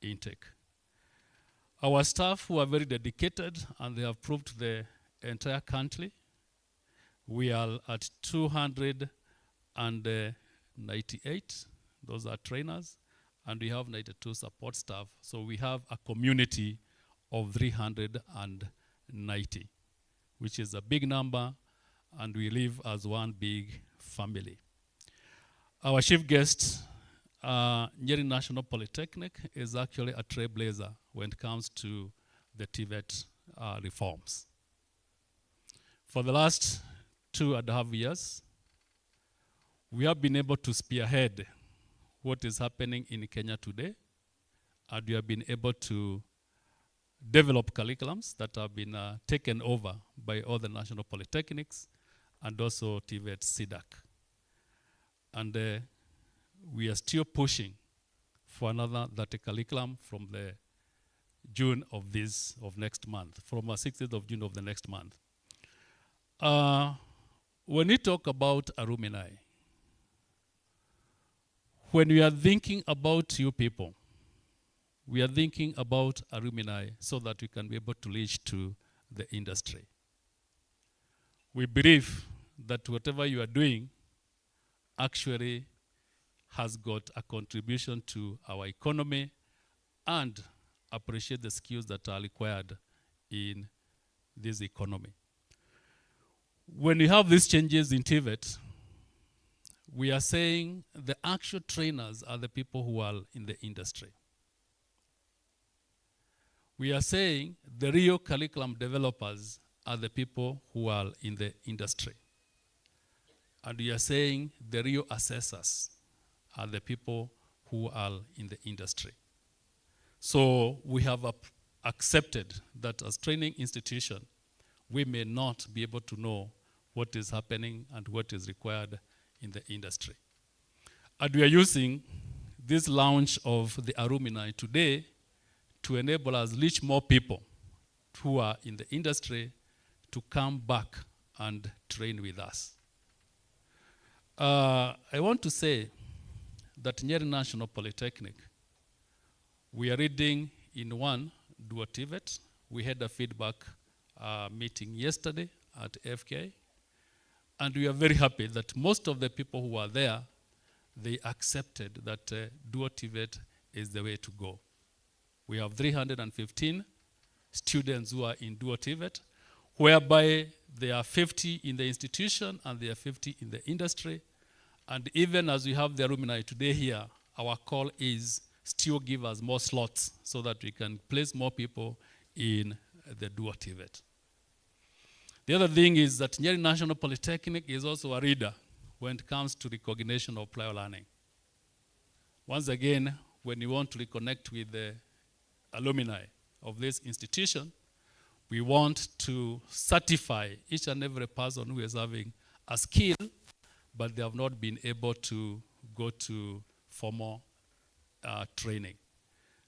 intake. Our staff who are very dedicated and they have proved to the entire country. We are at 298. Those are trainers. And we have 92 support staff. So we have a community of 390, which is a big number, and we live as one big family. Our chief guest, Nyeri National Polytechnic, is actually a trailblazer when it comes to the TVET reforms. For the last 2.5 years, we have been able to spearhead what is happening in Kenya today, and we have been able to develop curriculums that have been taken over by all the national polytechnics and also TVET CDAC. And we are still pushing for another that curriculum from the June of next month, from 16th of June of the next month. When we talk about alumni, when we are thinking about you people, we are thinking about alumni so that we can be able to reach to the industry. We believe that whatever you are doing actually has got a contribution to our economy and appreciate the skills that are required in this economy. When we have these changes in TVET, we are saying the actual trainers are the people who are in the industry. We are saying the real curriculum developers are the people who are in the industry. And we are saying the real assessors are the people who are in the industry. So we have accepted that as training institution, we may not be able to know what is happening and what is required in the industry. And we are using this launch of the Alumni today to enable us reach more people who are in the industry to come back and train with us. I want to say that Nyeri National Polytechnic, we are reading in one dual TVET. We had a feedback meeting yesterday at FK. And we are very happy that most of the people who are there, they accepted that dual TVET is the way to go. We have 315 students who are in dual TVET, whereby there are 50 in the institution and there are 50 in the industry. And even as we have the alumni today here, our call is still give us more slots so that we can place more people in the dual TVET. The other thing is that Nyeri National Polytechnic is also a leader when it comes to recognition of prior learning. Once again, when you want to reconnect with the alumni of this institution, we want to certify each and every person who is having a skill, but they have not been able to go to formal training.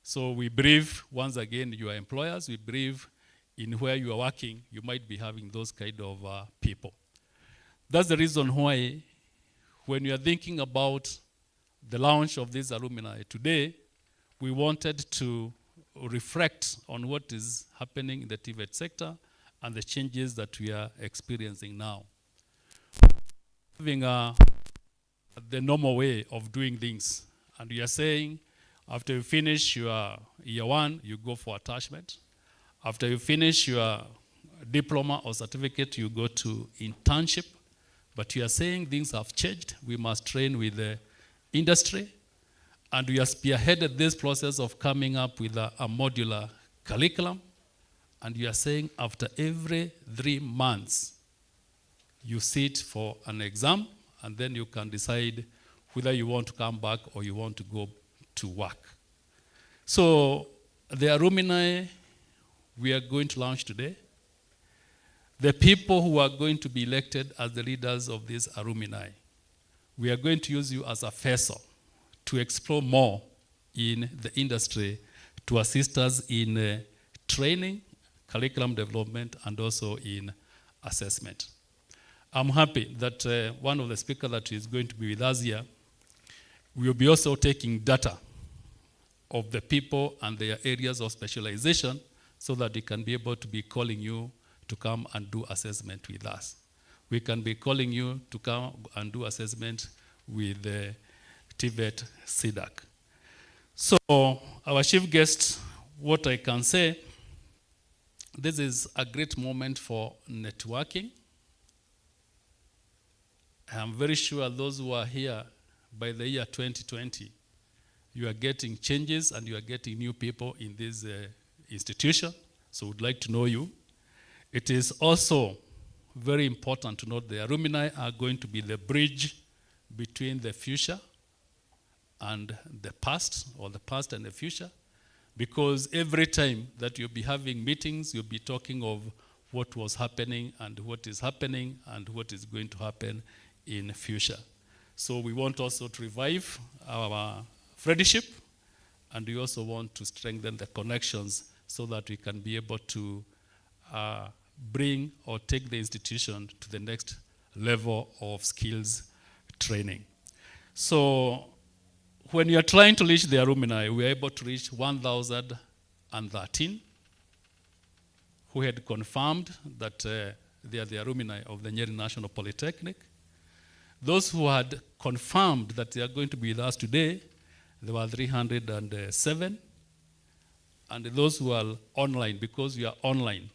So we believe, once again, you are employers, we believe in where you are working, you might be having those kind of people. That's the reason why when you are thinking about the launch of this alumni today, we wanted to reflect on what is happening in the TVET sector and the changes that we are experiencing now. Having the normal way of doing things, and we are saying after you finish your year one, you go for attachment. After you finish your diploma or certificate, you go to internship. But we are saying things have changed. We must train with the industry. And we have spearheaded this process of coming up with a modular curriculum. And we are saying after every 3 months, you sit for an exam, and then you can decide whether you want to come back or you want to go to work. So the alumni we are going to launch today, the people who are going to be elected as the leaders of this alumni, we are going to use you as a vessel to explore more in the industry to assist us in training, curriculum development, and also in assessment. I'm happy that one of the speakers that is going to be with us here will be also taking data of the people and their areas of specialization so that we can be able to be calling you to come and do assessment with us. We can be calling you to come and do assessment with the TVET CDAC. So our chief guest, what I can say, this is a great moment for networking. I'm very sure those who are here by the year 2020, you are getting changes and you are getting new people in this institution. So we'd like to know you. It is also very important to note the alumni are going to be the bridge between the future and the past, or the past and the future, because every time that you'll be having meetings, you'll be talking of what was happening and what is happening and what is going to happen in the future. So we want also to revive our friendship, and we also want to strengthen the connections so that we can be able to bring or take the institution to the next level of skills training. So when you are trying to reach the alumni, we are able to reach 1,013 who had confirmed that they are the alumni of the Nyeri National Polytechnic. Those who had confirmed that they are going to be with us today, there were 307. And those who are online, because we are online,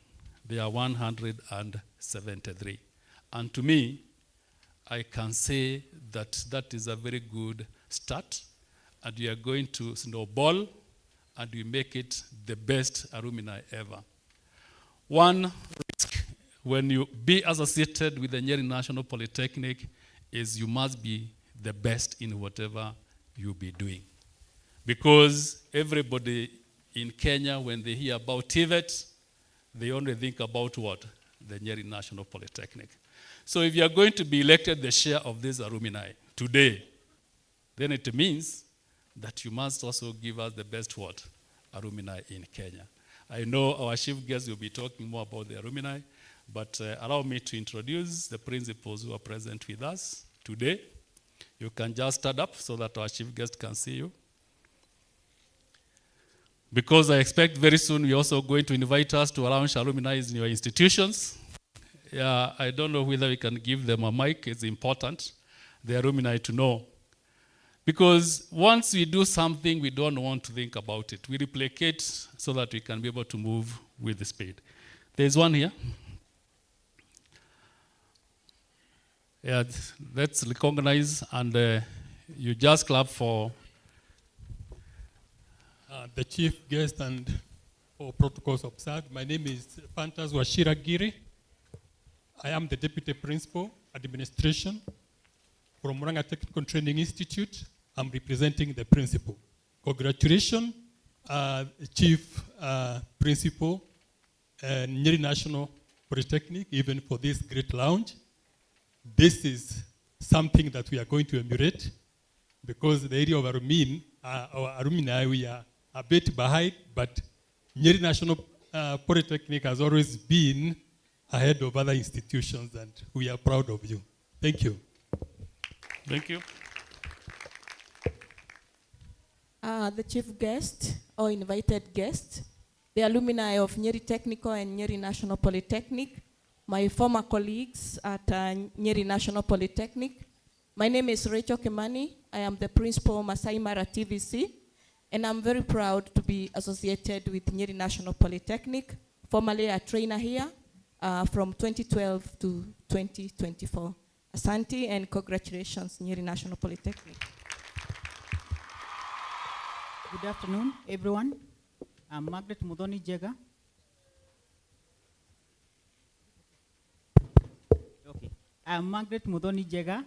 there are 173. And to me, I can say that that is a very good start, and we are going to snowball, and we make it the best alumni ever. One risk when you be associated with the Nyeri National Polytechnic is you must be the best in whatever you be doing. Because everybody in Kenya, when they hear about TVET, they only think about what? The Nyeri National Polytechnic. So if you are going to be elected the chair of this alumni today, then it means that you must also give us the best what? Alumni in Kenya. I know our chief guest will be talking more about the alumni, but allow me to introduce the principals who are present with us today. You can just stand up so that our chief guest can see you. Because I expect very soon you're also going to invite us to launch alumni in your institutions. Yeah, I don't know whether we can give them a mic. It's important, the alumni, to know. Because once we do something, we don't want to think about it. We replicate so that we can be able to move with the speed. There's one here. Yeah, let's recognize, and you just clap for the chief guest and for protocols observed. My name is Fantas Washiragiri. I am the deputy principal, administration from Murang'a Technical Training Institute. I'm representing the principal. Congratulations, chief principal, Nyeri National Polytechnic, even for this great launch. This is something that we are going to emulate, because the area of our alumni, we are a bit behind, but Nyeri National Polytechnic has always been ahead of other institutions, and we are proud of you. Thank you. Thank you. The chief guest or invited guest, the alumni of Nyeri Technical and Nyeri National Polytechnic, my former colleagues at Nyeri National Polytechnic. My name is Rachel Kimani. I am the principal Masai Mara TVC, and I'm very proud to be associated with Nyeri National Polytechnic, formerly a trainer here from 2012 to 2024. Asante and congratulations, Nyeri National Polytechnic. Good afternoon, everyone. I'm Margaret Mudhoni Jega. Okay. I'm Margaret Mudhoni Jega,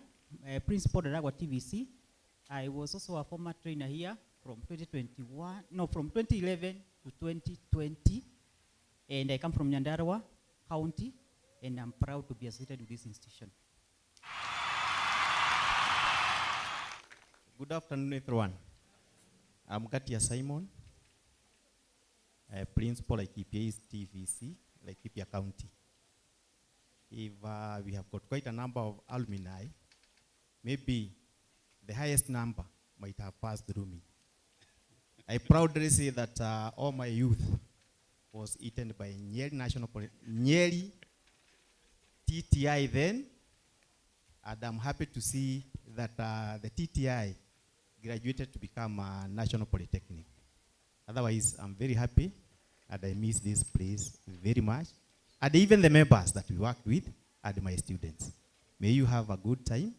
principal at Agua TVC. I was also a former trainer here from 2011 to 2020. And I come from Nyandarua County, and I'm proud to be associated with this institution. Good afternoon, everyone. I'm Katia Simon, principal Laikipia TVC, Laikipia County. If we have got quite a number of alumni, maybe the highest number might have passed through me. I proudly say that all my youth was eaten by Nyeri TTI then, and I'm happy to see that the TTI graduated to become a national polytechnic. Otherwise, I'm very happy, and I miss this place very much, and even the members that we worked with and my students. May you have a good time.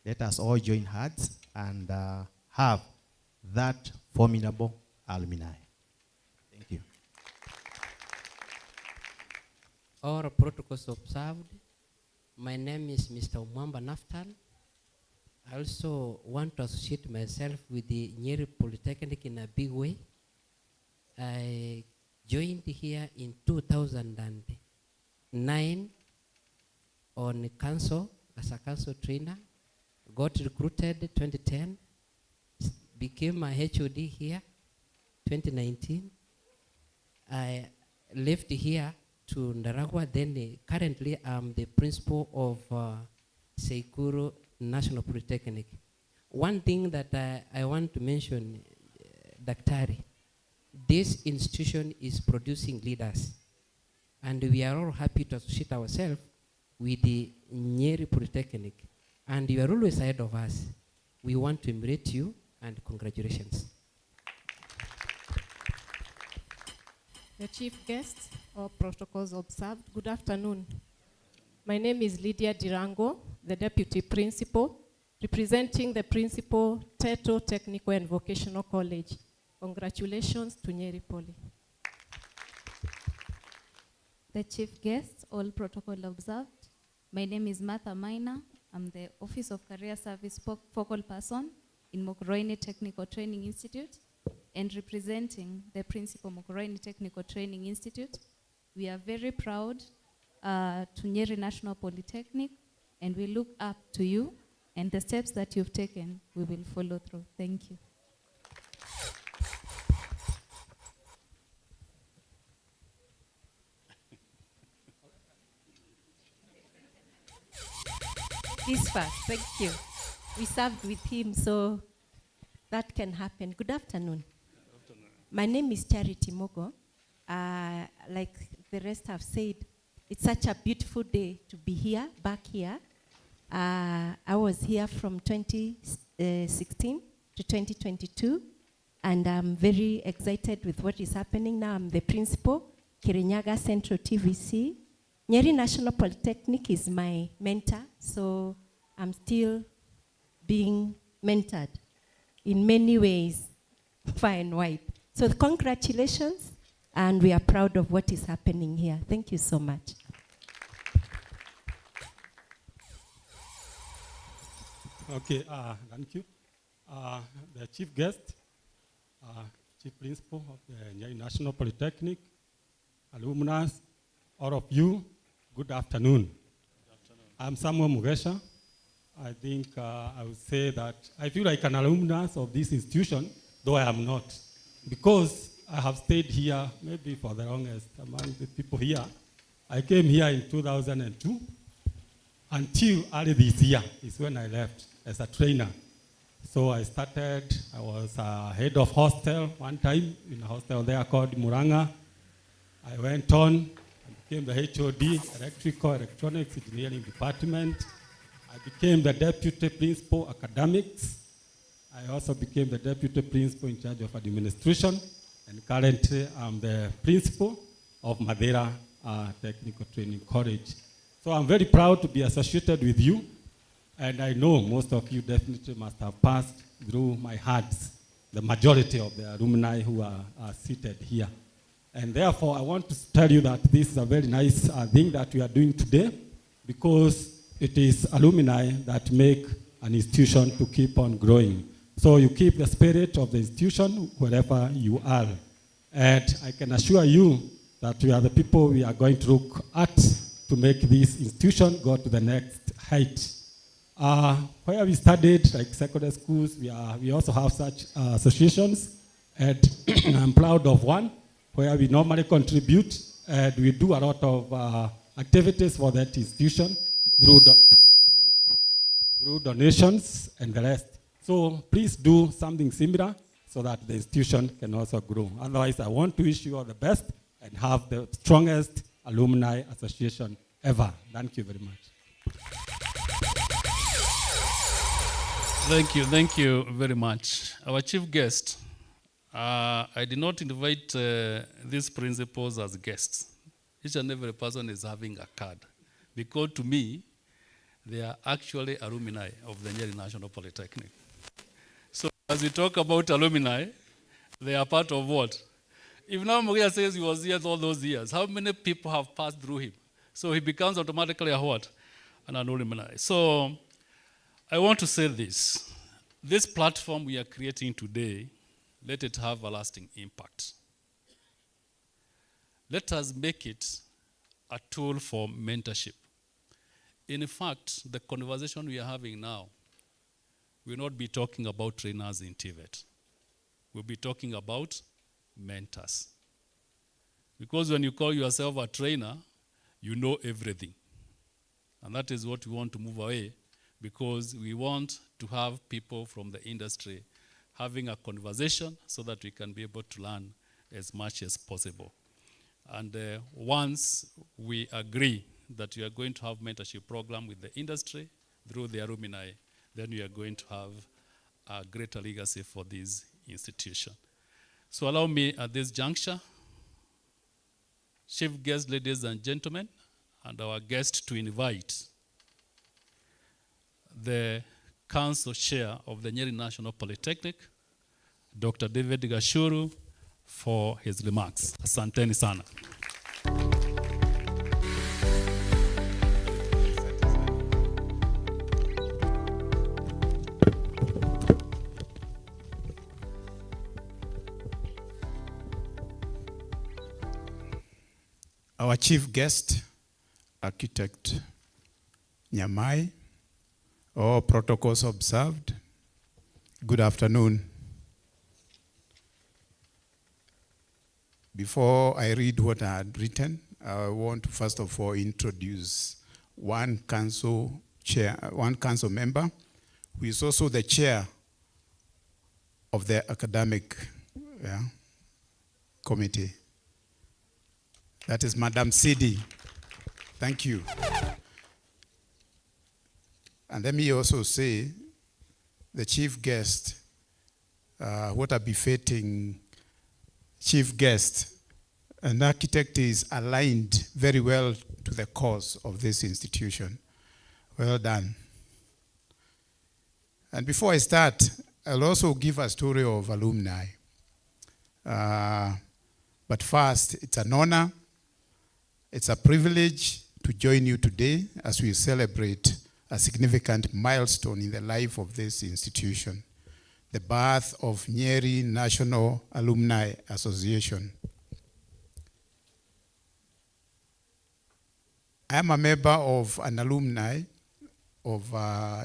Let us all join hands and have that formidable alumni. Thank you. All protocols observed. My name is Mr. Umwamba Naftal. I also want to associate myself with the Nyeri Polytechnic in a big way. I joined here in 2009 on council as a council trainer. Got recruited 2010, became my HOD here 2019. I left here to Ndaragwa, then currently I'm the principal of Seikuru National Polytechnic. One thing that I want to mention, Daktari, this institution is producing leaders, and we are all happy to associate ourselves with the Nyeri Polytechnic, and you are always ahead of us. We want to emulate you, and congratulations. The chief guest, all protocols observed. Good afternoon. My name is Lydia Dirango, the deputy principal, representing the principal, Teto Technical and Vocational College. Congratulations to Nyeri Poly. The chief guest, all protocol observed. My name is Martha Maina. I'm the Office of Career Service focal person in Mokoroini Technical Training Institute and representing the principal Mokoroini Technical Training Institute. We are very proud to Nyeri National Polytechnic, and we look up to you, and the steps that you've taken, we will follow through. Thank you. This fast, thank you. We served with him, so that can happen. Good afternoon. My name is Charity Mogo. Like the rest have said, it's such a beautiful day to be here, back here. I was here from 2016 to 2022, and I'm very excited with what is happening now. I'm the principal, Kirinyaga Central TVC. Nyeri National Polytechnic is my mentor, so I'm still being mentored in many ways, far and wide. So congratulations, and we are proud of what is happening here. Thank you so much. Okay, thank you. The chief guest, chief principal of the Nyeri National Polytechnic, alumni, all of you, good afternoon. Good afternoon. I'm Samuel Mugesha. I think I would say that I feel like an alumnus of this institution, though I am not, because I have stayed here maybe for the longest among the people here. I came here in 2002 until early this year is when I left as a trainer. So I was head of hostel one time in a hostel there called Muranga. I went on and became the HOD, Electrical Electronics Engineering Department. I became the deputy principal academics. I also became the deputy principal in charge of administration. And currently I'm the principal of Madeira Technical Training College. So I'm very proud to be associated with you. And I know most of you definitely must have passed through my hands, the majority of the alumni who are seated here. And therefore, I want to tell you that this is a very nice thing that we are doing today, because it is alumni that make an institution to keep on growing. So you keep the spirit of the institution wherever you are. And I can assure you that we are the people we are going to look at to make this institution go to the next height. Where we studied, like secondary schools, we also have such associations, and I'm proud of one where we normally contribute, and we do a lot of activities for that institution through donations and the rest. So please do something similar so that the institution can also grow. Otherwise, I want to wish you all the best and have the strongest alumni association ever. Thank you very much. Thank you very much. Our chief guest, I did not invite these principals as guests. Each and every person is having a card. Because to me, they are actually alumni of the Nyeri National Polytechnic. So as we talk about alumni, they are part of what? If now Mugia says he was here all those years, how many people have passed through him? So he becomes automatically a what? An alumni. So I want to say this. This platform we are creating today, let it have a lasting impact. Let us make it a tool for mentorship. In fact, the conversation we are having now, we'll not be talking about trainers in TVET. We'll be talking about mentors. Because when you call yourself a trainer, you know everything. And that is what we want to move away, because we want to have people from the industry having a conversation so that we can be able to learn as much as possible. And once we agree that we are going to have mentorship program with the industry through the alumni, then we are going to have a greater legacy for this institution. So allow me at this juncture, chief guests, ladies and gentlemen, and our guest to invite the council chair of the Nyeri National Polytechnic, Dr. David Gashuru, for his remarks. Asanteni sana. Our chief guest, Architect Nyamai, all protocols observed. Good afternoon. Before I read what I had written, I want to first of all introduce one council member who is also the chair of the academic committee. That is Madam Sidi. Thank you. And let me also say, the chief guest, what a befitting chief guest. An architect is aligned very well to the cause of this institution. Well done. And before I start, I'll also give a story of alumni. But first, it's an honor, it's a privilege to join you today as we celebrate a significant milestone in the life of this institution, the birth of Nyeri National Alumni Association. I am a member of an alumni of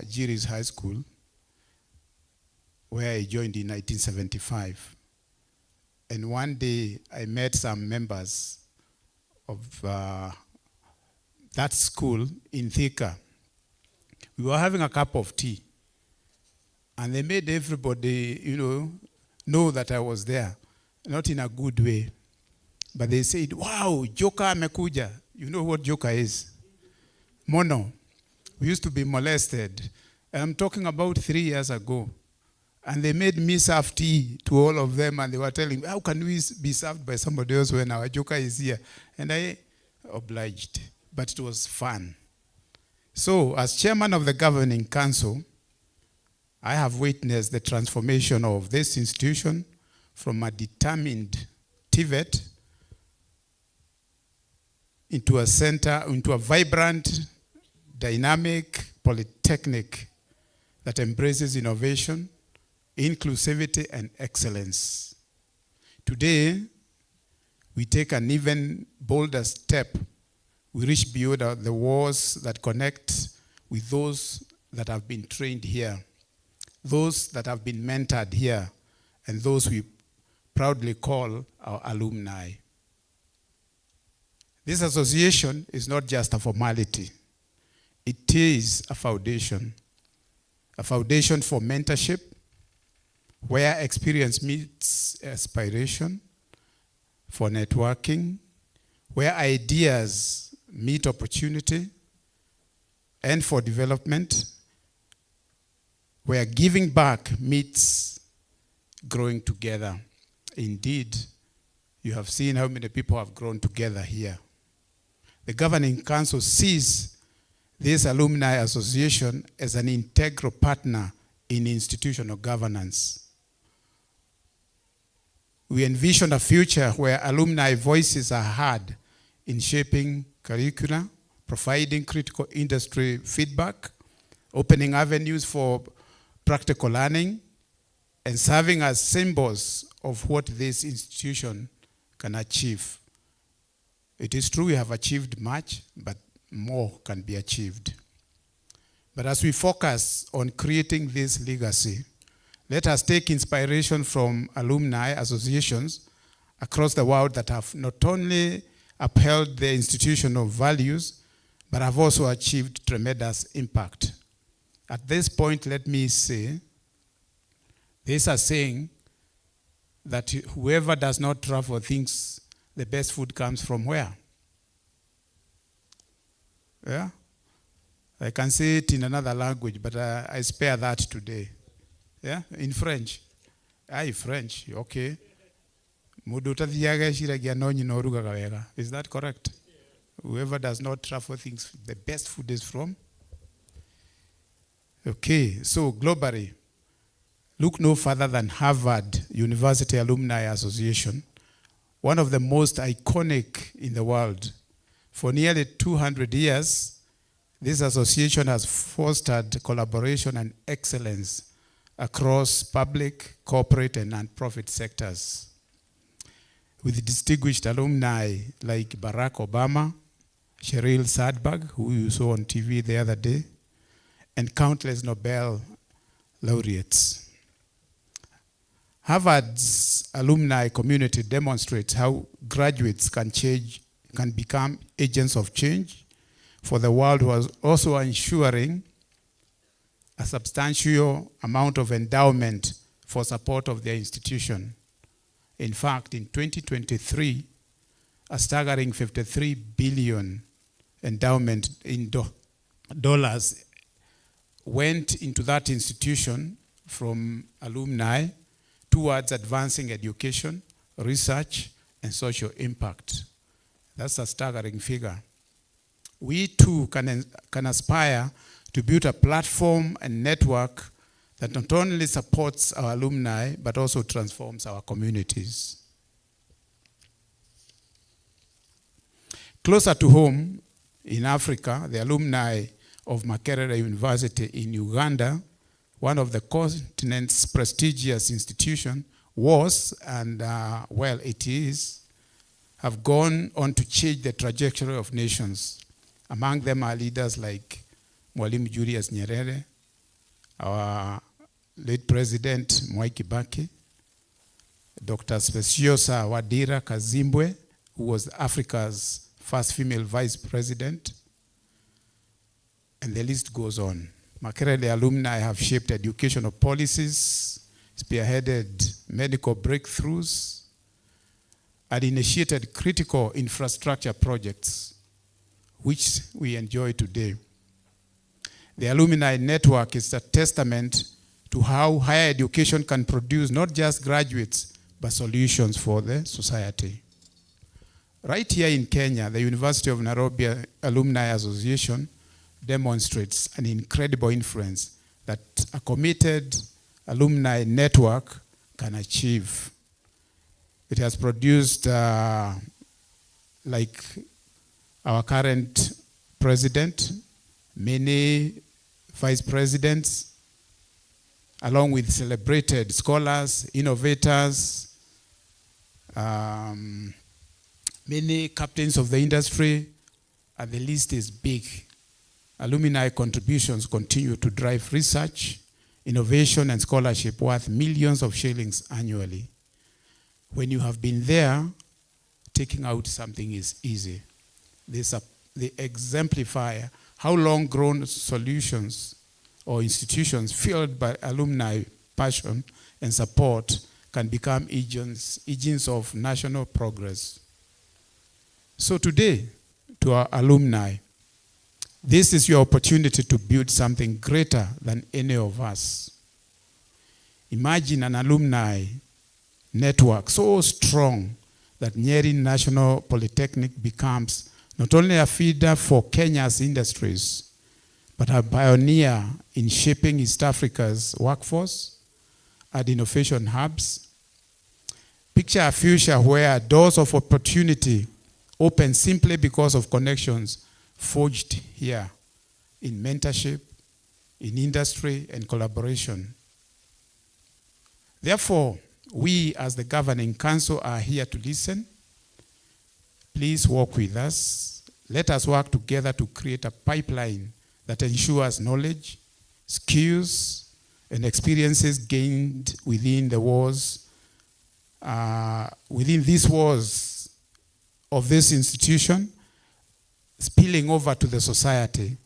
Jiri's High School, where I joined in 1975. And one day I met some members of that school in Thika. We were having a cup of tea, and they made everybody, know that I was there, not in a good way, but they said, "Wow, Joka amekuja." You know what Joka is? Mono. We used to be molested. I'm talking about 3 years ago, and they made me serve tea to all of them, and they were telling me, "How can we be served by somebody else when our Joka is here?" And I obliged, but it was fun. So, as chairman of the governing council, I have witnessed the transformation of this institution from a determined TVET into a vibrant, dynamic polytechnic that embraces innovation, inclusivity, and excellence. Today, we take an even bolder step. We reach beyond the walls that connect with those that have been trained here, those that have been mentored here, and those we proudly call our alumni. This association is not just a formality. It is a foundation for mentorship, where experience meets aspiration, for networking, where ideas meet opportunity, and for development, where giving back meets growing together. Indeed, you have seen how many people have grown together here. The Governing Council sees this Alumni Association as an integral partner in institutional governance. We envision a future where alumni voices are heard in shaping curricula, providing critical industry feedback, opening avenues for practical learning, and serving as symbols of what this institution can achieve. It is true we have achieved much, but more can be achieved. But as we focus on creating this legacy, let us take inspiration from alumni associations across the world that have not only upheld their institutional values, but have also achieved tremendous impact. At this point, let me say, there's a saying that whoever does not travel thinks the best food comes from where? Yeah? I can say it in another language, but I spare that today. Yeah, in French. French, okay. Is that correct? Whoever does not travel thinks the best food is from. Okay, so globally, look no further than Harvard University Alumni Association, one of the most iconic in the world. For nearly 200 years, this association has fostered collaboration and excellence across public, corporate, and non-profit sectors, with distinguished alumni like Barack Obama, Sheryl Sandberg, who you saw on TV the other day, and countless Nobel laureates. Harvard's alumni community demonstrates how graduates can become agents of change for the world, was also ensuring a substantial amount of endowment for support of their institution. In fact, in 2023, a staggering $53 billion endowment in dollars went into that institution from alumni towards advancing education, research, and social impact. That's a staggering figure. We too can aspire to build a platform and network that not only supports our alumni, but also transforms our communities. Closer to home, in Africa, the alumni of Makerere University in Uganda, one of the continent's prestigious institutions, was, and it is, have gone on to change the trajectory of nations. Among them are leaders like Mwalimu Julius Nyerere, our late president Mwai Kibaki, Dr. Speciosa Wadira Kazimbwe, who was Africa's first female vice president, and the list goes on. Makerere alumni have shaped educational policies, spearheaded medical breakthroughs, and initiated critical infrastructure projects, which we enjoy today. The alumni network is a testament to how higher education can produce not just graduates, but solutions for the society. Right here in Kenya, the University of Nairobi Alumni Association demonstrates an incredible influence that a committed alumni network can achieve. It has produced, like our current president, many vice presidents, along with celebrated scholars, innovators, many captains of the industry, and the list is big. Alumni contributions continue to drive research, innovation, and scholarship worth millions of shillings annually. When you have been there, taking out something is easy. They exemplify how long-grown solutions or institutions fueled by alumni passion and support can become agents of national progress. So today, to our alumni, this is your opportunity to build something greater than any of us. Imagine an alumni network so strong that Nyeri National Polytechnic becomes not only a feeder for Kenya's industries, but a pioneer in shaping East Africa's workforce and innovation hubs. Picture a future where doors of opportunity open simply because of connections forged here in mentorship, in industry, and collaboration. Therefore, we as the Governing Council are here to listen. Please walk with us. Let us work together to create a pipeline that ensures knowledge, skills, and experiences gained within the walls, within these walls of this institution, spilling over to the society,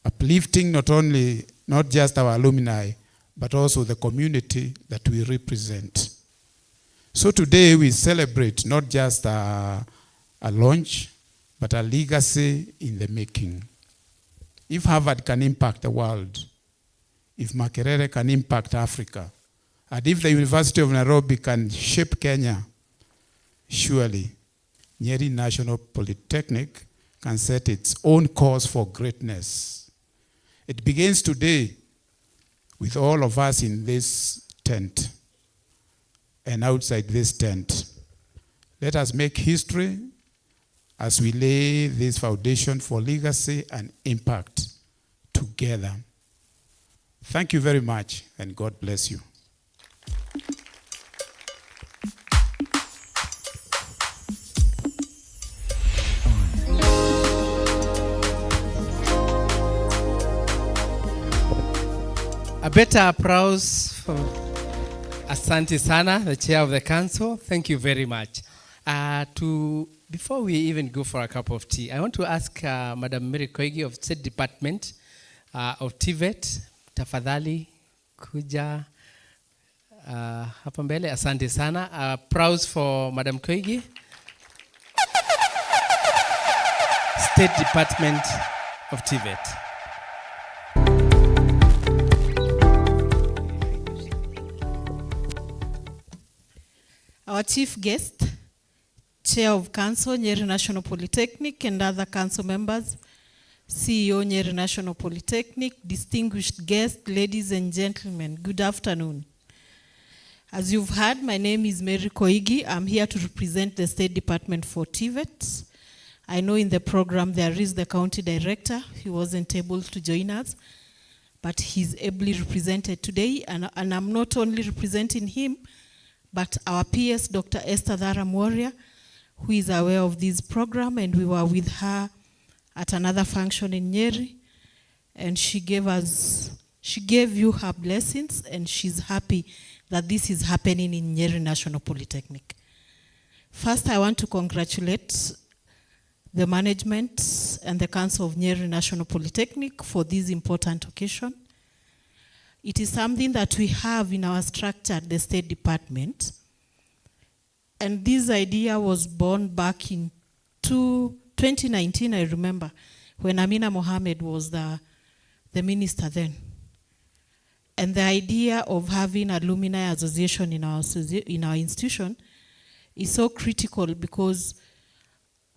uplifting not just our alumni, but also the community that we represent. So today we celebrate not just a launch, but a legacy in the making. If Harvard can impact the world, if Makerere can impact Africa, and if the University of Nairobi can shape Kenya, surely Nyeri National Polytechnic can set its own course for greatness. It begins today with all of us in this tent and outside this tent. Let us make history as we lay this foundation for legacy and impact together. Thank you very much, and God bless you. A better applause for Asante Sana, the chair of the council. Thank you very much. Before we even go for a cup of tea, I want to ask Madam Mary Koigi of State Department of TVET, tafadhali kuja hapa mbele. Asante sana. Applause for Madam Koigi. State Department of TVET. Our chief guest, Chair of Council, Nyeri National Polytechnic, and other council members, CEO, Nyeri National Polytechnic, distinguished guests, ladies and gentlemen, good afternoon. As you've heard, my name is Mary Koigi. I'm here to represent the State Department for TVET. I know in the program there is the county director. He wasn't able to join us, but he's ably represented today, and I'm not only representing him, but our PS, Dr. Esther Dharam Warrior, who is aware of this program, and we were with her at another function in Nyeri, and she gave you her blessings, and she's happy that this is happening in Nyeri National Polytechnic. First, I want to congratulate the management and the Council of Nyeri National Polytechnic for this important occasion. It is something that we have in our structure at the State Department. And this idea was born back in 2019, I remember, when Amina Mohammed was the minister then. And the idea of having alumni association in our institution is so critical, because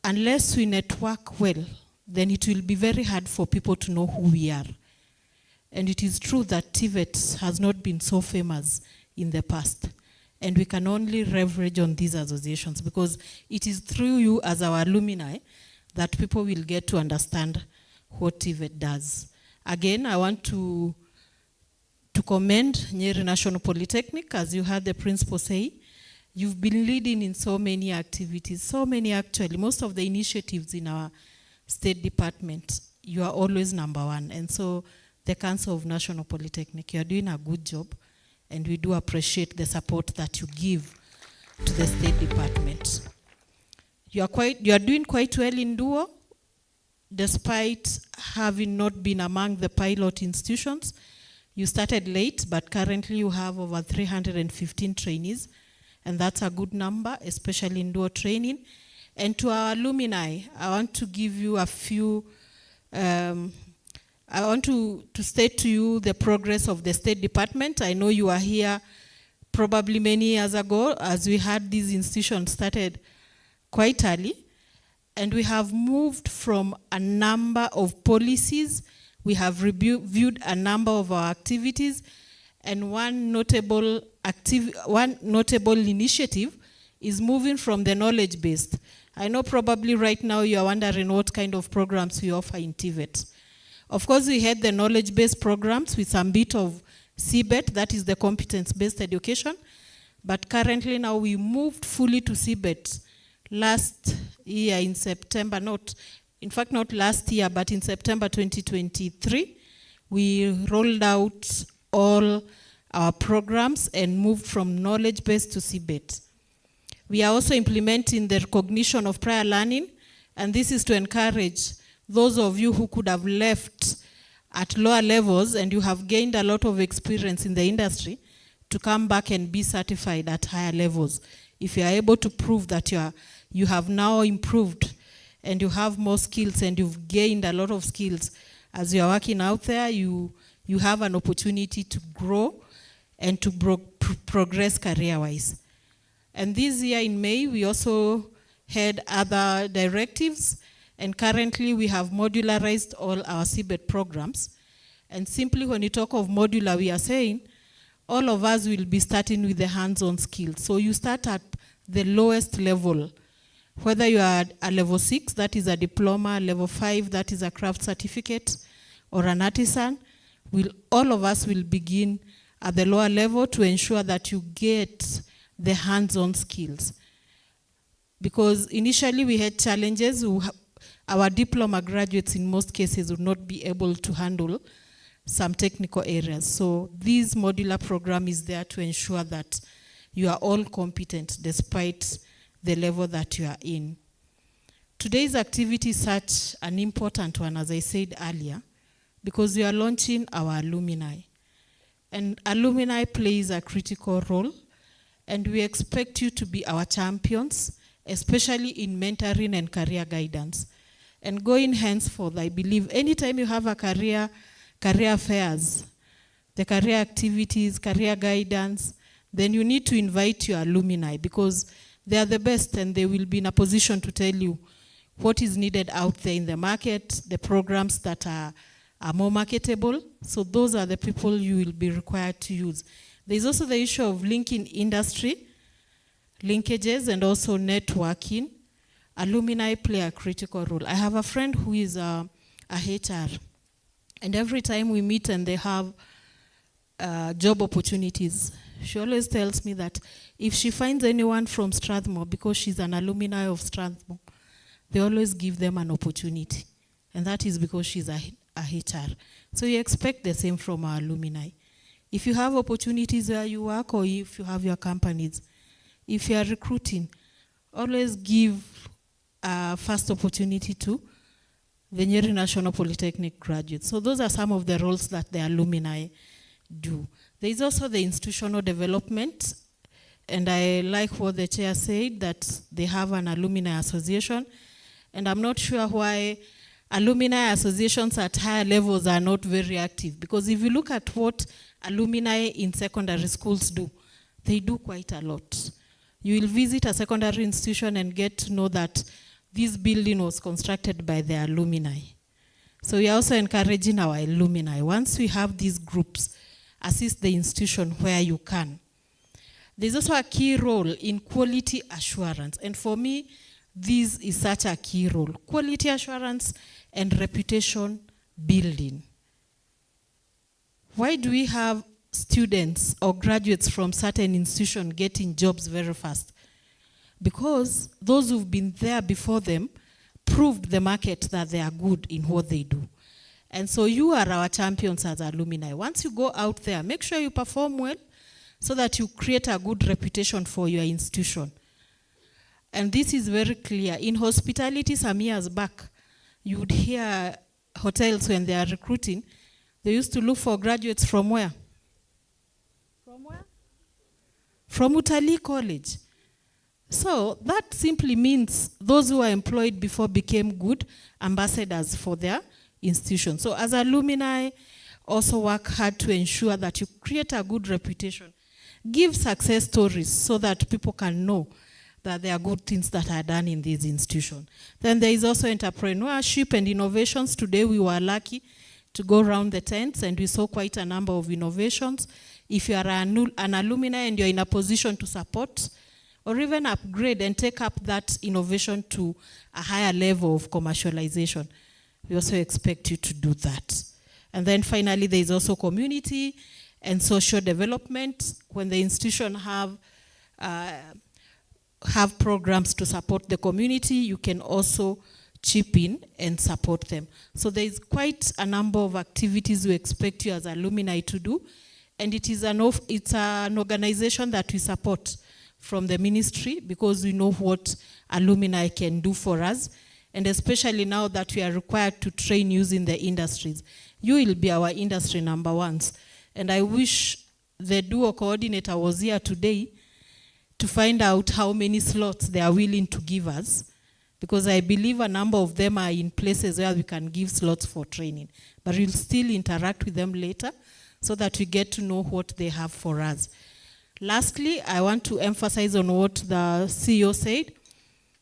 unless we network well, then it will be very hard for people to know who we are. And it is true that TVET has not been so famous in the past. And we can only leverage on these associations, because it is through you as our alumni that people will get to understand what TVET does. Again, I want to commend Nyeri National Polytechnic. As you heard the principal say, you've been leading in so many activities, so many actually. Most of the initiatives in our State Department, you are always number one. And so the Council of National Polytechnic, you are doing a good job, and we do appreciate the support that you give to the State Department. You are doing quite well in Duo, despite having not been among the pilot institutions. You started late, but currently you have over 315 trainees, and that's a good number, especially in dual training. And to our alumni, I want to give you a few, I want to state to you the progress of the State Department. I know you are here probably many years ago, as we had these institutions started quite early. And we have moved from a number of policies, we have reviewed a number of our activities, and one notable initiative is moving from the knowledge-based. I know probably right now you are wondering what kind of programs we offer in TVET. Of course, we had the knowledge-based programs with some bit of CBET, that is the competence-based education, but currently now we moved fully to CBET. Last year in September, not last year, but in September 2023, we rolled out all our programs and moved from knowledge-based to CBET. We are also implementing the recognition of prior learning, and this is to encourage those of you who could have left at lower levels and you have gained a lot of experience in the industry to come back and be certified at higher levels. If you are able to prove that you have now improved and you have more skills and you've gained a lot of skills as you are working out there, you have an opportunity to grow and to progress career-wise. And this year in May, we also had other directives, and currently we have modularized all our CBET programs. And simply when you talk of modular, we are saying all of us will be starting with the hands-on skills. So you start at the lowest level, whether you are a level 6, that is a diploma, level 5, that is a craft certificate, or an artisan, all of us will begin at the lower level to ensure that you get the hands-on skills. Because initially we had challenges. Our diploma graduates in most cases would not be able to handle some technical areas. So this modular program is there to ensure that you are all competent despite the level that you are in. Today's activity is such an important one, as I said earlier, because we are launching our alumni. And alumni plays a critical role, and we expect you to be our champions, especially in mentoring and career guidance. And going henceforth, I believe anytime you have a career fairs, the career activities, career guidance, then you need to invite your alumni, because they are the best and they will be in a position to tell you what is needed out there in the market, the programs that are more marketable. So those are the people you will be required to use. There's also the issue of linking industry, linkages, and also networking. Alumni play a critical role. I have a friend who is a HR, and every time we meet and they have job opportunities, she always tells me that if she finds anyone from Strathmore, because she's an alumni of Strathmore, they always give them an opportunity. And that is because she's a HR. So you expect the same from our alumni. If you have opportunities where you work, or if you have your companies, if you are recruiting, always give first opportunity to the Nyeri National Polytechnic graduates. So those are some of the roles that the alumni do. There is also the institutional development, and I like what the chair said, that they have an alumni association, and I'm not sure why alumni associations at higher levels are not very active, because if you look at what alumni in secondary schools do, they do quite a lot. You will visit a secondary institution and get to know that this building was constructed by the alumni. So we are also encouraging our alumni, once we have these groups, assist the institution where you can. There's also a key role in quality assurance, and for me, this is such a key role. Quality assurance and reputation building. Why do we have students or graduates from certain institutions getting jobs very fast? Because those who've been there before them proved the market that they are good in what they do. And so you are our champions as alumni. Once you go out there, make sure you perform well so that you create a good reputation for your institution. And this is very clear. In hospitality some years back, you would hear hotels when they are recruiting They used to look for graduates from where? From Utalii College. So that simply means those who were employed before became good ambassadors for their institution. So as alumni, also work hard to ensure that you create a good reputation. Give success stories so that people can know that there are good things that are done in this institution. Then there is also entrepreneurship and innovations. Today we were lucky to go around the tents and we saw quite a number of innovations. If you are an alumni and you're in a position to support or even upgrade and take up that innovation to a higher level of commercialization, we also expect you to do that. And then finally, there is also community and social development. When the institution have programs to support the community, you can also chip in and support them. So there is quite a number of activities we expect you as alumni to do, and it's an organization that we support from the ministry because we know what alumni can do for us, and especially now that we are required to train youth in the industries. You will be our industry number ones, and I wish the duo coordinator was here today to find out how many slots they are willing to give us, because I believe a number of them are in places where we can give slots for training. But we'll still interact with them later so that we get to know what they have for us. Lastly, I want to emphasize on what the CEO said,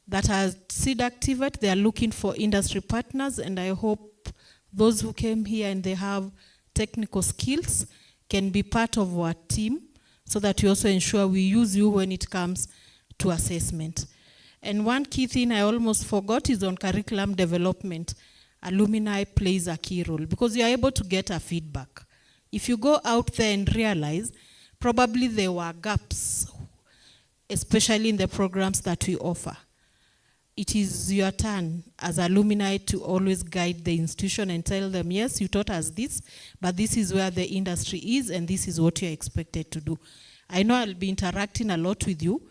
that as Seed Activate, they are looking for industry partners, and I hope those who came here and they have technical skills can be part of our team so that we also ensure we use you when it comes to assessment. And one key thing I almost forgot is on curriculum development. Alumni plays a key role because you are able to get a feedback. If you go out there and realize probably there were gaps, especially in the programs that we offer, it is your turn as alumni to always guide the institution and tell them, yes, you taught us this, but this is where the industry is and this is what you're expected to do. I know I'll be interacting a lot with you.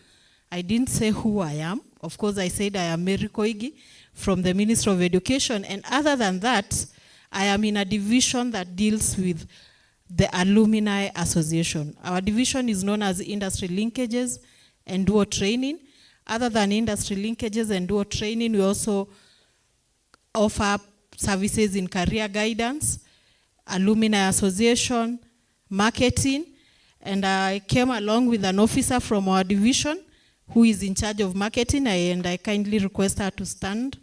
I didn't say who I am. Of course, I said I am Mary Koigi from the Ministry of Education, and other than that, I am in a division that deals with the Alumni Association. Our division is known as Industry Linkages and Dual Training. Other than industry linkages and dual training, we also offer services in career guidance, alumni association, marketing, and I came along with an officer from our division who is in charge of marketing, and I kindly request her to stand.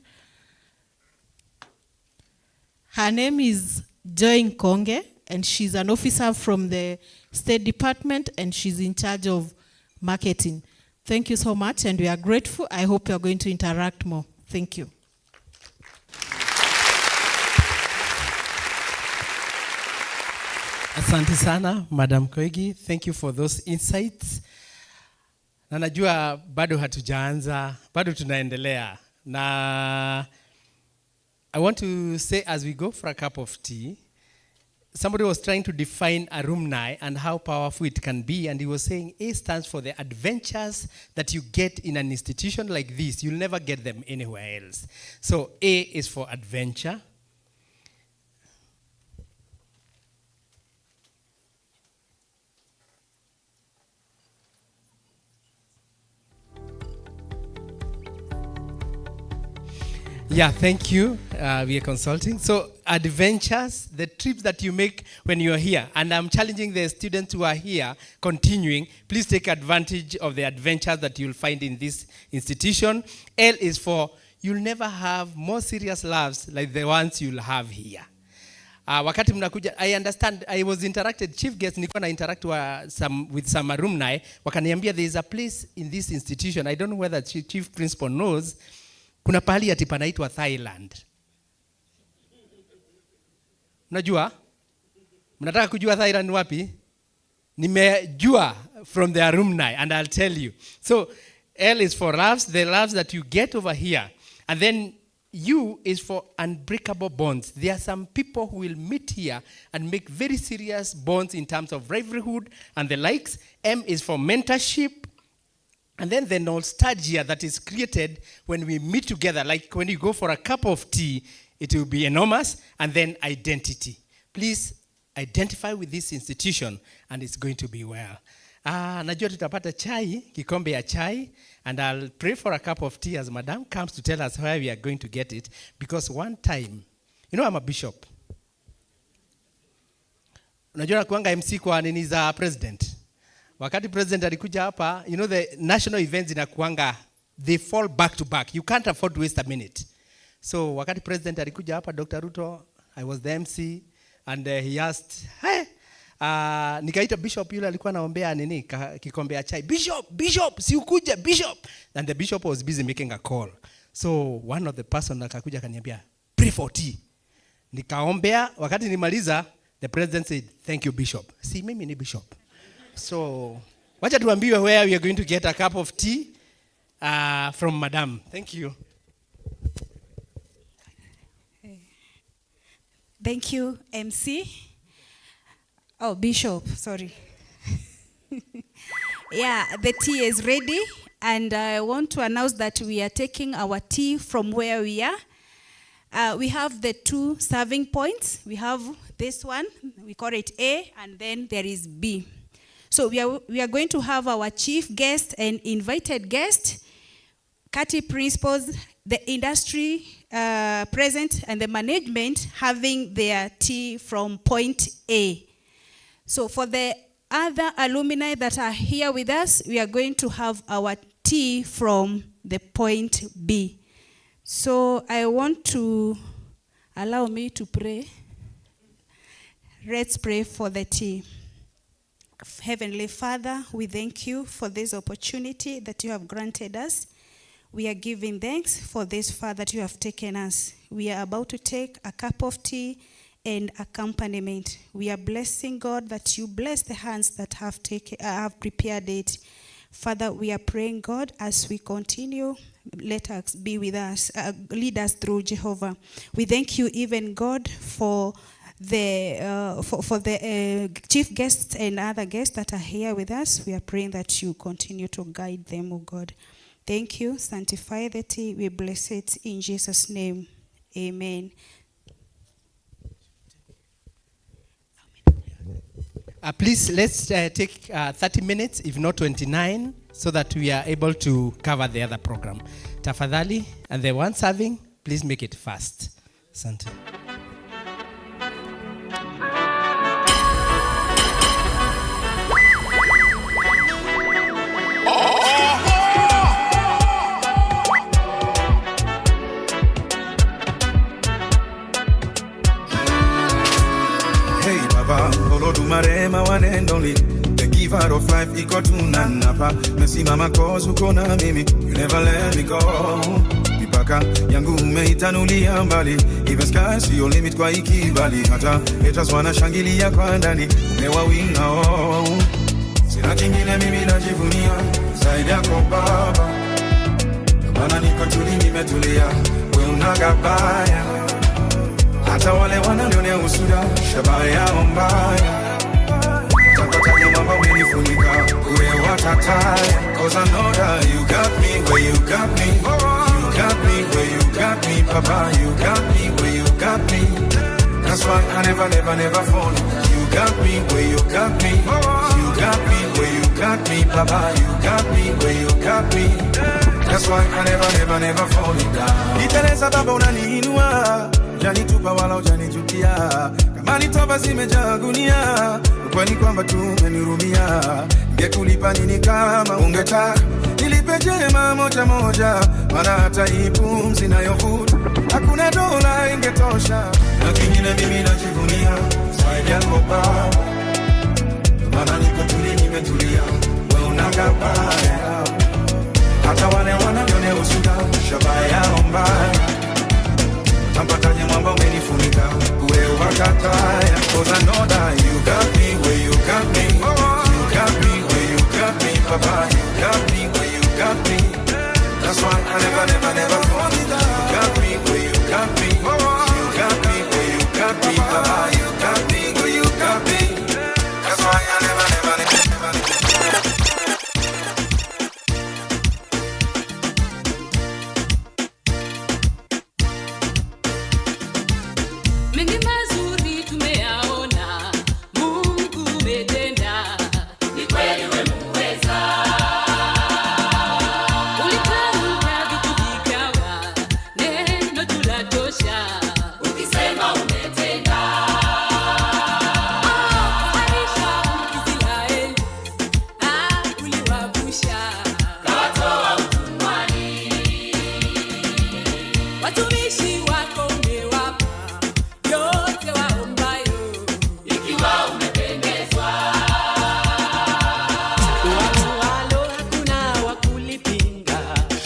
Her name is Joy Nkonge, and she's an officer from the State Department, and she's in charge of marketing. Thank you so much, and we are grateful. I hope you are going to interact more. Thank you. Asante sana, Madam Koigi. Thank you for those insights. Na najua bado hatujaanza, bado tunaendelea. Na I want to say as we go for a cup of tea, somebody was trying to define alumni and how powerful it can be, and he was saying A stands for the adventures that you get in an institution like this. You'll never get them anywhere else. So A is for adventure. Yeah, thank you. We are consulting. So adventures, the trips that you make when you are here. And I'm challenging the students who are here, continuing, please take advantage of the adventures that you'll find in this institution. L is for you'll never have more serious laughs like the ones you'll have here. Wakati mnakuja, I understand, I was interacted, chief guest, nilikuwa na interact with some alumni, wakaniambia there is a place in this institution, I don't know whether chief principal knows, kuna pahali ati panaitwa Thailand. Mnajua? Mnataka kujua Thailand wapi? Nimejua from the alumni, and I'll tell you. So L is for laughs, the laughs that you get over here. And then U is for unbreakable bonds. There are some people who will meet here and make very serious bonds in terms of livelihood and the likes. M is for mentorship. And then the nostalgia that is created when we meet together, like when you go for a cup of tea, it will be enormous. And then identity. Please identify with this institution, and it's going to be well. Najua tutapata chai, kikombe ya chai, and I'll pray for a cup of tea as Madam comes to tell us where we are going to get it, because one time, you know I'm a bishop. Unajua kuanga MC kwa nini za president. Wakati president alikuja hapa, you know the national events inakuanga, they fall back to back. You can't afford to waste a minute. So wakati president alikuja hapa, Dr. Ruto, I was the MC, and he asked, hey, nikaita bishop yule alikuwa anaombea nini kikombe ya chai. Bishop, si ukuje bishop. And the bishop was busy making a call. So one of the person akakuja akaniambia, pray for tea. Nikaombea, wakati nimaliza, the president said, thank you bishop. Si mimi ni bishop. So wacha tuambiwe where we are going to get a cup of tea from Madam. Thank you. Thank you, MC. Oh, Bishop, sorry. Yeah, the tea is ready, and I want to announce that we are taking our tea from where we are. We have the 2 serving points. We have this one, we call it A, and then there is B. So we are going to have our chief guest and invited guest, CATI principals, the industry present, and the management having their tea from point A. So for the other alumni that are here with us, we are going to have our tea from the point B. So I want to allow me to pray. Let's pray for the tea. Heavenly Father, we thank you for this opportunity that you have granted us. We are giving thanks for this far that you have taken us. We are about to take a cup of tea and accompaniment. We are blessing God that you bless the hands that have prepared it. Father, we are praying, God, as we continue, let us be with us, lead us through Jehovah. We thank you, even God, for the chief guests and other guests that are here with us. We are praying that you continue to guide them, oh God. Thank you. Sanctify the tea. We bless it in Jesus' name. Amen. Please, let's take 30 minutes, if not 29, so that we are able to cover the other program. Tafadhali, and the one serving, please make it fast. Asante. Marema one and only, the giver of life, iko tunanapa. Mesimama cause uko na mimi, you never let me go. Mipaka yangu umeitanulia mbali, even sky see your limit kwa ikibali. Hata haters wanashangilia kwa ndani, umewawinga oh. Sina kingine mimi najivunia, zaidi yako Baba. Maana niko tuli nimetulia, wewe unagabaya. Hata wale wananionea usuda, shabaha yao mbaya. Takatanya mamba umenifunika, uwe watataya. Cause I know that you got me where you got me. You got me where you got me, Papa. You got me where you got me. That's why I never fall. You got me where you got me. You got me where you got me, Papa. You got me where you got me. That's why I never fall down. Niteleza baba unaniinua, janitupa wala ujanijutia. Kama nitoba zimejaa gunia, ukweli kwamba tu umenirumia. Ningekulipa nini kama ungetaka nilipe jema moja moja, maana hata hii pumzi nayovuta hakuna dola ingetosha. Na kingine mimi najivunia, zaidi yako Baba. Maana niko tuli nimetulia, wewe unagabaya. Hata wale wananionea usuda, shabaha yao mbaya. Tampatanye mwamba umenifunika, uwe wakataya. Cause I know that you got me where you got me. You got me where you got me, Papa. You got me where you got me. That's why I never fall in love. You got me where you got me. You got me where you got me, Papa. You got me where you got me. That's why I never Mengi mazuri tumeyaona, watumishi wako umewapa yote waombayo, ikiwa umependezwa. Walo hakuna wa kulipinga,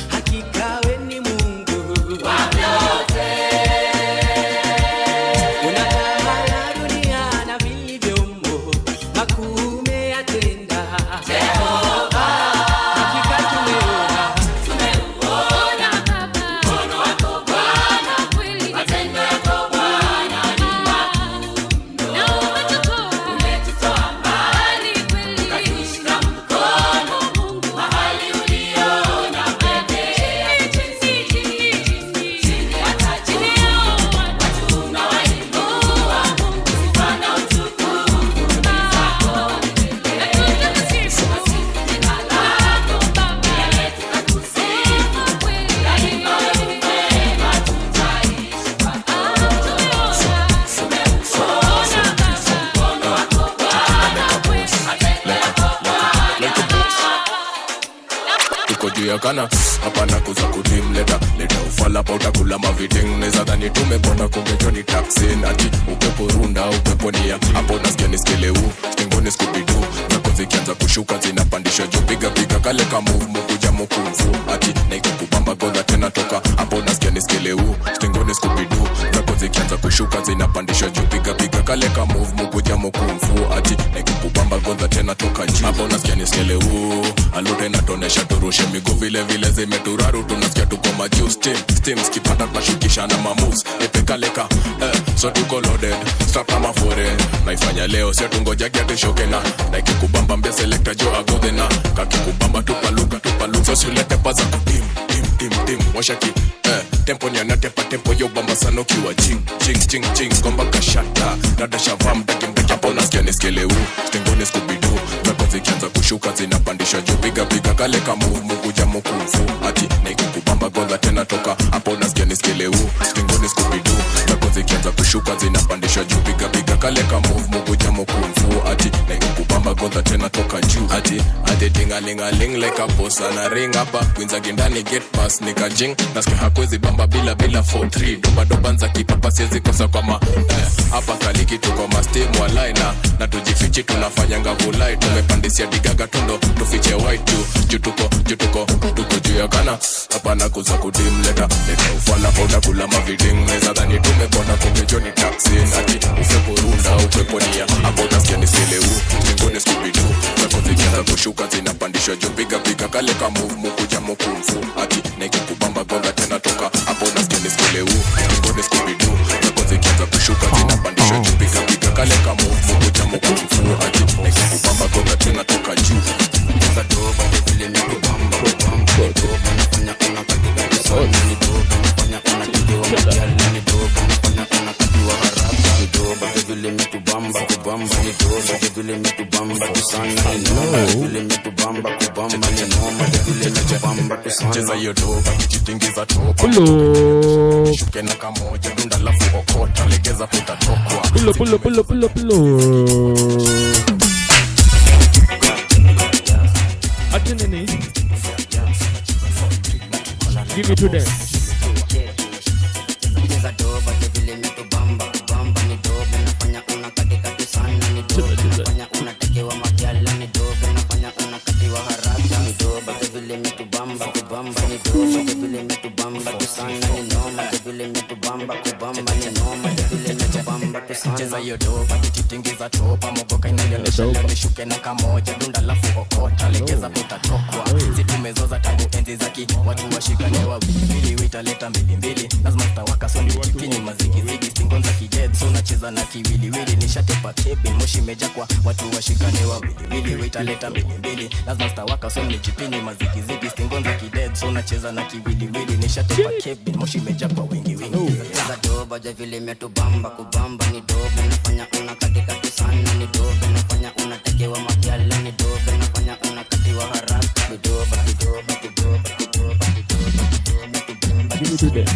hakika we ni Mungu wa vyote. Unatawala dunia na vilivyomo, makuu umeyatenda Jehova. Hakika tumeona mkono wako Bwana, kweli matendo yako Bwana ni makuu, na umetutoa mbali kweli, ukatushika mkono Mungu mahali uliona pekee. Chini hata chini yao watu unawainua Mungu, sifa na utukufu ni zako milele. Tunakusifu jina lako Baba, tunakusifu kweli, daima wewe mwema, tutaishi kwako. Tumeuona mkono wako Bwana, kweli matendo yako Bwana. Tuko juu ya kana hapana kuza kutim leta ufala pa utakula maviting neza dhani tumepona kumbe joni taxi ati upepo runda upepo nia hapo nasikia niskele stingoni skubidu zako zikianza kushuka zinapandisha juu piga kale ka move mukuja mukumfu ati naikukubamba godha tena toka hapo nasikia niskele stingoni skubidu zako zikianza kushuka zinapandisha juu piga kale ka move mukuja mukumfu ati naikukubamba godha tena toka juu hapo nasikia niskele alute natonesha turushe miguu vile vile zimeturaru tunasikia tuko majuu steam skipata tunashukisha na mamus epekaleka so tuko loaded strap kama fore naifanya leo sio tungoja kia tushoke na ikikubamba mbia selector jo agode na kakikubamba tupaluka so siulete paza kutim washaki tempo ni anatepa tempo yo bamba sana ukiwa ching komba kashata dada shavam daki hapo nasikia niskele stingoni skubidu zako zikianza kushuka zinapandisha juu piga kale ka move mukuja mukumfu ati naikukubamba godha tena toka hapo nasikia niskele stingoni skubidu zako zikianza kushuka zinapandisha juu piga kale ka move mukuja mukumfu ati naikukubamba godha tena toka juu ati tingalingaling like a boss ana ring hapa kwinza gindani get pass nikajing nasikia hakwezi bamba bila 4-3 doba nza kipapa siwezi kosa kwa hapa kaliki tuko mastim walai na tujifichi tunafanya ngavulai tumepandisia digaga tundo tufiche white juu tuko juu ya kana hapana kuza kudim leta ufala pa utakula maviting neza dhani tumepona kumbe joni taxi ati upepo runda upepo nia hapo nasikia niskele stingoni skubidu zako zikianza kushuka zinapandisha juu piga kale ka move mukuja mukumfu ati naikukubamba godha tena toka hapo nasikia niskele stingoni skubidu zako zikianza kushuka zinapandisha juu piga kale ka move mukuja mukumfu ati naikukubamba godha tena toka juu za doba vile mikubamba doba nafanya una katika kisoni ni doba nafanya una kidiwa mjali ni doba nafanya una kadiwa haraka ni doba vile mikubamba ni doba vile mikubamba kusana ni noma vile mikubamba ni noma vile mikubamba kusana cheza hiyo doba kijitingiza topa shuke na kamoja dunda lafu okota legeza putatokwa pulo ati nini give it to them cheza doba vile mikubamba ni doba nafanya una katika kusana ni doba nafanya una tekewa magyala ni doba nafanya una katiwa haraka ni doba vile mikubamba ni doba vile mikubamba kusana ni noma vile mikubamba ni noma vile mikubamba kusana cheza hiyo doba kitingiza topa mogoka inaonyesha nishuke na kamoja dunda lafu okota legeza putatokwa si tumezoza tangu enzi zaki watu washikane wawili witaleta mbili lazima tutawaka so ni chikinyi mazigi stingonza kidead so nacheza na kiwiliwili nishatepa kebi moshi meja kwa watu washikane wawili witaleta mbili lazima tutawaka so ni chikinyi mazigi stingonza kidead so nacheza na kiwiliwili nishatepa kebi moshi meja kwa wengi cheza doba vile metubamba kubamba ni doba nafanya una katika kusana ni doba nafanya una tekewa magyala ni doba nafanya una katiwa haraka ni doba give it to them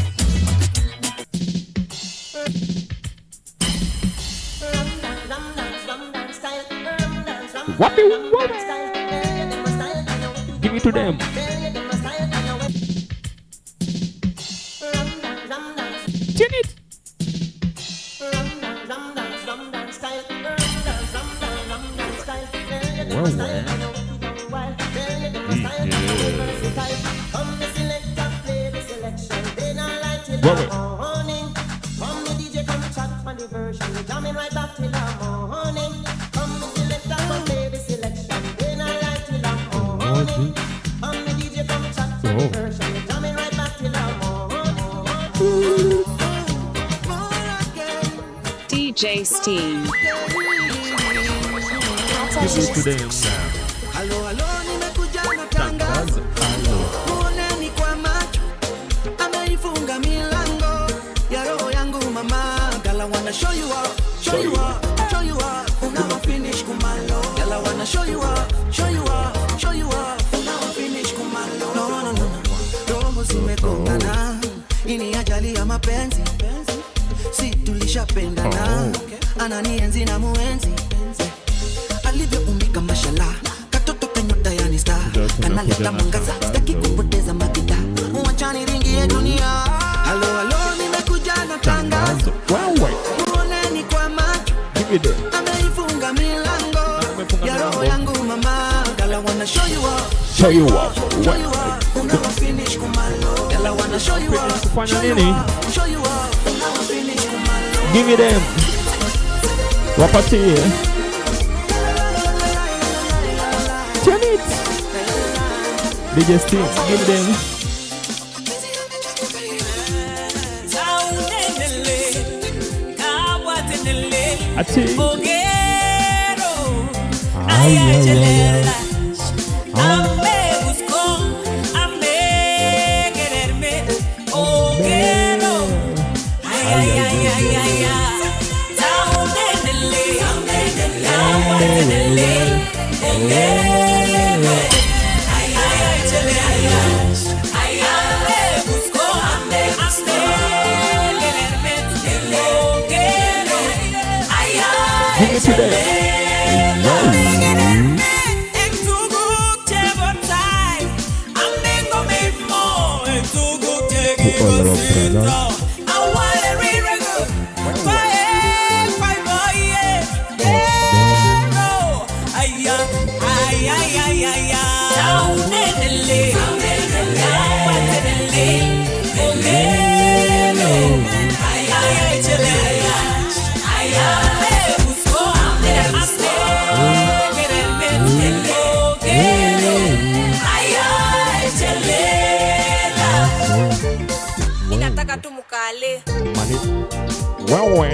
what give it to them Tune it. DJ Steam. Give it to them. Halo, halo, nimekuja na tangazo. Muoneni kwa macho, ameifunga milango ya roho yangu mama. Gala wanna show you up, show you up, show you up. Unawa finish kumalo. Gala wanna show you up, show you up, show you up. Unawa finish kumalo. No, no, no, no. Roho zimekongana, ini ajali ya mapenzi. Si tulishapendana, ananienzi na muenzi. Alivyoumbika mashallah, katoto kanyota yani star. Kanaleta mwangaza, sitaki kupoteza makita. Muachani ringi ya dunia. Halo, halo, nimekuja na tangazo. Muoneni kwa macho, ameifunga milango ya roho yangu mama. Gala wanna show you up, Show you up. show you up. Unawa finish kumalo. Gala wanna show you up, show you up, show you up. Unawa finish kumalo. Give me them. Wapatie. Tune it. DJ Steam, give them. Ati. Ay, ay, ay, ay. Give it to them. Inataka tu mukale. Wewe.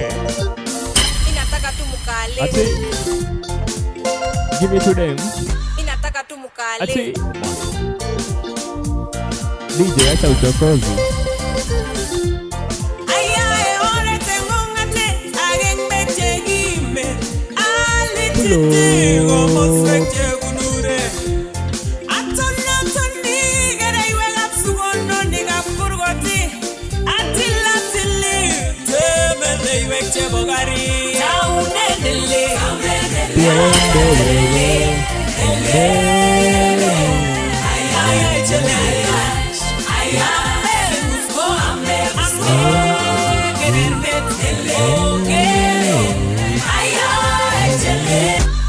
Inataka tu mukale. Ati. Give it to them. Inataka tu mukale. Ati. DJ, acha uchokozi.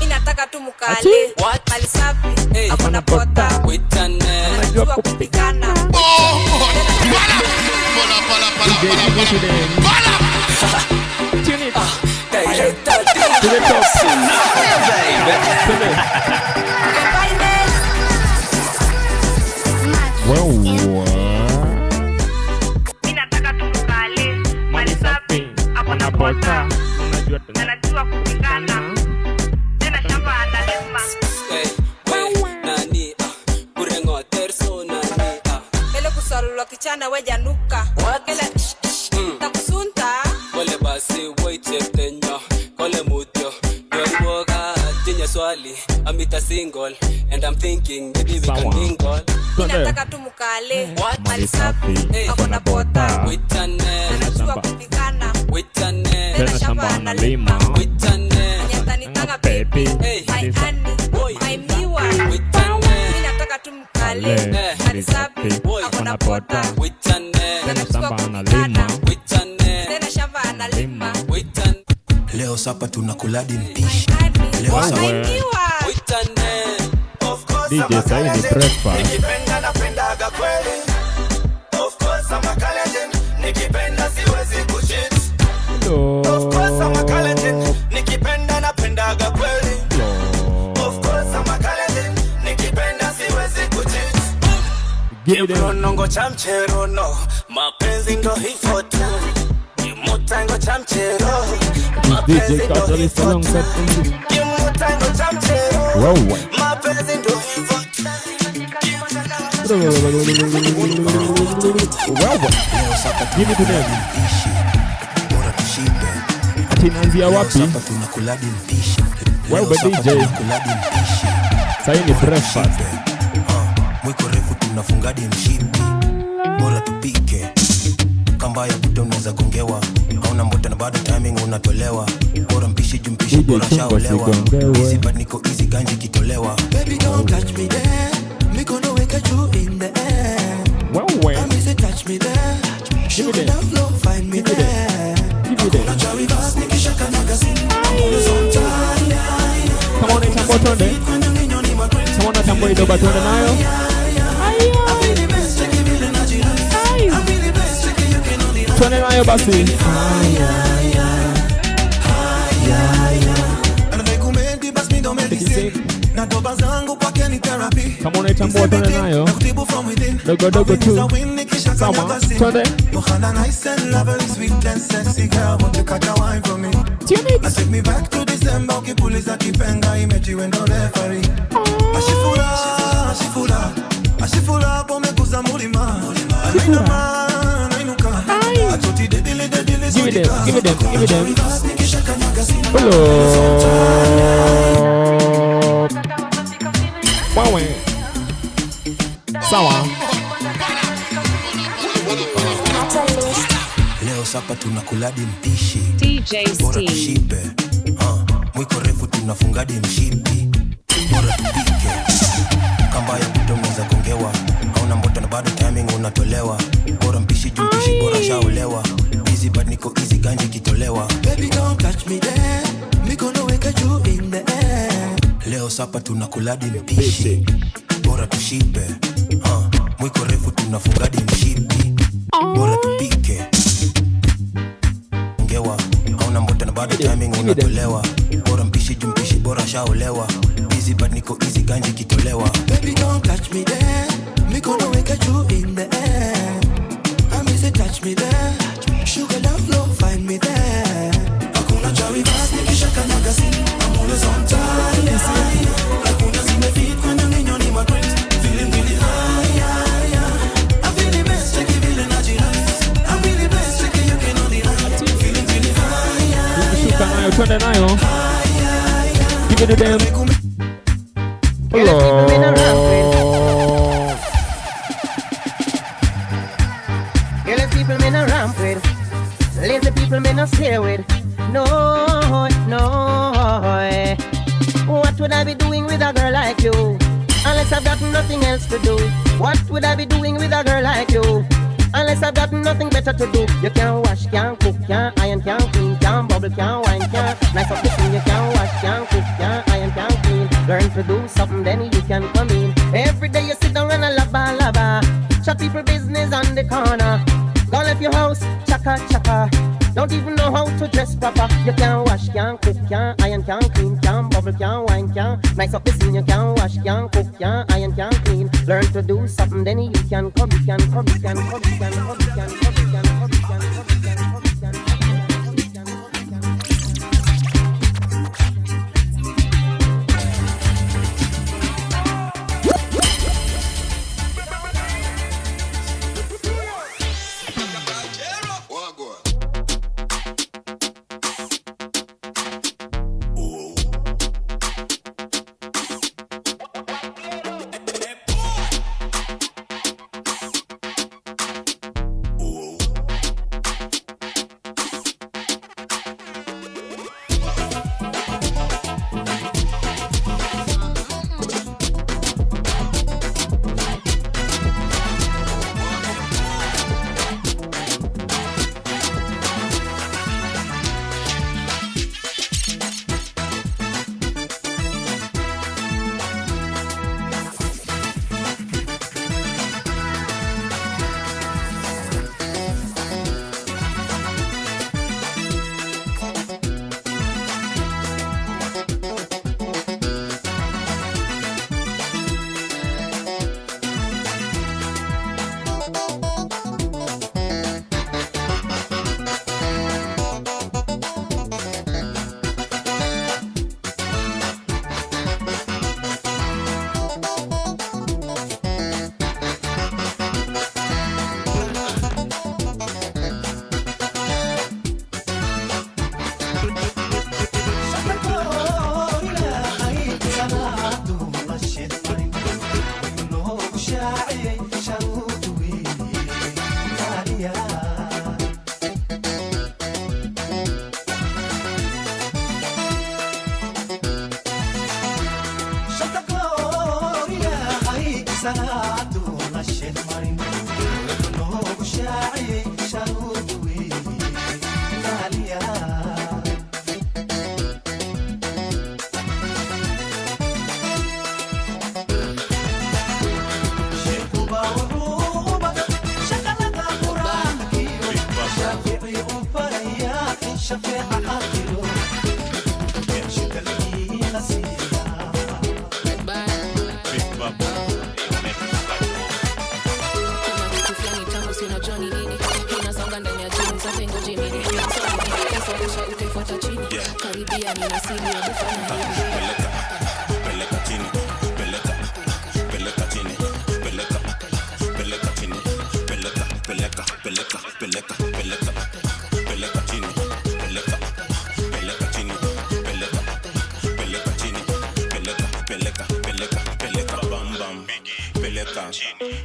Inataka tu mukale. Mali safi. Akona pota. Anajua kupikana. Tune it. Inataka tu mukale. Mali safi. Akona pota. Anajua kupikana. Tena shamba analima. Ele kusalula kichana weja nuka. Ele takusunta. Wale basi wait tenya kole mutyo yoiwoga tinya swali amita single and I'm thinking maybe we can mingle. Inataka tu mukale. Mali safi. Akona pota. Anajua kupikana. Tena shamba analima. Nyatanitanga baby. My honey. My miwa. Inataka tu mukale. Mali safi. Akona pota. Anajua kupikana. Leo sapa tunakuladi mpishi. Leo sapa DJ Saini breakfast. nikipenda napendaga kweli. Of course I'm a legend. Nikipenda siwezi kucheat. Of course I'm a legend. Nikipenda napendaga kweli. Of course I'm a legend. Nikipenda siwezi kucheat. Nongo cha mchero no. Mapenzi ndo hivyo tu. Mutango cha mchero. Mapenzi ndo hivyo tu. Mutango cha mchero. Mapenzi ndo hivyo tu. Give it to them. Atinaanzia wapi? Wewe DJ. Saini breakfast. Mwiko refu tunafungadi mshipi. Bora tupike. Kamba ya buto unaweza gongewa. Hauna mbota na bado timing unatolewa. Bora mpishi jumpishi bora shaolewa. Easy but niko easy ganji kitolewa. Baby don't touch me there. Me gonna wake you in the air. I miss it, touch me there. Shoot it down low, find me there. Give me there. Come on, it's a button there. Someone a tambo ido button nayo. Tuone nayo basi. Come on, it's a button nayo. Dogo dogo tu. Sama, tuone. Tune it. Take me back to December. Ukipuliza kipenga imeji wendo referee. Ashifura pomekuza mulima. Nainuka. Atoti dedile Give it them. Hello. Wawe. Sawa. Leo sapa tunakuladi mpishi. DJ Bora tushibe. Mwiko refu tunafungadi mshipi. Bora tupike. Kamba ya buto unaweza gongewa. Hauna mbota na bado timing unatolewa. Bora mpishi jumpishi bora shaolewa. Easy but niko easy ganji kitolewa. Baby don't touch me there. Me gonna wake you in the air. Leo sapa tunakuladi mpishi. Bora tushibe. Mwiko refu tunafungadi mshipi. Bora tupike. Ngewa. Hauna mbota na bado timing unatolewa. Bora mpishi jumpishi bora shaolewa. Easy but niko easy ganji kitolewa. Baby don't touch me there. Me gonna wake you in the air. I miss it, touch me there. Sugar down low, find me there. Hakuna chawi fast nikishaka magazine. I'm always on time. Hakuna zimefit kwenye ninyo ni magret. Feeling really high. I'm feeling best, check it feeling nice. I'm really best, check it you can only hide. Feeling really high. Shuka nayo, twende nayo. Give it to them. Hello. Careless people me no ramp with. Lazy people me no stay with. No. What would I be doing with a girl like you? Unless I've got nothing else to do. What would I be doing with a girl like you? Unless I've got nothing better to do. You can't wash, can't cook, can't iron, can't clean, can't bubble, can't wine, can't nice up the thing. You can't wash, can't cook, can't iron, can't clean. Learn to do something, then you can come in. Every day you sit down and a laba. Shut people business on the corner. Don't leave your house, chaka. Don't even know how to dress proper. You can't wash, can't cook, can't iron, can't clean, can't bubble, can't wine, can't nice up the scene. You can't wash, can't cook, can't iron, can't clean. Learn to do something, then you can come. Dalia. Shata Gloria, ay salatu nashed marin. No sha'i sharuwi Dalia.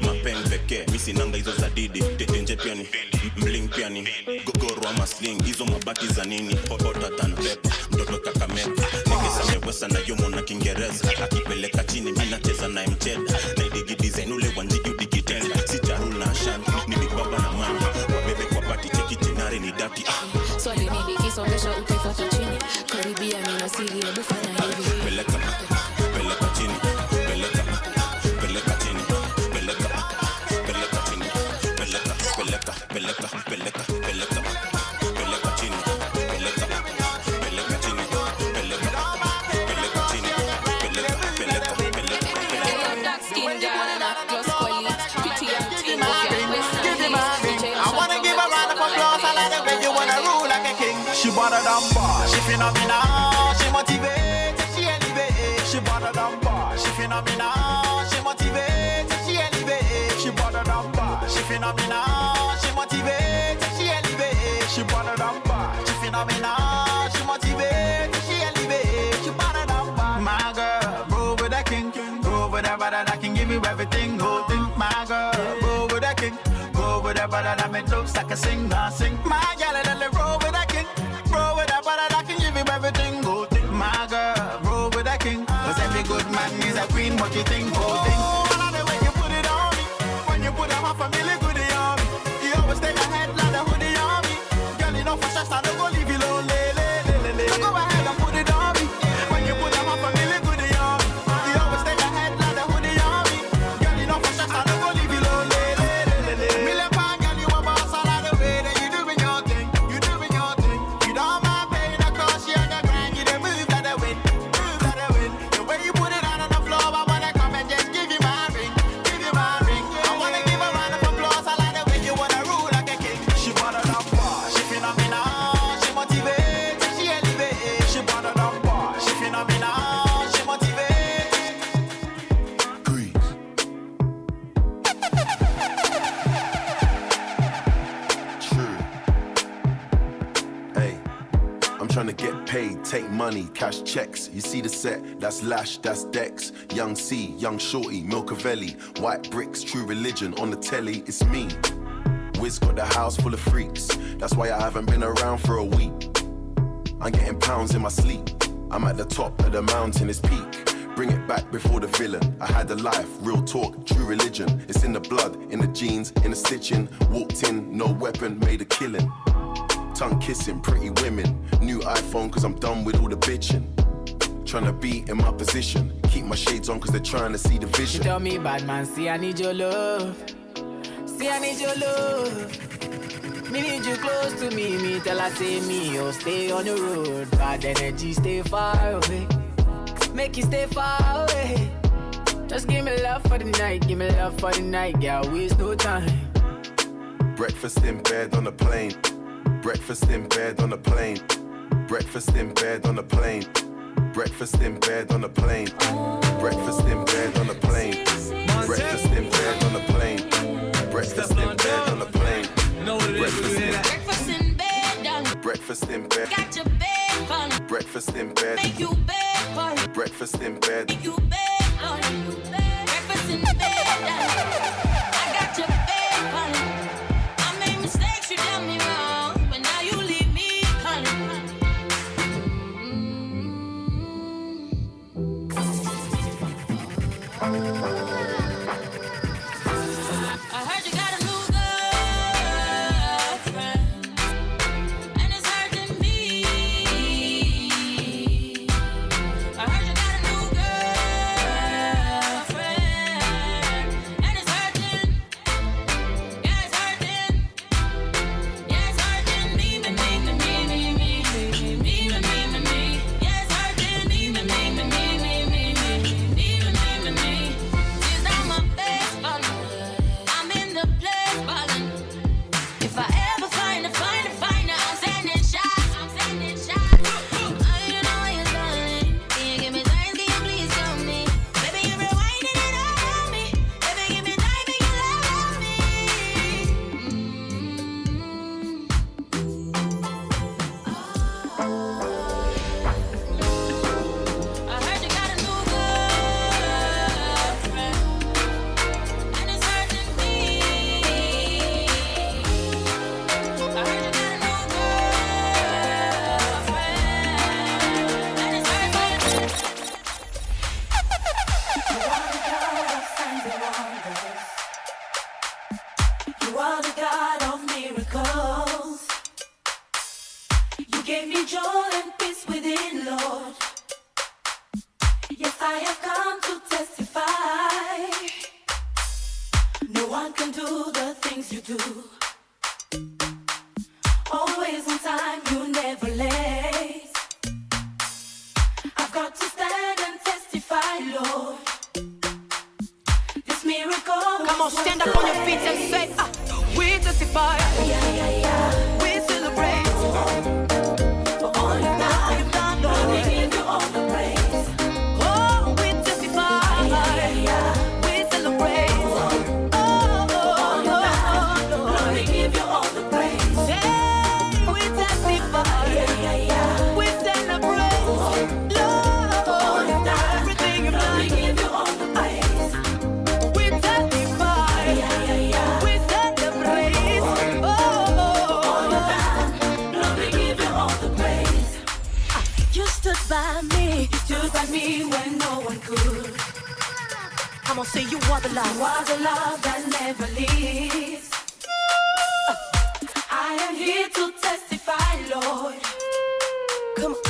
Mapenveke, misi nanga hizo za didi. Tetenje piani, mling piani. Gogoro ama sling, hizo mabati za nini. Hota than pepa, mtoto kakameka. Nikisa mewesa na yomo na Kiingereza. Akipeleka chini, mina cheza na mcheda. Na idigi design ule wanjigi udikitenda. Si charu na ashanti, ni big baba na mama. Wabebe kwa pati, cheki chinari ni dati. Swali nini kisongesha utaifuata chini. Karibia nina siri ya bufanya hivi. Peleka chini. She better than bar, she phenomenal, she motivates, she elevates. She better than bar, she phenomenal, she motivates, she elevates. She better than bar, she phenomenal, she motivates, she elevates. She better than bar, she phenomenal, she motivates, she elevates. She better than bar. My girl, roll with that king, roll with that brother that can give you everything, whole thing. My girl, roll with that king, roll with that brother that make looks like a sing. My girl, roll with that king. Everything go thing, my girl, roll with a king. Cause every good man is a queen, what you think, go thing. I love the way you put it on me. When you put on my family, good on me. You always stay ahead like the hoodie on me. Girl, you know for sure, I don't go leave you lonely. So go ahead and put it on me. When you put on my family, good on me. You always stay ahead like the hoodie on me. Girl, you know for sure, I don't go leave you lonely. Million pound girl, you a boss, I like the way that you doing your thing. You doing your thing. You don't mind paying the cost, you Trying to get paid, take money, cash checks. You see the set, that's Lash, that's Dex. Young C, Young Shorty, Milcavelli. White bricks, True Religion, on the telly, it's me. Wiz got the house full of freaks. That's why I haven't been around for a week. I'm getting pounds in my sleep. I'm at the top of the mountain, it's peak. Bring it back before the villain. I had a life, real talk, true religion. It's in the blood, in the jeans, in the stitching. Walked in, no weapon, made a killing. Tongue kissing, pretty women. New iPhone, cause I'm done with all the bitching. Trying to be in my position. Keep my shades on, cause they're trying to see the vision. She tell me, bad man, see I need your love. See I need your love. Me need you close to me. Me tell her, say me, oh, stay on the road. Bad energy, stay far away. Make you stay far away. Just give me love for the night. Give me love for the night, girl, waste no time. Breakfast in bed on the plane. Breakfast in bed on the plane. Breakfast in bed on the plane. Breakfast in bed on the plane. Breakfast in bed on the plane. Breakfast in bed on the plane. Breakfast in bed on the plane. Breakfast in bed. Breakfast in bed. Got your bed on. Breakfast in bed. Make you bed on. Breakfast in bed. Make you bed on. Breakfast in bed. I got your bed on. I made me gave me joy and peace within, Lord. Yes, I have come to testify. No one can do the things you do. Always on time, you never late. I've got to stand and testify, Lord. This miracle. Come on, stand up on your feet and say, we testify. We celebrate. For all you've done, Lord, we give you all the praise. Oh, we testify. We celebrate. Oh, all you've done, Lord, we give you all the praise. Yeah, we testify. We celebrate. Lord, all you've done, everything you've Lord, done, we give you all the praise. we testify. We celebrate. Oh, All you've done, Lord, we give you all the praise. you stood by me. You stood by me when no one could. I'm gonna say you are the love. You are the love that never leaves. I am here to testify, Lord. Come on.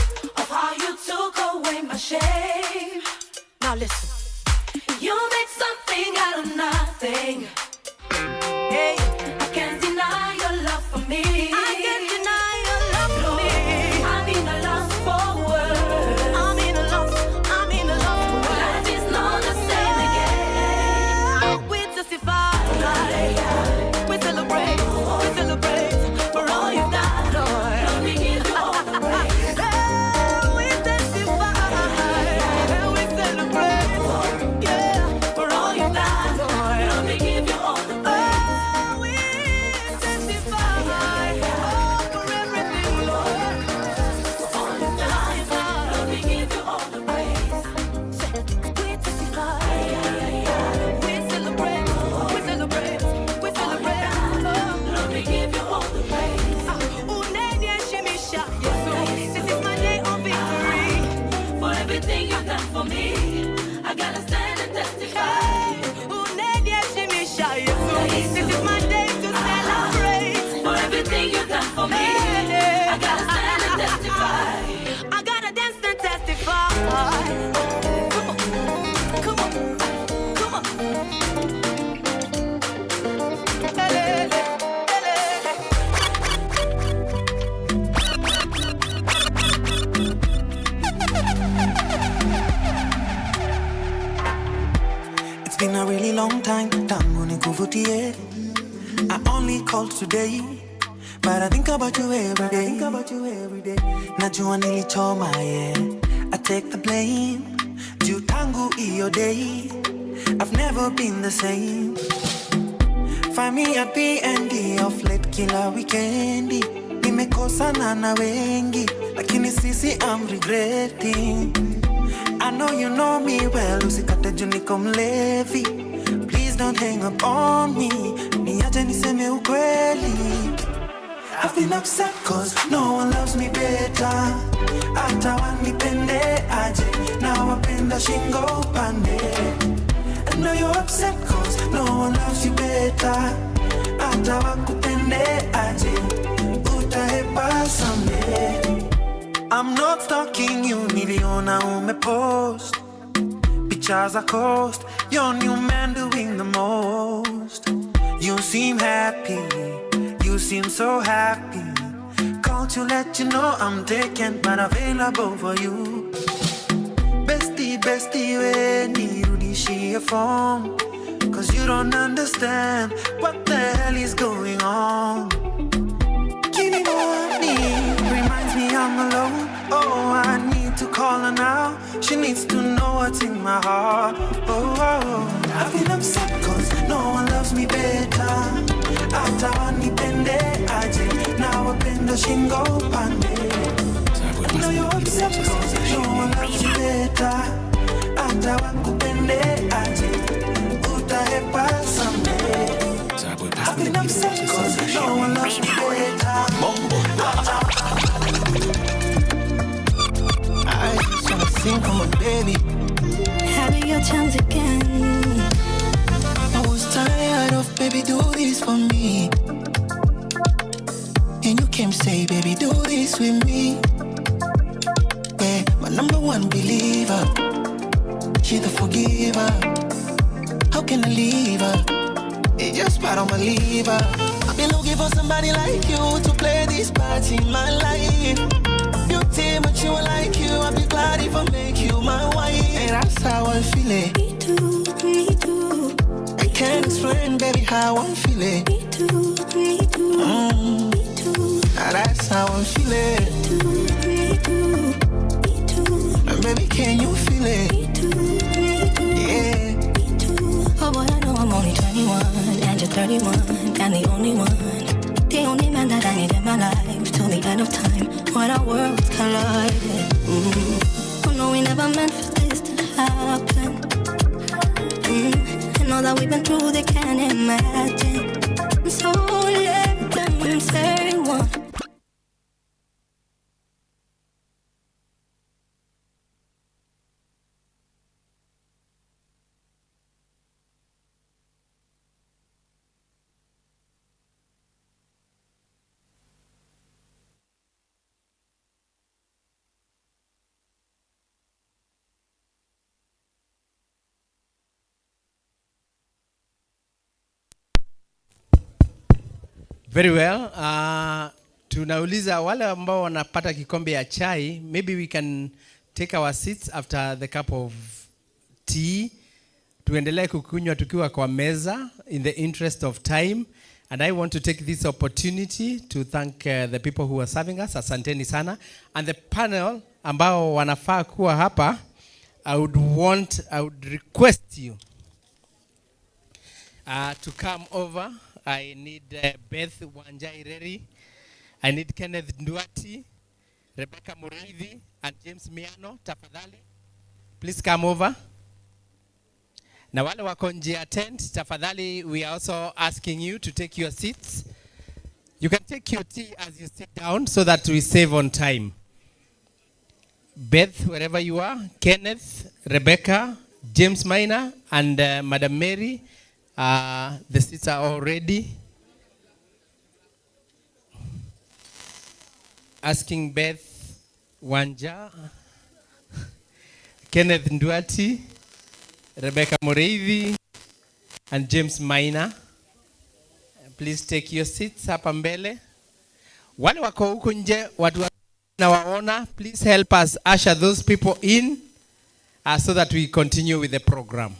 Of how you took away my shame. Now listen. You made something out of nothing. Hey, I can't deny your love for me. I can't deny your love for Lord, me. I'm in a loss for words. I'm in a loss for words. Life is not the same again. We testify. We celebrate. We celebrate for all you've done, Lord. Lord, we give you all the praise. We testify. We celebrate. Yeah, For all you've done, Lord, we give you all the praise. we testify. For everything, Lord. For all you've done, Lord, we give you all the praise. We testify. We celebrate. We celebrate. We celebrate. Lord, we give you all the praise. Uneniheshimisha, Yesu. This is my day of victory. For everything you've done for me, I gotta stand and testify. Uneniheshimisha, Yesu. This is my day to celebrate. For everything you've done for me, I gotta stand and testify. I gotta dance and testify. Come on, come on, come on. Elele, elele. It's been a really long time, tangu nikuvutie. I only called today, but I think about you every day. Najua nilichoma, yeah. I take the blame. Juu tangu iyo day, I've never been the same. Find me at B&D of late kila weekendi. Nimekosana na wengi, lakini sisi I'm regretting. I know you know me well, usikate juu niko mlevi. Please don't hang up on me, niache niseme ukweli. I've been upset cause no one loves me better. Hata wanipende aje, na wapenda shingo upande. I know you're upset cause no one loves you better. Hata wakupende aje, utahepa someday. I'm not stalking you, niliona umepost pictures of coast, your new man doing the most. You seem happy, you seem so happy. Called to let you know I'm taken but available for you. Bestie, bestie, we nirudishie phone, cause you don't understand what the hell is going on. Give me what I need, reminds me I'm alone. Oh, I need to call her now. She needs to know what's in my heart. Oh, I've been upset cause no one loves me better. Hata wanipende aje, na wapenda shingo upande. I know you're upset cause no one loves you better. Hata wakupende aje, utahepa someday. I've been upset cause no one loves me better. I just wanna sing for my baby. Having your chance again. I was tired of baby do this for me. And you came say, baby, do this with me. Yeah, my number one believer. She the forgiver. How can I leave her? It's just part of my liver. I've been looking for somebody like you to play this part in my life. Beauty, but you like you. I'll be glad if I make you my wife. And that's how I'm feeling. Me too, me too. I can't explain, baby, how I'm feeling. Me too, me too. Me too. That's how I'm feeling. Me too, me too. And baby, can you feel it? Me too, me too. Yeah. Me too. Oh boy, I know I'm only 21 and you're 31 and the only one. The only man that I need in my life till the end of time when our worlds collided. Oh no, we never meant for this to happen. And all that we've been through, they can't imagine. So let them say one. Very well. Tunauliza wale ambao wanapata kikombe ya chai, maybe we can take our seats after the cup of tea. Tuendelee kukunywa tukiwa kwa meza in the interest of time. And I want to take this opportunity to thank the people who are serving us. Asanteni sana. And the panel ambao wanafaa kuwa hapa, I would request you to come over. I need Beth Wanjaireri. I need Kenneth Nduati, Rebecca Murithi, and James Miano. Tafadhali, please come over. Na wale wako nje ya tent, tafadhali, we are also asking you to take your seats. You can take your tea as you sit down so that we save on time. Beth, wherever you are, Kenneth, Rebecca, James Minor, and Madam Mary. The seats are all ready. Asking Beth Wanja, Kenneth Nduati, Rebecca Moreithi, and James Minor. Please take your seats hapa mbele. Wale wako huko nje, watu na waona, please help us usher those people in so that we continue with the program.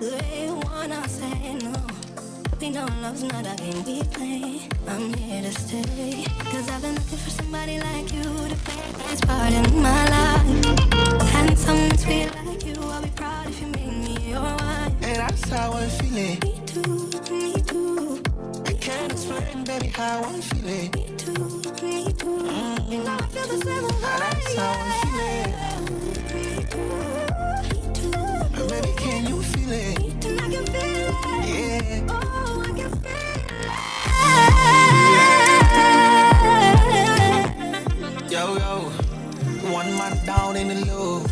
They wanna say no. We know love's not a game we play. I'm here to stay. Cause I've been looking for somebody like you to play this part in my life. And someone sweet like you, I'll be proud if you make me your wife. And that's how I'm feeling. Me too, me too. I can't explain, baby, how I'm feeling. Me too, me too. You know I feel the same way. That's how I'm feeling. Me too. Baby, can you feel it? And I can feel it. Yeah. Oh, I can feel it. Yo, one man down in the low.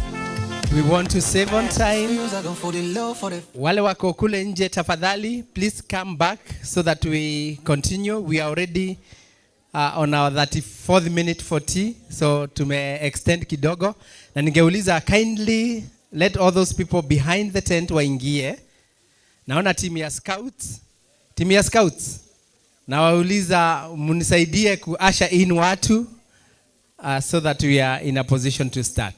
We want to save on time. Wale wako kule nje tafadhali, please come back so that we continue. We are already on our 34th minute for tea, so tume extend kidogo. Na ningeuliza kindly let all those people behind the tent waingie. Naona timu ya scouts. Timu ya scouts. Na wauliza munisaidie kuasha in watu so that we are in a position to start.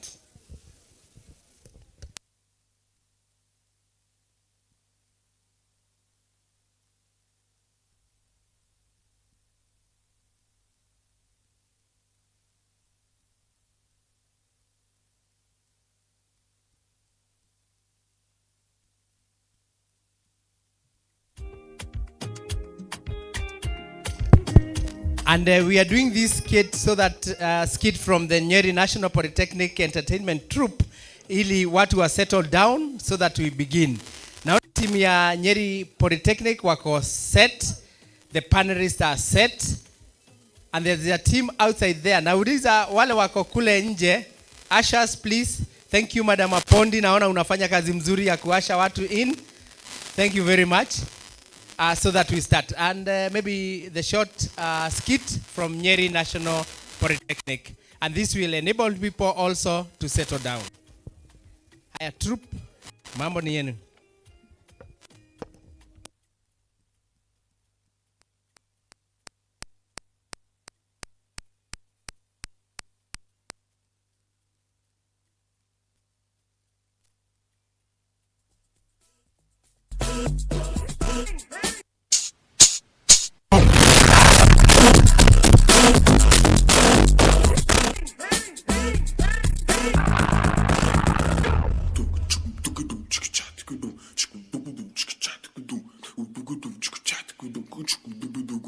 And we are doing this skit so that skit from the Nyeri National Polytechnic Entertainment Troupe, ili watu are settled down so that we begin. Now team ya Nyeri Polytechnic wako set, the panelists are set, and there's a team outside there. Nauliza wale wako kule nje, ushers please Thank you Madam Apondi, naona unafanya kazi mzuri ya kuwasha watu in. Thank you very much. So that we start. And maybe the short skit from Nyeri National Polytechnic. And this will enable people also to settle down. Haya troop, mambo ni yenu.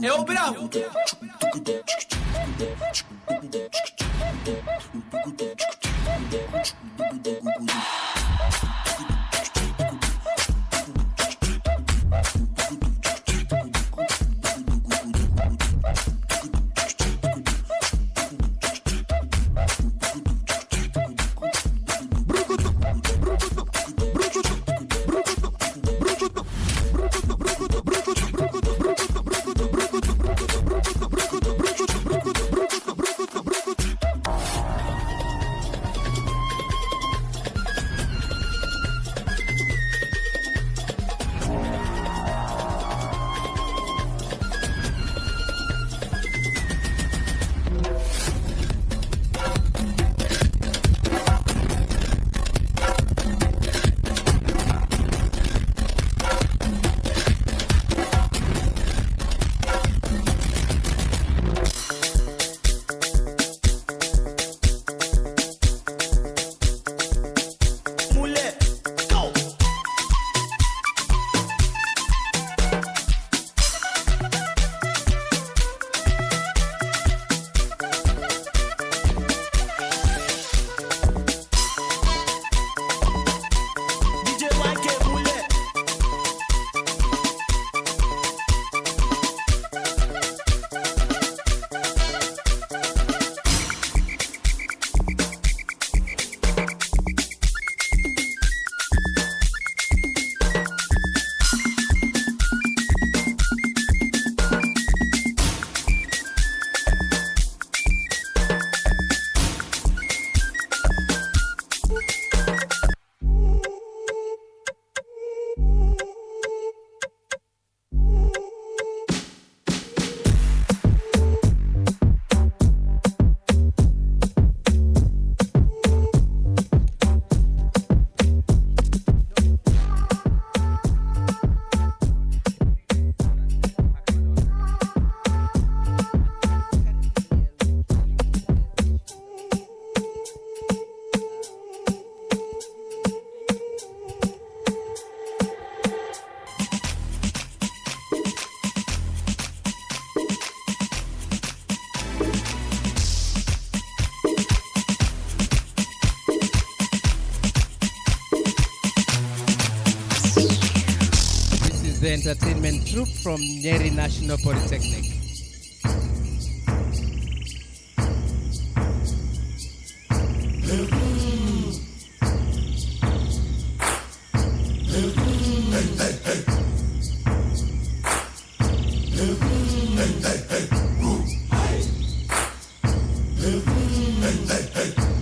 Eu bravo. The entertainment troupe from Nyeri National Polytechnic.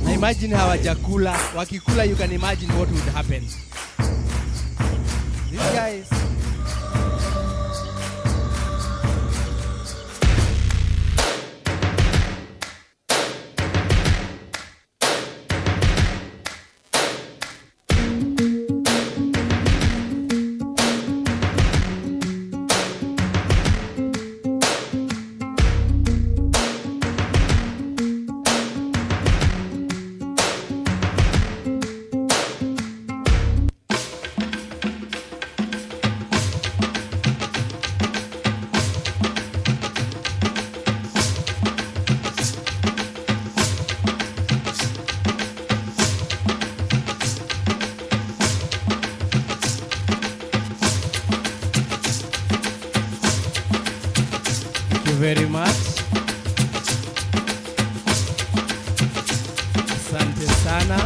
Na imagine hawajakula, wakikula you can imagine what would happen. These guys very much. Asante sana.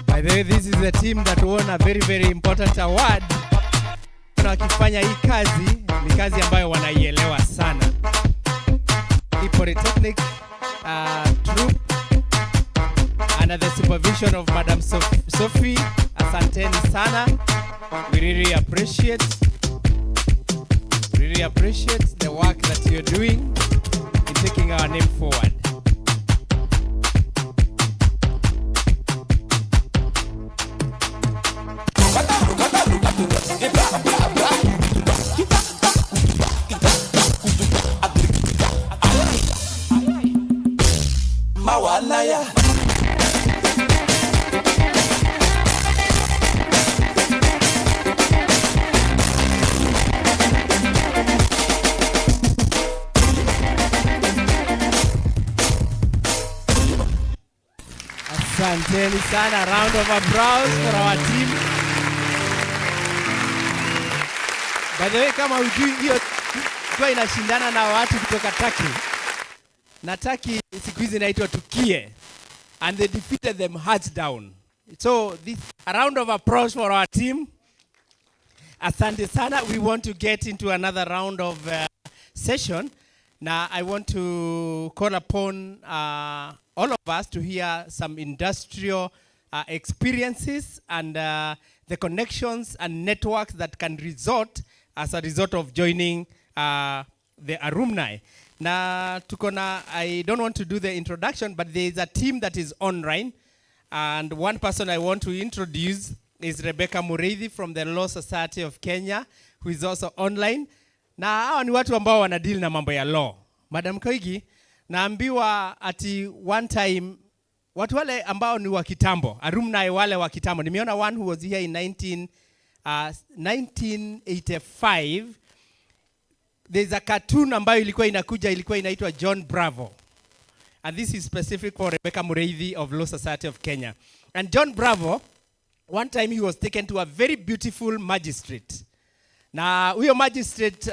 By the way, this is the team that won a very, very important award. Wakifanya hii kazi, ni kazi ambayo wanaielewa sana. The Polytechnic troop under the supervision of Madam Sophie, asanteni sana. We really appreciate the work that you're doing in taking our name forward. Mawalaya. Asanteni sana. Round of applause for our team. By the way, kama hujui hiyo kwa inashindana na watu kutoka Turkey. Na Turkey siku hizi inaitwa Tukie. And they defeated them hands down. So this a round of applause for our team. Asante sana. We want to get into another round of session. Now I want to call upon all of us to hear some industrial experiences and the connections and networks that can result as a result of joining the alumni. Now, I don't want to do the introduction, but there is a team that is online. And one person I want to introduce is Rebecca Mureithi from the Law Society of Kenya, who is also online. Na hao ni watu ambao wanadeal na mambo ya law. Madam Koigi, naambiwa ati one time, watu wale ambao ni wa kitambo, alumni wale wa kitambo. Nimeona one who was here in 1985. There's a cartoon ambayo ilikuwa inaitwa John Bravo. And this is specific for Rebecca Mureithi of Law Society of Kenya. And John Bravo, one time he was taken to a very beautiful magistrate. Na huyo magistrate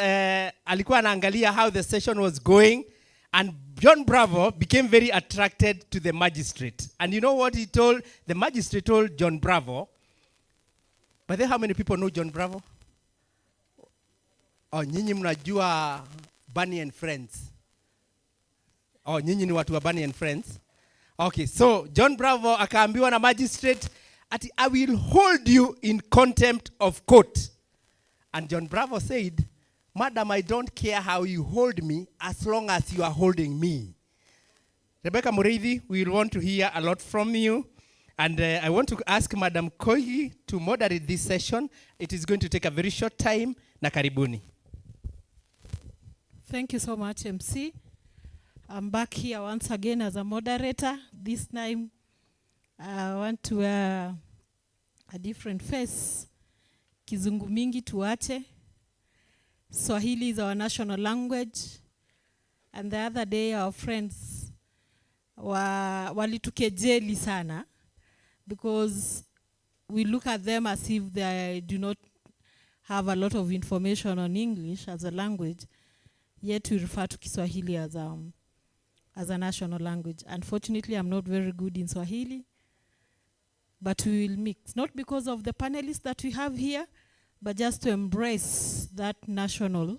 alikuwa anaangalia how the session was going, and John Bravo became very attracted to the magistrate. And you know what he told? The magistrate told John Bravo. But then how many people know John Bravo? Oh, nyinyi mnajua Bunny and Friends. Oh, nyinyi ni watu wa Bunny and Friends. Okay, so John Bravo akaambiwa na magistrate ati I will hold you in contempt of court. And John Bravo said, Madam, I don't care how you hold me as long as you are holding me. Rebecca Mureithi, we will want to hear a lot from you. And I want to ask Madam Koigi to moderate this session. It is going to take a very short time. Na karibuni. Thank you so much, MC. I'm back here once again as a moderator. This time, I want to wear a different face. Kizungu mingi tuache. Swahili is our national language. And the other day, our friends walitukejeli sana because we look at them as if they do not have a lot of information on English as a language, yet we refer to Kiswahili as a national language. Unfortunately, I'm not very good in Swahili, but we will mix. Not because of the panelists that we have here, but just to embrace that national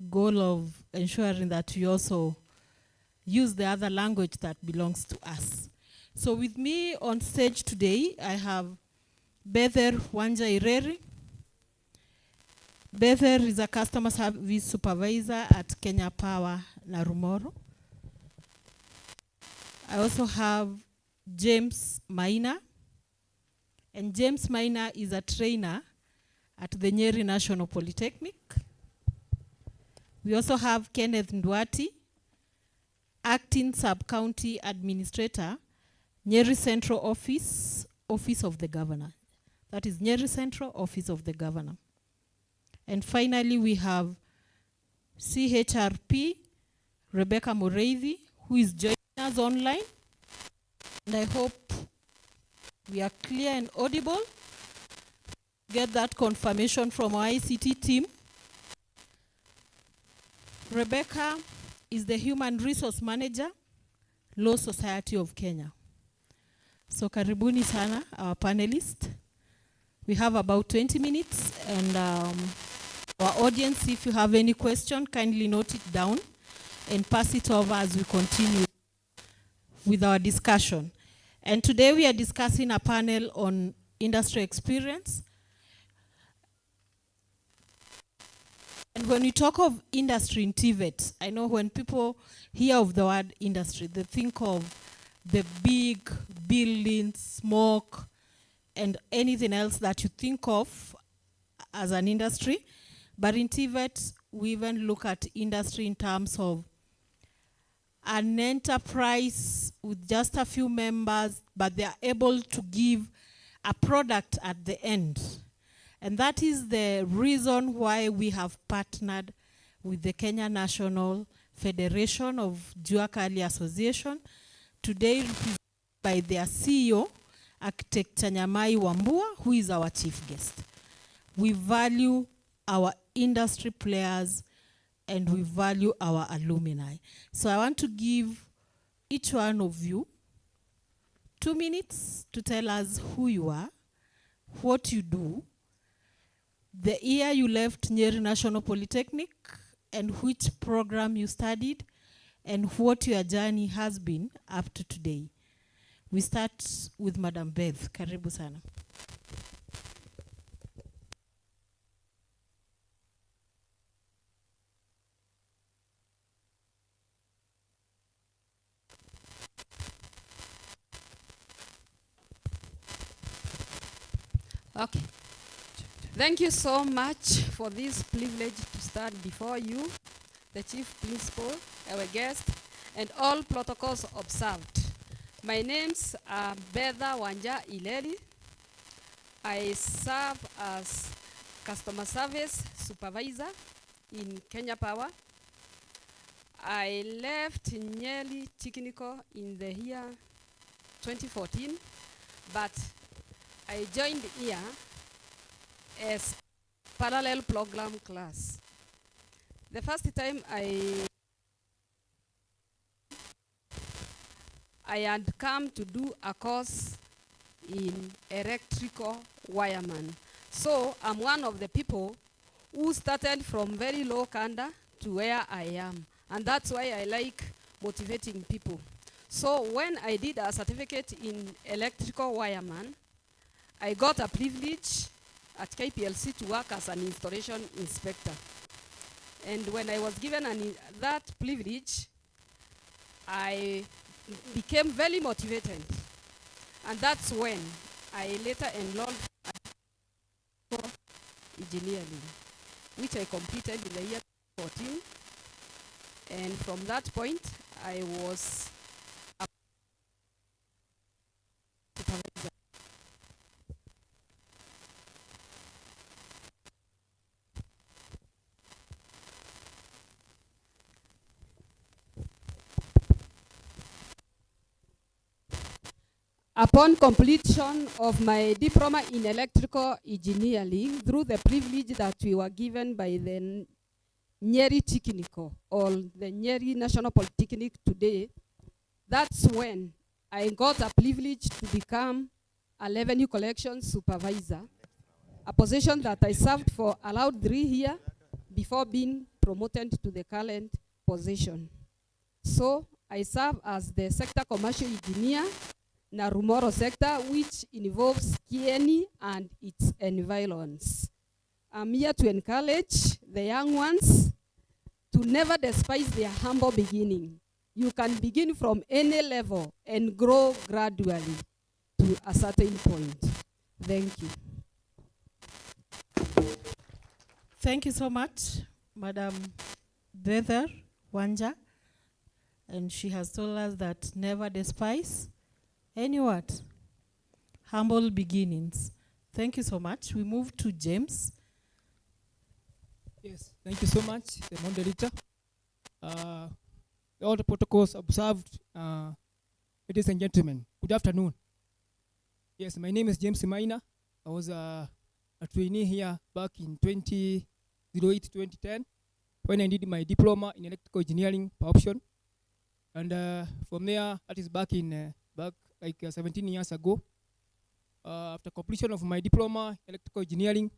goal of ensuring that we also use the other language that belongs to us. So with me on stage today, I have Bether Wanja Ireri. Bether is a customer service supervisor at Kenya Power Narumoro. I also have James Maina. And James Maina is a trainer at the Nyeri National Polytechnic. We also have Kenneth Ndwati, acting sub-county administrator, Nyeri Central Office of the Governor. That is Nyeri Central Office of the Governor. And finally, we have CHRP, Rebecca Mureithi, who is joining us online. And I hope we are clear and audible. Get that confirmation from our ICT team. Rebecca is the Human Resource Manager, Law Society of Kenya. So karibuni sana, our panelists. We have about 20 minutes, and our audience, if you have any question, kindly note it down and pass it over as we continue with our discussion. And today we are discussing a panel on industry experience. And when we talk of industry in TVET, I know when people hear of the word industry, they think of the big buildings, smoke, and anything else that you think of as an industry. But in TVET, we even look at industry in terms of an enterprise with just a few members, but they are able to give a product at the end. And that is the reason why we have partnered with the Kenya National Federation of Jua Kali Association, today represented by their CEO, Architect Chanyamai Wambua, who is our chief guest. We value our industry players and we value our alumni. So I want to give each one of you 2 minutes to tell us who you are, what you do, the year you left Nyeri National Polytechnic, and which program you studied, and what your journey has been up to today. We start with Madam Beth. Karibu sana. Okay. Thank you so much for this privilege to stand before you, the Chief Principal, our guest, and all protocols observed. My name's Bedha Wanja Ileri. I serve as Customer Service Supervisor in Kenya Power. I left Nyeri Technical in the year 2014, but I joined here as parallel program class. The first time I had come to do a course in electrical wireman. So I'm one of the people who started from very low kanda to where I am. And that's why I like motivating people. So when I did a certificate in electrical wireman, I got a privilege at KPLC to work as an installation inspector. And when I was given that privilege, I became very motivated. And that's when I later enrolled for engineering, which I completed in the year 2014. And from that point, I was a supervisor. Upon completion of my diploma in electrical engineering, through the privilege that we were given by the Nyeri Technical, or the Nyeri National Polytechnic today, that's when I got a privilege to become a revenue collection supervisor, a position that I served for around 3 years before being promoted to the current position. So I serve as the sector commercial engineer, Narumoro sector, which involves Kieni and its environs. I'm here to encourage the young ones to never despise their humble beginning. You can begin from any level and grow gradually to a certain point. Thank you. Thank you so much, Madam Bedha Wanja. And she has told us that never despise any what? Humble beginnings. Thank you so much. We move to James. Yes, thank you so much, the moderator. All the protocols observed, ladies and gentlemen, good afternoon. Yes, my name is James Maina. I was a trainee here back in 2008-2010 when I did my diploma in electrical engineering per option. And from there, that is back 17 years ago. After completion of my diploma in electrical engineering,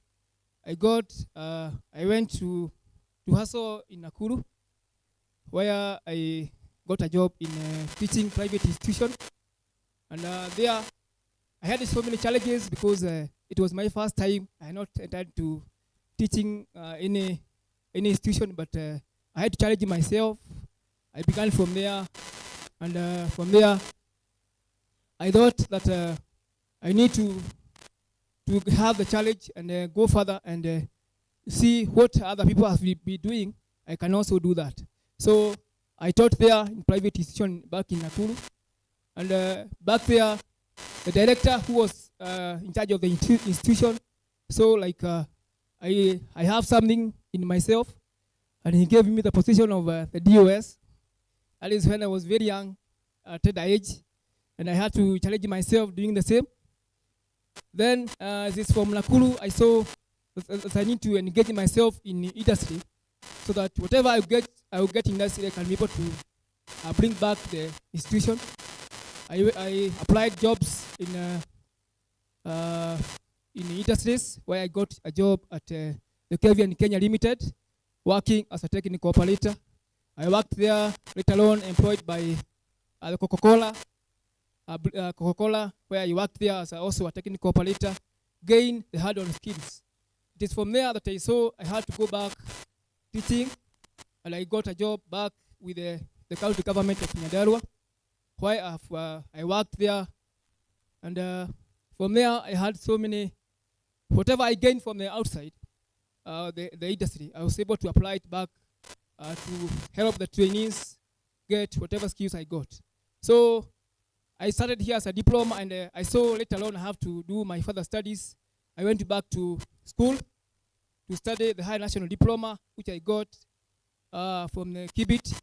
I went to hustle in Nakuru, where I got a job in a teaching private institution. And there, I had so many challenges because it was my first time. I had not entered to teaching any institution, but I had to challenge myself. I began from there, and from there, I thought that I need to have the challenge and go further and see what other people have been doing. I can also do that. So I taught there in private institution back in Nakuru, and back there, the director who was in charge of the institution, so like I have something in myself, and he gave me the position of the DOS. That is when I was very young, at that age, and I had to challenge myself doing the same. Then, this from Nakuru, I saw that I need to engage myself in industry, so that whatever I will get in industry, I can be able to bring back the institution. I applied jobs in industries, where I got a job at the Kevian Kenya Limited, working as a technical operator. I worked there, later on employed by the Coca-Cola, where I worked there as also a technical operator, gained the hard-on skills. It is from there that I saw I had to go back teaching, and I got a job back with the county government of Nyandarua, where I worked there, and from there I had so many, whatever I gained from the outside, the industry, I was able to apply it back to help the trainees get whatever skills I got. So I started here as a diploma, and I saw later on I have to do my further studies. I went back to school to study the high national diploma, which I got from the Kibit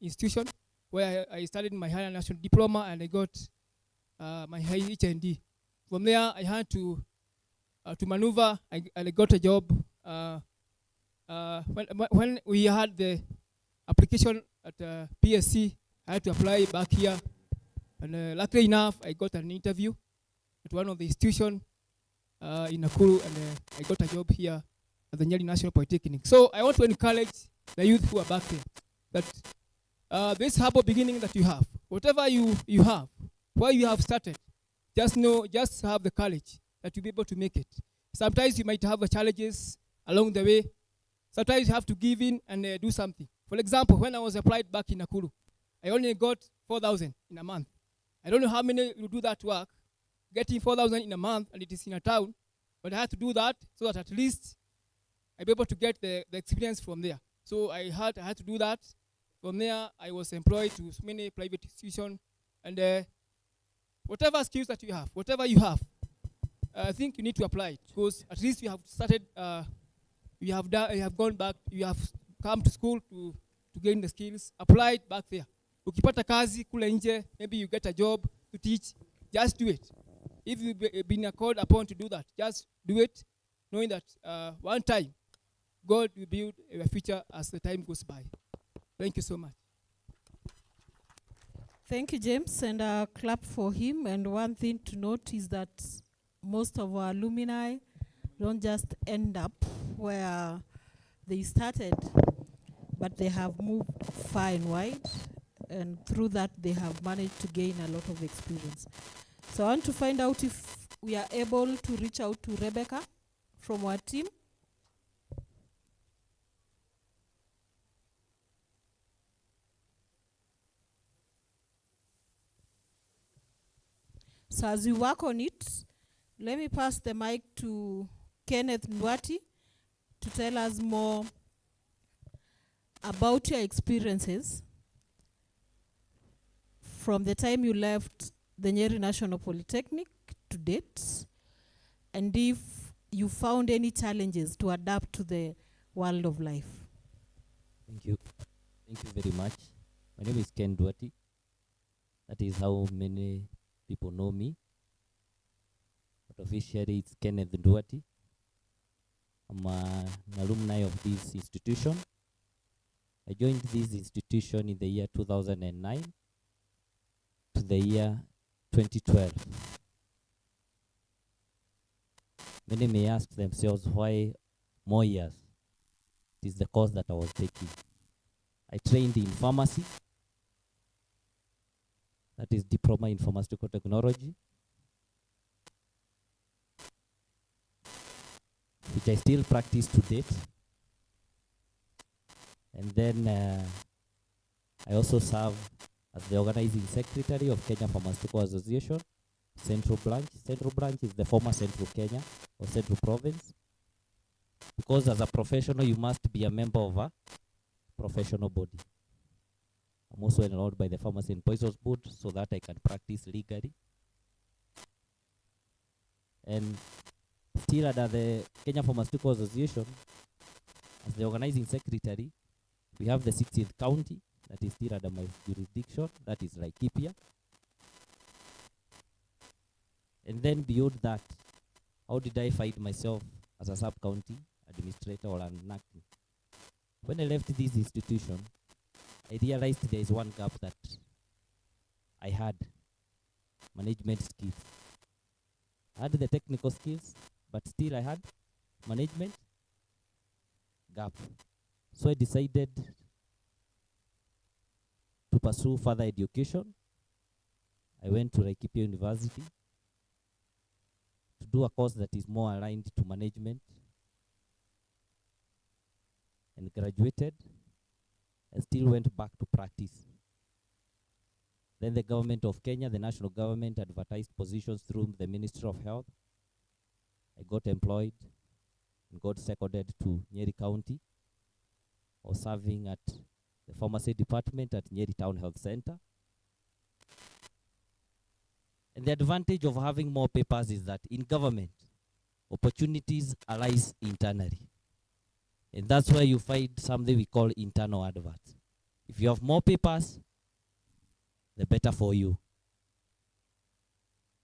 institution, where I studied my high national diploma, and I got my high HND. From there, I had to maneuver. I got a job. When we had the application at PSC, I had to apply back here. And luckily enough, I got an interview at one of the institutions in Nakuru, and I got a job here at the Nyeri National Polytechnic. So I want to encourage the youth who are back there that this humble beginning that you have, whatever you have, where you have started, just have the courage that you'll be able to make it. Sometimes you might have challenges along the way. Sometimes you have to give in and do something. For example, when I was applied back in Nakuru, I only got 4,000 in a month. I don't know how many will do that work, getting 4,000 in a month, and it is in a town, but I had to do that so that at least I'll be able to get the experience from there. So I had to do that. From there, I was employed to many private institutions, and whatever skills that you have, whatever you have, I think you need to apply it, because at least you have started, you have gone back, you have come to school to gain the skills, apply it back there. Ukipata kazi kule nje, maybe you get a job to teach, just do it. If you've been called upon to do that, just do it, knowing that one time, God will build a future as the time goes by. Thank you so much. Thank you, James, and a clap for him. And one thing to note is that most of our alumni don't just end up where they started, but they have moved far and wide, and through that they have managed to gain a lot of experience. So I want to find out if we are able to reach out to Rebecca from our team. So as we work on it, let me pass the mic to Kenneth Nwati to tell us more about your experiences from the time you left the Nyeri National Polytechnic to date, and if you found any challenges to adapt to the world of life. Thank you. Thank you very much. My name is Ken Duati. That is how many people know me. But officially it's Kenneth Duati. I'm an alumni of this institution. I joined this institution in the year 2009 to the year 2012. Many may ask themselves why more years. It is the course that I was taking. I trained in pharmacy, that is diploma in pharmaceutical technology, which I still practice to date. And then I also serve as the organizing secretary of Kenya Pharmaceutical Association, Central Branch. Central Branch is the former Central Kenya or Central Province. Because as a professional, you must be a member of a professional body. I'm also enrolled by the Pharmacy and Poisons Board so that I can practice legally. And still under the Kenya Pharmaceutical Association, as the organizing secretary, we have the 60th county that is still under my jurisdiction, that is Laikipia. And then beyond that, how did I find myself as a sub-county administrator or an acting? When I left this institution, I realized there is one gap that I had: management skills. I had the technical skills, but still I had management gap. So I decided to pursue further education. I went to Laikipia University to do a course that is more aligned to management, and graduated and still went back to practice. Then the government of Kenya, the national government, advertised positions through the Ministry of Health. I got employed and got seconded to Nyeri County. I was serving at the pharmacy department at Nyeri Town Health Center. And the advantage of having more papers is that in government, opportunities arise internally. And that's where you find something we call internal adverts. If you have more papers, the better for you.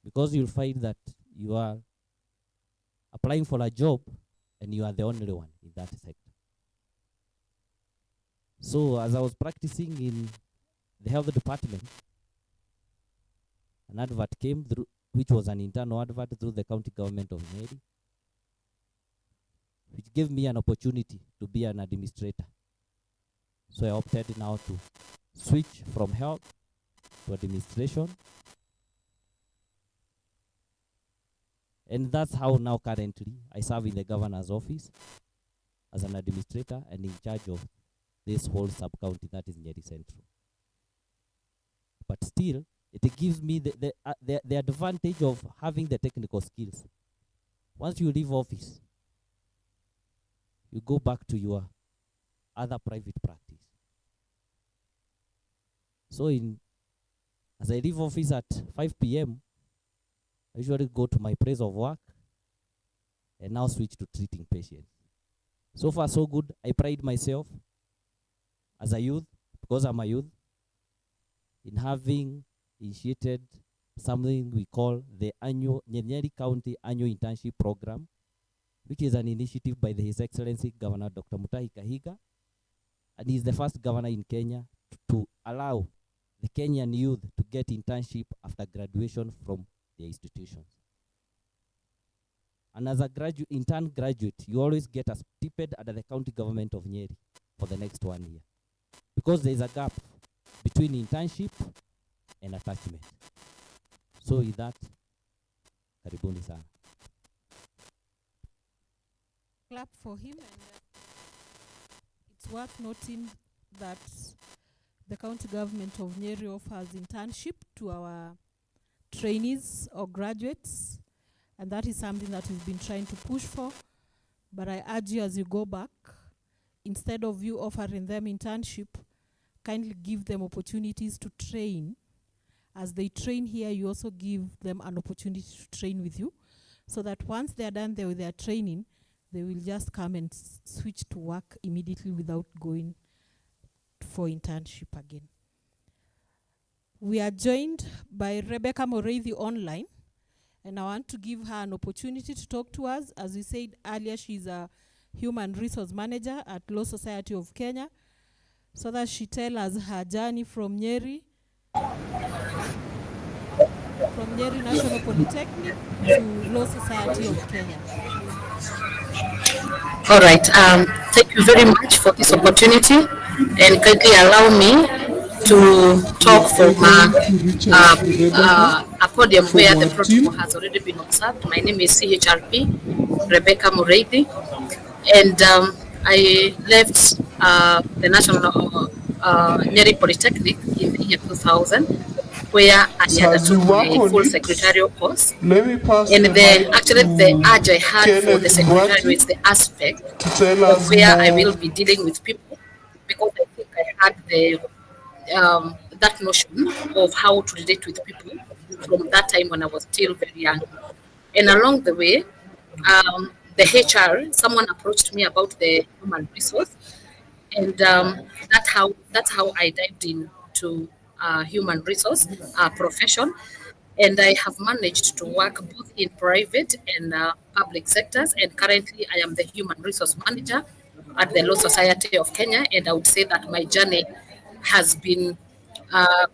Because you'll find that you are applying for a job and you are the only one in that sector. So as I was practicing in the health department, an advert came through, which was an internal advert through the county government of Nyeri, which gave me an opportunity to be an administrator. So I opted now to switch from health to administration. And that's how now currently I serve in the governor's office as an administrator and in charge of this whole sub-county that is Nyeri Central. But still, it gives me the advantage of having the technical skills. Once you leave office, you go back to your other private practice. So as I leave office at 5 p.m., I usually go to my place of work and now switch to treating patients. So far, so good. I pride myself as a youth, because I'm a youth, in having initiated something we call the annual Nyeri County Annual Internship Program, which is an initiative by His Excellency Governor Dr. Mutahi Kahiga, and he's the first governor in Kenya to allow the Kenyan youth to get internship after graduation from their institutions. And as a intern graduate, you always get a stipend under the county government of Nyeri for the next 1 year, because there is a gap between internship and attachment. So with that, karibuni sana. Clap for him. And it's worth noting that the county government of Nyeri offers internship to our trainees or graduates, and that is something that we've been trying to push for. But I urge you, as you go back, instead of you offering them internship, kindly give them opportunities to train. As they train here, you also give them an opportunity to train with you, so that once they are done there with their training, they will just come and switch to work immediately without going for internship again. We are joined by Rebecca Moreithi online, and I want to give her an opportunity to talk to us. As we said earlier, she's a human resource manager at Law Society of Kenya, so that she tell us her journey from Nyeri National Polytechnic to Law Society of Kenya. All right. Thank you very much for this opportunity, and kindly allow me to talk from a podium where the protocol has already been observed. My name is CHRP Rebecca Moreithi, and I left the National Nyeri Polytechnic in the year 2000, where I undertook a full secretarial course. And the urge I had for the secretarial is the aspect of where I will be dealing with people, because I think I had the that notion of how to relate with people from that time when I was still very young. And along the way, the HR, someone approached me about the human resource, and that's how I dived into human resource profession. And I have managed to work both in private and public sectors. And currently, I am the human resource manager at the Law Society of Kenya. And I would say that my journey has been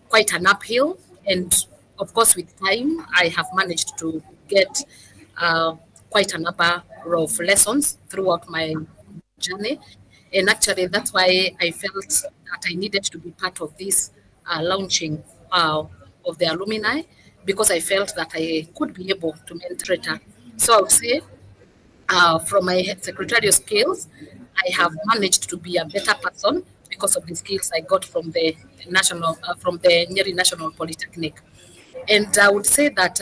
quite an uphill. And of course, with time, I have managed to get quite a number of lessons throughout my journey. And actually, that's why I felt that I needed to be part of this launching of the alumni, because I felt that I could be able to mentor. So I would say, from my secretarial skills, I have managed to be a better person because of the skills I got from the Nyeri National Polytechnic. And I would say that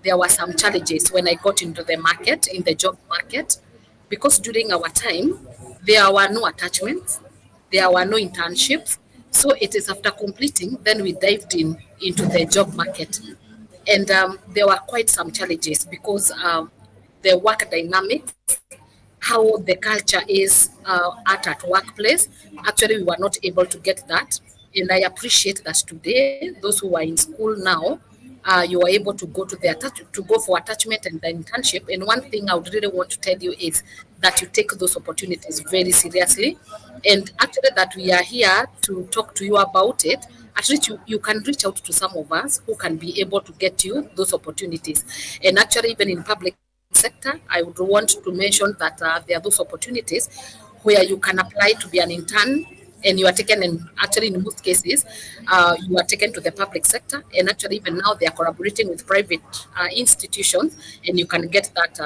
there were some challenges when I got into the market, in the job market, because during our time, there were no attachments, there were no internships. So it is after completing, then we dived into the job market. And there were quite some challenges because the work dynamics, how the culture is at workplace, actually we were not able to get that. And I appreciate that today, those who are in school now, you are able to go to go for attachment and the internship. And one thing I would really want to tell you is that you take those opportunities very seriously. And actually that we are here to talk to you about it, at least you can reach out to some of us who can be able to get you those opportunities. And actually even in public sector, I would want to mention that there are those opportunities where you can apply to be an intern, and you are taken, and actually in most cases, you are taken to the public sector, and actually even now they are collaborating with private institutions, and you can get that,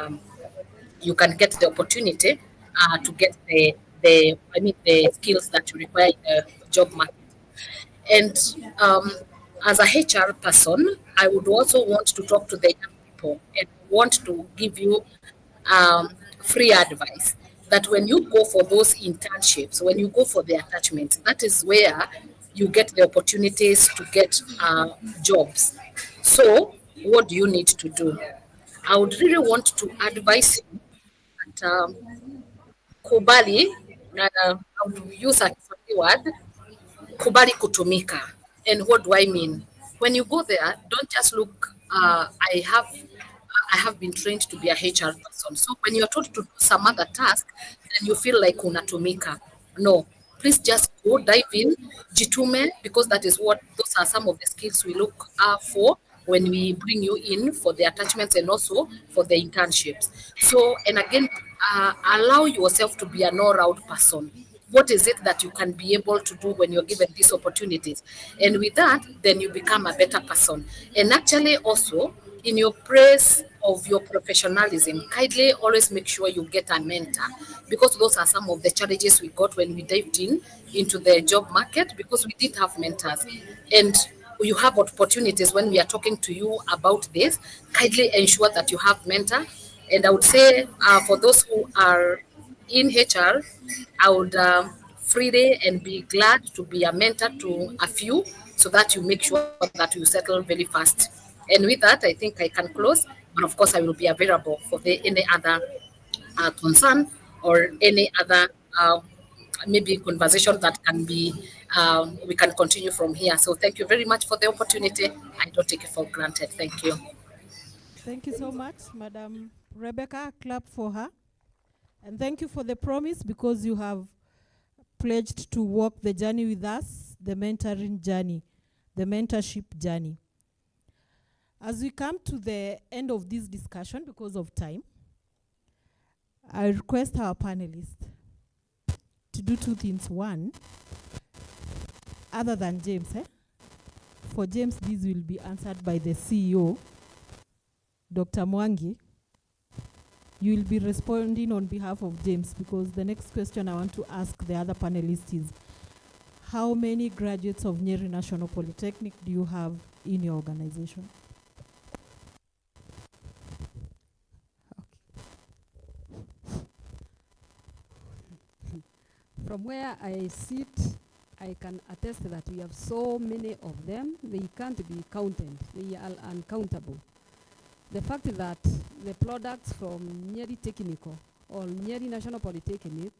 you can get the opportunity to get the skills that you require in the job market. And as a HR person, I would also want to talk to the young people and want to give you free advice that when you go for those internships, when you go for the attachments, that is where you get the opportunities to get jobs. So what do you need to do? I would really want to advise you that kubali, I would use a word, kubali kutumika. And what do I mean? When you go there, don't just look, I have been trained to be a HR person. So when you're told to do some other task, then you feel like unatumika. No, please just go dive in, jitume, because those are some of the skills we look for when we bring you in for the attachments and also for the internships. So, and again, allow yourself to be an all-round person. What is it that you can be able to do when you're given these opportunities? And with that, then you become a better person. And actually also, in your praise of your professionalism, kindly always make sure you get a mentor, because those are some of the challenges we got when we dived into the job market, because we didn't have mentors. And you have opportunities when we are talking to you about this, kindly ensure that you have mentor. And I would say for those who are in HR, I would freely and be glad to be a mentor to a few, so that you make sure that you settle very fast. And with that, I think I can close But of course, I will be available for any other concern or any other maybe conversation that can be, we can continue from here. So thank you very much for the opportunity. I don't take it for granted. Thank you. Thank you so much, Madam Rebecca. Clap for her. And thank you for the promise, because you have pledged to walk the journey with us, the mentoring journey, the mentorship journey. As we come to the end of this discussion, because of time, I request our panelists to do two things. One, other than James, for James, these will be answered by the CEO, Dr. Mwangi. You will be responding on behalf of James, because the next question I want to ask the other panelists is, how many graduates of Nyeri National Polytechnic do you have in your organization? From where I sit, I can attest that we have so many of them, they can't be counted, they are uncountable. The fact that the products from Nyeri Technical or Nyeri National Polytechnic,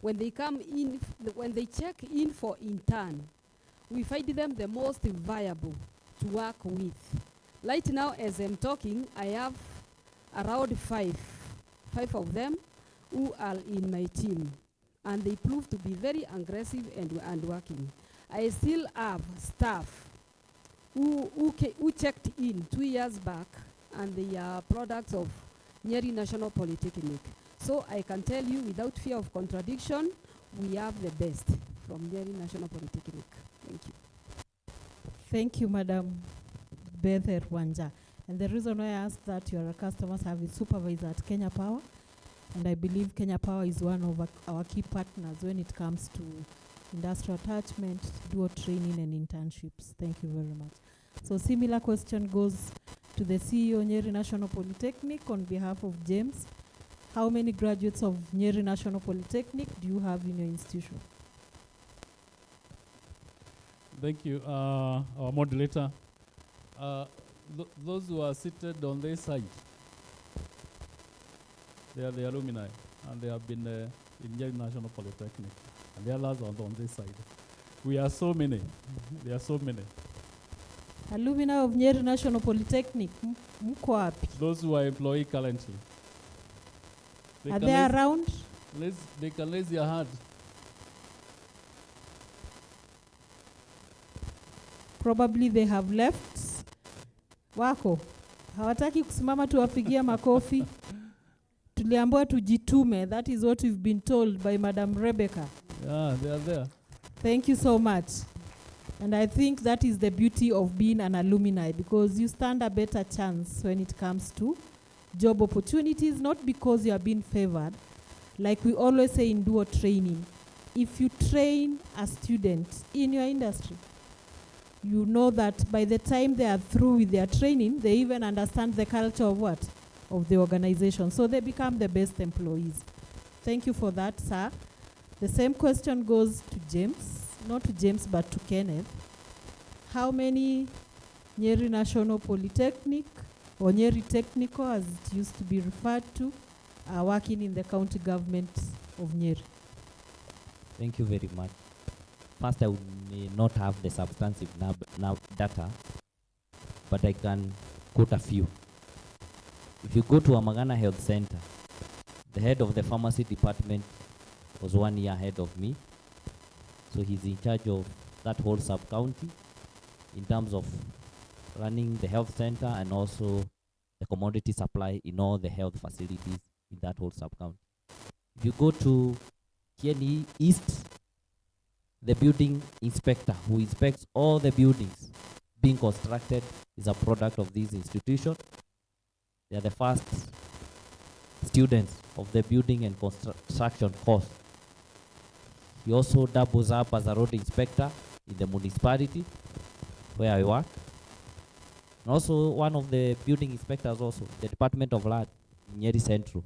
when they come in, when they check in for intern, we find them the most viable to work with. Right now, as I'm talking, I have around five of them who are in my team, and they prove to be very aggressive and working. I still have staff who checked in 2 years back, and they are products of Nyeri National Polytechnic. So I can tell you without fear of contradiction, we have the best from Nyeri National Polytechnic. Thank you. Thank you, Madam Beth Erwanja. And the reason why I asked that, you're a customer service supervisor at Kenya Power, and I believe Kenya Power is one of our key partners when it comes to industrial attachment, dual training and internships. Thank you very much. So similar question goes to the CEO Nyeri National Polytechnic on behalf of James. How many graduates of Nyeri National Polytechnic do you have in your institution? Thank you, our moderator. Those who are seated on this side, they are the alumni, and they have been in Nyeri National Polytechnic, and the others are on this side. We are so many. There are so many. Alumni of Nyeri National Polytechnic, mko wapi? Those who are employed currently. Are they around? They can raise their hand. Probably they have left. Wako hawataki kusimama tuwapigia makofi. Tuliambiwa tujitume. That is what we've been told by Madam Rebecca. Yeah, they are there. Thank you so much. And I think that is the beauty of being an alumni, because you stand a better chance when it comes to job opportunities, not because you are being favored. Like we always say in dual training, if you train a student in your industry, you know that by the time they are through with their training, they even understand the culture of what? Of the organization. So they become the best employees. Thank you for that, sir. The same question goes to James, not to James, but to Kenneth. How many Nyeri National Polytechnic, or Nyeri Technical as it used to be referred to, are working in the county government of Nyeri? Thank you very much. First, I may not have the substantive data, but I can quote a few. If you go to Amagana Health Center, the head of the pharmacy department was 1 year ahead of me. So he's in charge of that whole sub-county in terms of running the health center and also the commodity supply in all the health facilities in that whole sub-county. If you go to Kieni East, the building inspector who inspects all the buildings being constructed is a product of this institution. They are the first students of the building and construction course. He also doubles up as a road inspector in the municipality where I work. And also one of the building inspectors also, the Department of Land in Nyeri Central,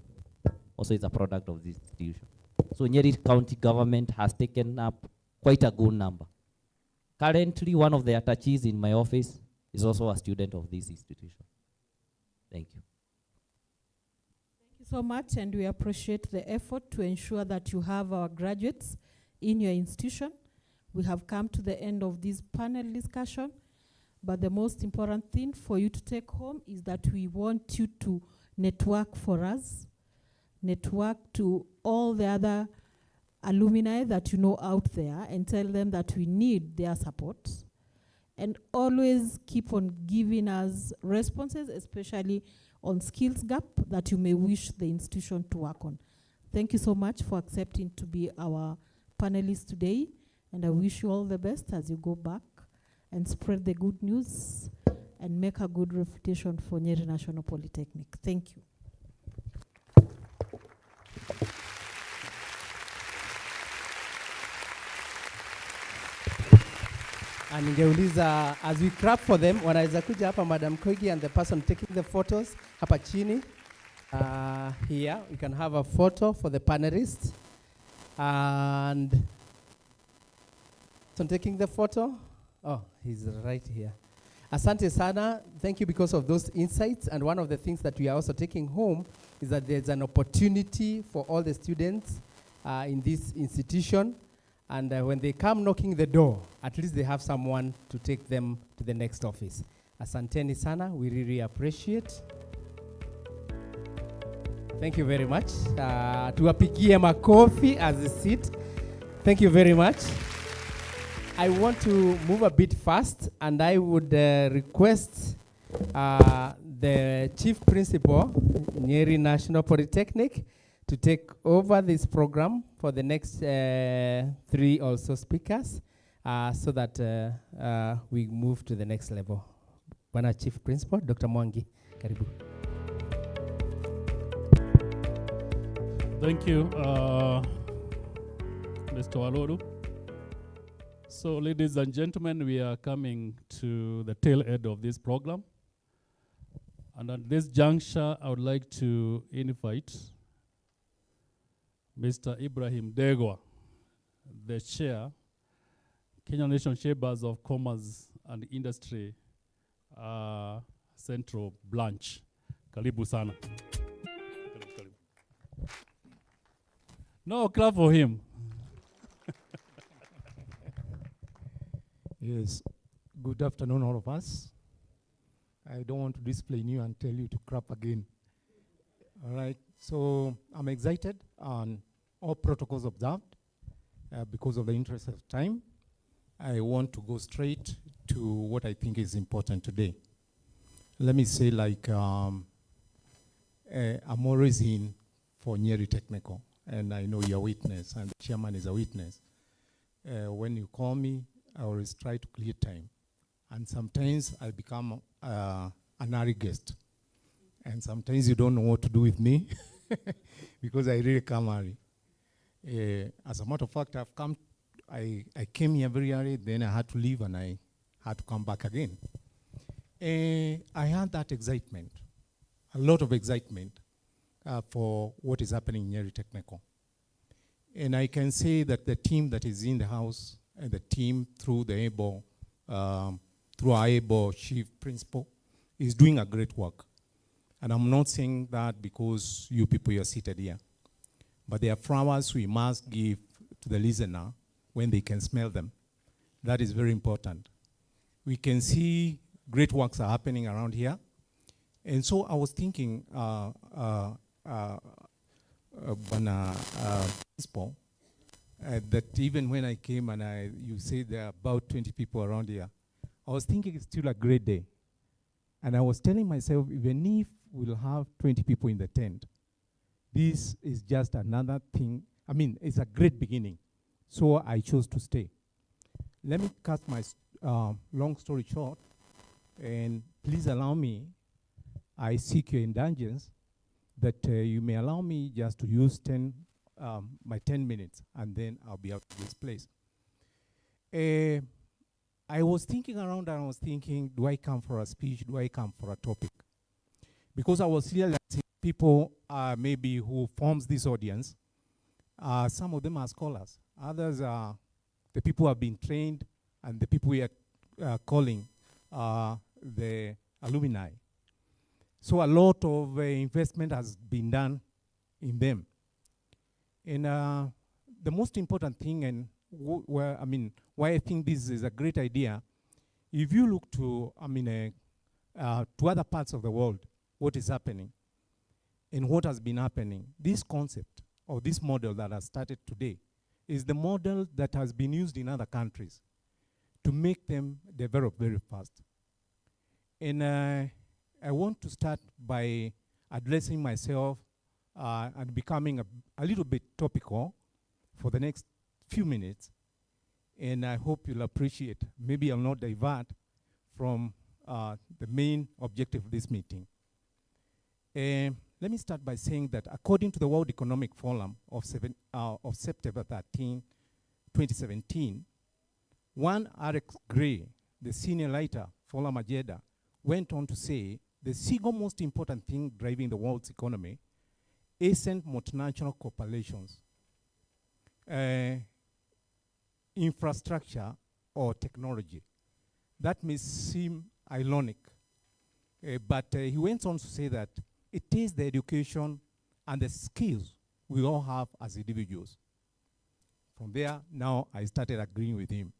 also is a product of this institution. So Nyeri County government has taken up quite a good number. Currently, one of the attachees in my office is also a student of this institution. Thank you. Thank you so much, and we appreciate the effort to ensure that you have our graduates in your institution. We have come to the end of this panel discussion, but the most important thing for you to take home is that we want you to network for us, network to all the other alumni that you know out there, and tell them that we need their support. And always keep on giving us responses, especially on skills gap that you may wish the institution to work on. Thank you so much for accepting to be our panelists today, and I wish you all the best as you go back and spread the good news and make a good reputation for Nyeri National Polytechnic. Thank you. And ningeuliza, as we clap for them, wanaweza kuja hapa Madam Koigi and the person taking the photos hapa chini. Here we can have a photo for the panelists. And person taking the photo. Oh, he's right here. Asante sana. Thank you because of those insights. And one of the things that we are also taking home is that there's an opportunity for all the students in this institution. And when they come knocking the door, at least they have someone to take them to the next office. Asanteni sana. We really appreciate. Thank you very much. Tuwapigie makofi as they sit. Thank you very much. I want to move a bit fast, and I would request the Chief Principal, Nyeri National Polytechnic, to take over this program for the next 3 also speakers, so that we move to the next level. Bwana Chief Principal, Dr. Mwangi, karibu. Thank you, Mr. Walodu. So, ladies and gentlemen, we are coming to the tail end of this program. And at this juncture, I would like to invite Mr. Ibrahim Degwa, the chair, Kenya Nation Chambers of Commerce and Industry Central Branch. Karibu sana. Karibu. No, clap for him. Yes, good afternoon all of us. I don't want to display you and tell you to clap again. All right, so I'm excited on all protocols observed. Because of the interest of time, I want to go straight to what I think is important today. Let me say, like, I'm always in for Nyeri Technical, and I know you're a witness, and the chairman is a witness. When you call me, I always try to clear time. And sometimes I become an early guest. And sometimes you don't know what to do with me because I really come early. As a matter of fact, I came here very early, then I had to leave and I had to come back again. I had that excitement, a lot of excitement for what is happening in Nyeri Technical. And I can say that the team that is in the house and the team through the ABO, through our ABO chief principal, is doing a great work. And I'm not saying that because you people are seated here. But there are flowers we must give to the listener when they can smell them. That is very important. We can see great works are happening around here. And so I was thinking, principal, that even when I came and you said there are about 20 people around here, I was thinking it's still a great day. And I was telling myself, even if we'll have 20 people in the tent, this is just another thing. I mean, it's a great beginning. So I chose to stay. Let me cut my long story short, and please allow me, I seek your indulgence, that you may allow me just to use my 10 minutes, and then I'll be out of this place. I was thinking around and I was thinking, do I come for a speech? Do I come for a topic? Because I was realizing people maybe who forms this audience, some of them are scholars. Others are the people who have been trained, and the people we are calling the alumni. So a lot of investment has been done in them. And the most important thing, and why I think this is a great idea, if you look to, to other parts of the world, what is happening and what has been happening, this concept or this model that has started today is the model that has been used in other countries to make them develop very fast. And I want to start by addressing myself and becoming a little bit topical for the next few minutes. And I hope you'll appreciate. Maybe I'll not divert from the main objective of this meeting. Let me start by saying that according to the World Economic Forum of September 13, 2017, one Alex Gray, the senior writer for Majeda, went on to say the single most important thing driving the world's economy isn't multinational corporations, infrastructure, or technology. That may seem ironic, but he went on to say that it is the education and the skills we all have as individuals. From there, now I started agreeing with him.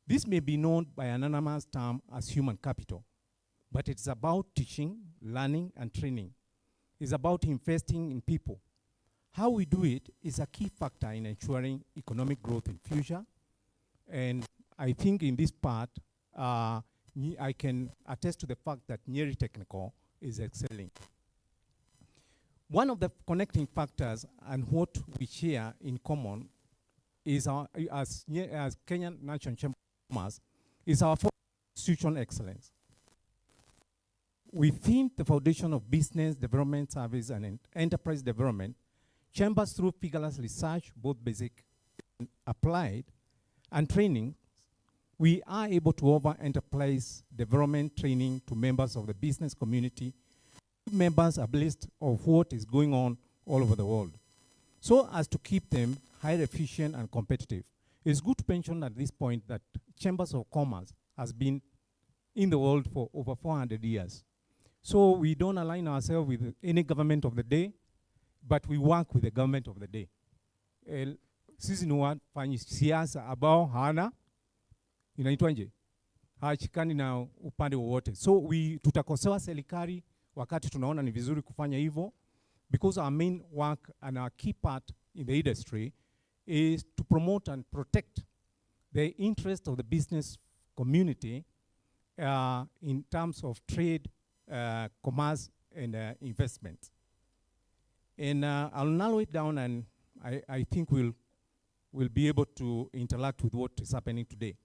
This may be known by an anonymous term as human capital, but it's about teaching, learning, and training. It's about investing in people. How we do it is a key factor in ensuring economic growth in future. And I think in this part, I can attest to the fact that Nyeri Technical is excelling. One of the connecting factors and what we share in common is as Kenyan National Chamber of Commerce is our institutional excellence. Within the foundation of business development service and enterprise development, chambers through vigorous research, both basic and applied, and training, we are able to offer enterprise development training to members of the business community. Members are blessed of what is going on all over the world, so as to keep them highly efficient and competitive. It's good to mention at this point that Chambers of Commerce has been in the world for over 400 years. So we don't align ourselves with any government of the day, but we work with the government of the day. Sisi ni wafanyi siasa ambao hana inaitwaje, hachikani na upande wowote. So tutakosewa serikali wakati tunaona ni vizuri kufanya hivyo, because our main work and our key part in the industry is to promote and protect the interest of the business community in terms of trade, commerce, and investment. And I'll narrow it down, and I think we'll be able to interact with what is happening today.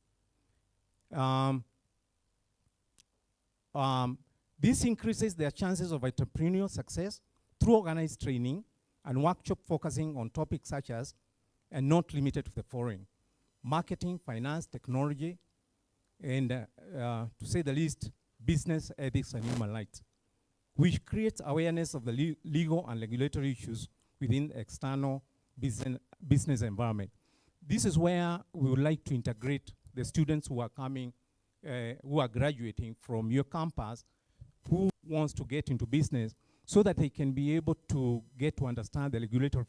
This increases their chances of entrepreneurial success through organized training and workshop focusing on topics such as, and not limited to the following: marketing, finance, technology, and to say the least, business ethics and human rights, which creates awareness of the legal and regulatory issues within the external business environment. This is where we would like to integrate the students who are coming, who are graduating from your campus, who wants to get into business, so that they can be able to get to understand the regulatory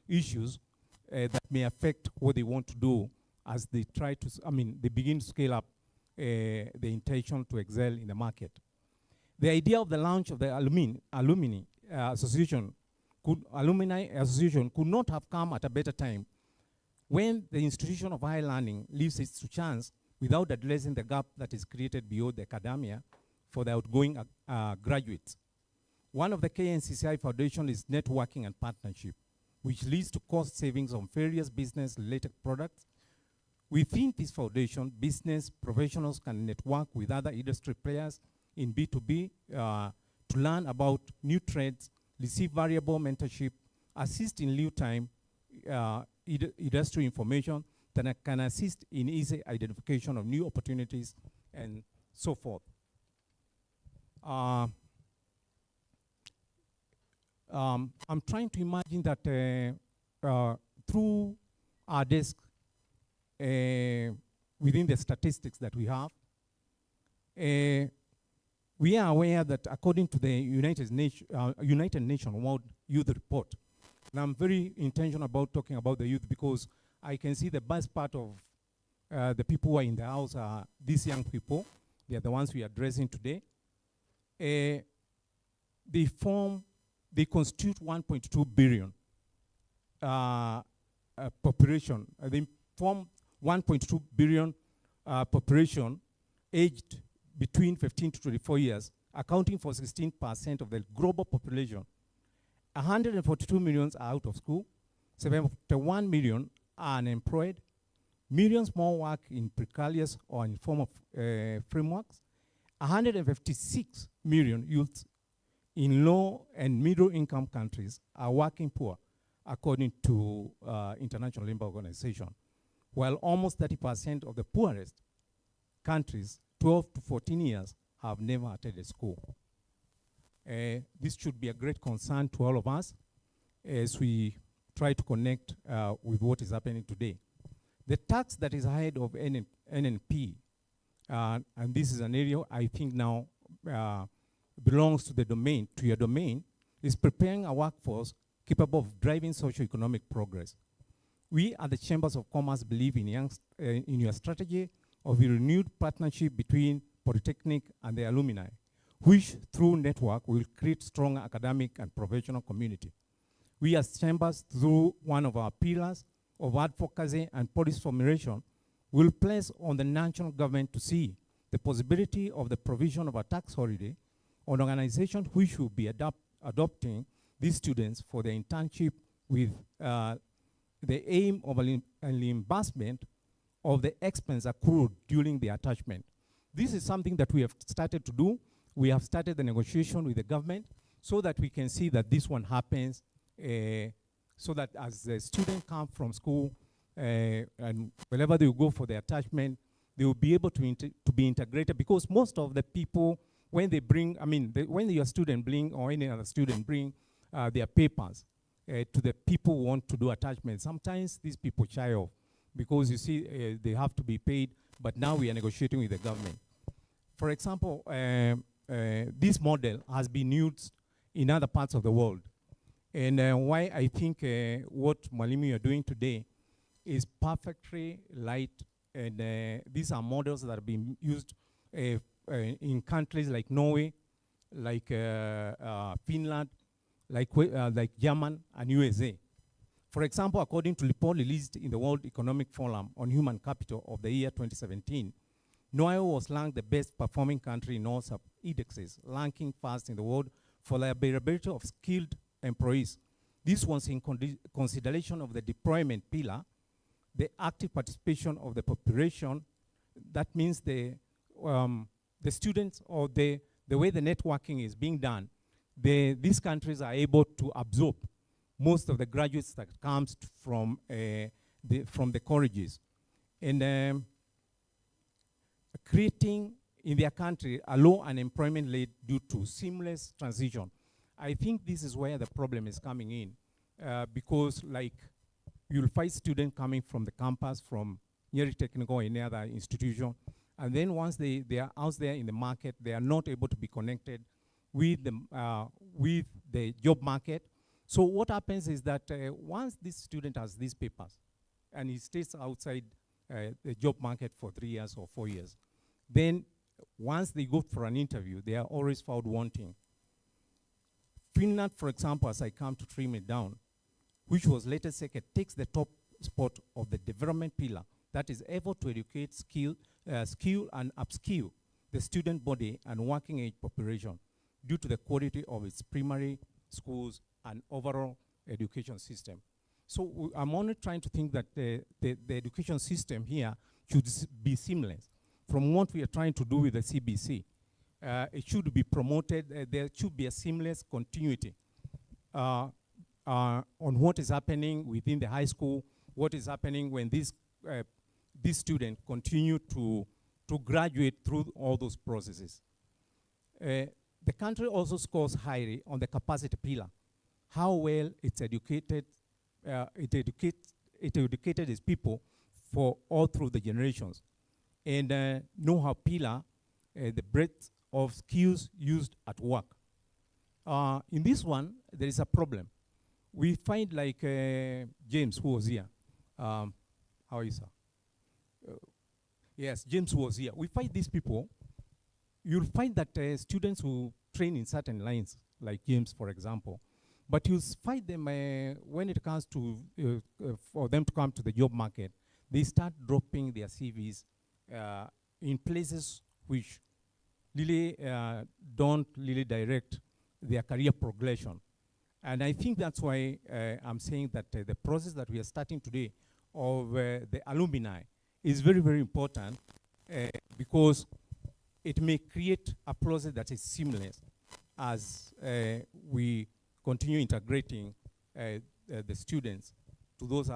issues that may affect what they want to do as they try to, they begin to scale up the intention to excel in the market. The idea of the launch of the Alumni Association could not have come at a better time, when the institution of higher learning leaves it to chance without addressing the gap that is created beyond the academia for the outgoing graduates. One of the KNCCI foundation is networking and partnership, which leads to cost savings on various business-related products. Within this foundation, business professionals can network with other industry players in B2B to learn about new trends, receive variable mentorship, assist in lieu time industry information that can assist in easy identification of new opportunities and so forth. I'm trying to imagine that through our desk, within the statistics that we have, We are aware that according to the United Nations World Youth Report, and I'm very intentional about talking about the youth because I can see the best part of the people who are in the house are these young people. They are the ones we are addressing today. They constitute 1.2 billion population. They form 1.2 billion population aged between 15 to 24 years, accounting for 16% of the global population. 142 million are out of school, 71 million are unemployed, millions more work in precarious or informal frameworks, 156 million youths in low and middle income countries are working poor, according to International Labour Organization, while almost 30% of the poorest countries, 12 to 14 years, have never attended school. This should be a great concern to all of us as we try to connect with what is happening today. The tax that is ahead of NNP, and this is an area I think now belongs to the domain, to your domain, is preparing a workforce capable of driving socio-economic progress. We at the Chambers of Commerce believe in your strategy of a renewed partnership between Polytechnic and the alumni, which through network will create strong academic and professional community. We as Chambers, through one of our pillars of advocacy and policy formulation, will place on the national government to see the possibility of the provision of a tax holiday on organizations which will be adopting these students for their internship with the aim of an reimbursement of the expense accrued during the attachment. This is something that we have started to do. We have started the negotiation with the government so that we can see that this one happens, so that as the students come from school and wherever they go for the attachment, they will be able to be integrated, because most of the people, when they bring, when your student bring or any other student bring their papers to the people who want to do attachment, sometimes these people shy off because you see they have to be paid, but now we are negotiating with the government. For example, this model has been used in other parts of the world. And why I think what Mwalimu are doing today is perfectly right, and these are models that have been used in countries like Norway, like Finland, like German and USA. For example, according to the report released in the World Economic Forum on Human Capital of the year 2017, Norway was ranked the best performing country in all sub-indexes, ranking first in the world for the availability of skilled employees. This was in consideration of the deployment pillar, the active participation of the population. That means the students, or the way the networking is being done, these countries are able to absorb most of the graduates that comes from the colleges. And creating in their country a low unemployment rate due to seamless transition. I think this is where the problem is coming in, because like you'll find students coming from the campus, from Nyeri Technical or any other institution, and then once they are out there in the market, they are not able to be connected with the job market. So what happens is that once this student has these papers and he stays outside the job market for 3 years or 4 years, then once they go for an interview, they are always found wanting. Finland, for example, as I come to trim it down, which was later second, takes the top spot of the development pillar that is able to educate, skill and upskill the student body and working age population due to the quality of its primary schools and overall education system. So I'm only trying to think that the education system here should be seamless. From what we are trying to do with the CBC, it should be promoted, there should be a seamless continuity on what is happening within the high school, what is happening when these students continue to graduate through all those processes. The country also scores highly on the capacity pillar, how well it's educated, it educated its people for all through the generations. And know-how pillar, the breadth of skills used at work. In this one, there is a problem. We find like James, who was here. How are you, sir? Yes, James was here. We find these people. You'll find that students who train in certain lines, like James, for example, but you'll find them when it comes to for them to come to the job market, they start dropping their CVs in places which really don't really direct their career progression. And I think that's why I'm saying that the process that we are starting today of the alumni is very, very important because it may create a process that is seamless as we continue integrating the students to those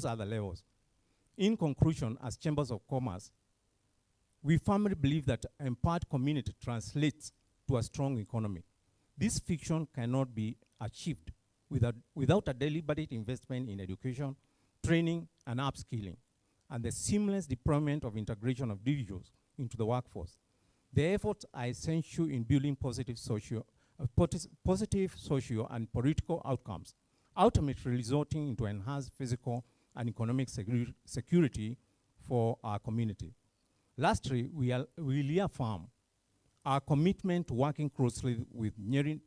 other levels. In conclusion, as Chambers of Commerce, we firmly believe that empowered community translates to a strong economy. This fiction cannot be achieved without a deliberate investment in education, training, and upskilling, and the seamless deployment of integration of individuals into the workforce. The efforts are essential in building positive socio and political outcomes, ultimately resulting into enhanced physical and economic security for our community. Lastly, we reaffirm our commitment to working closely with Nyeri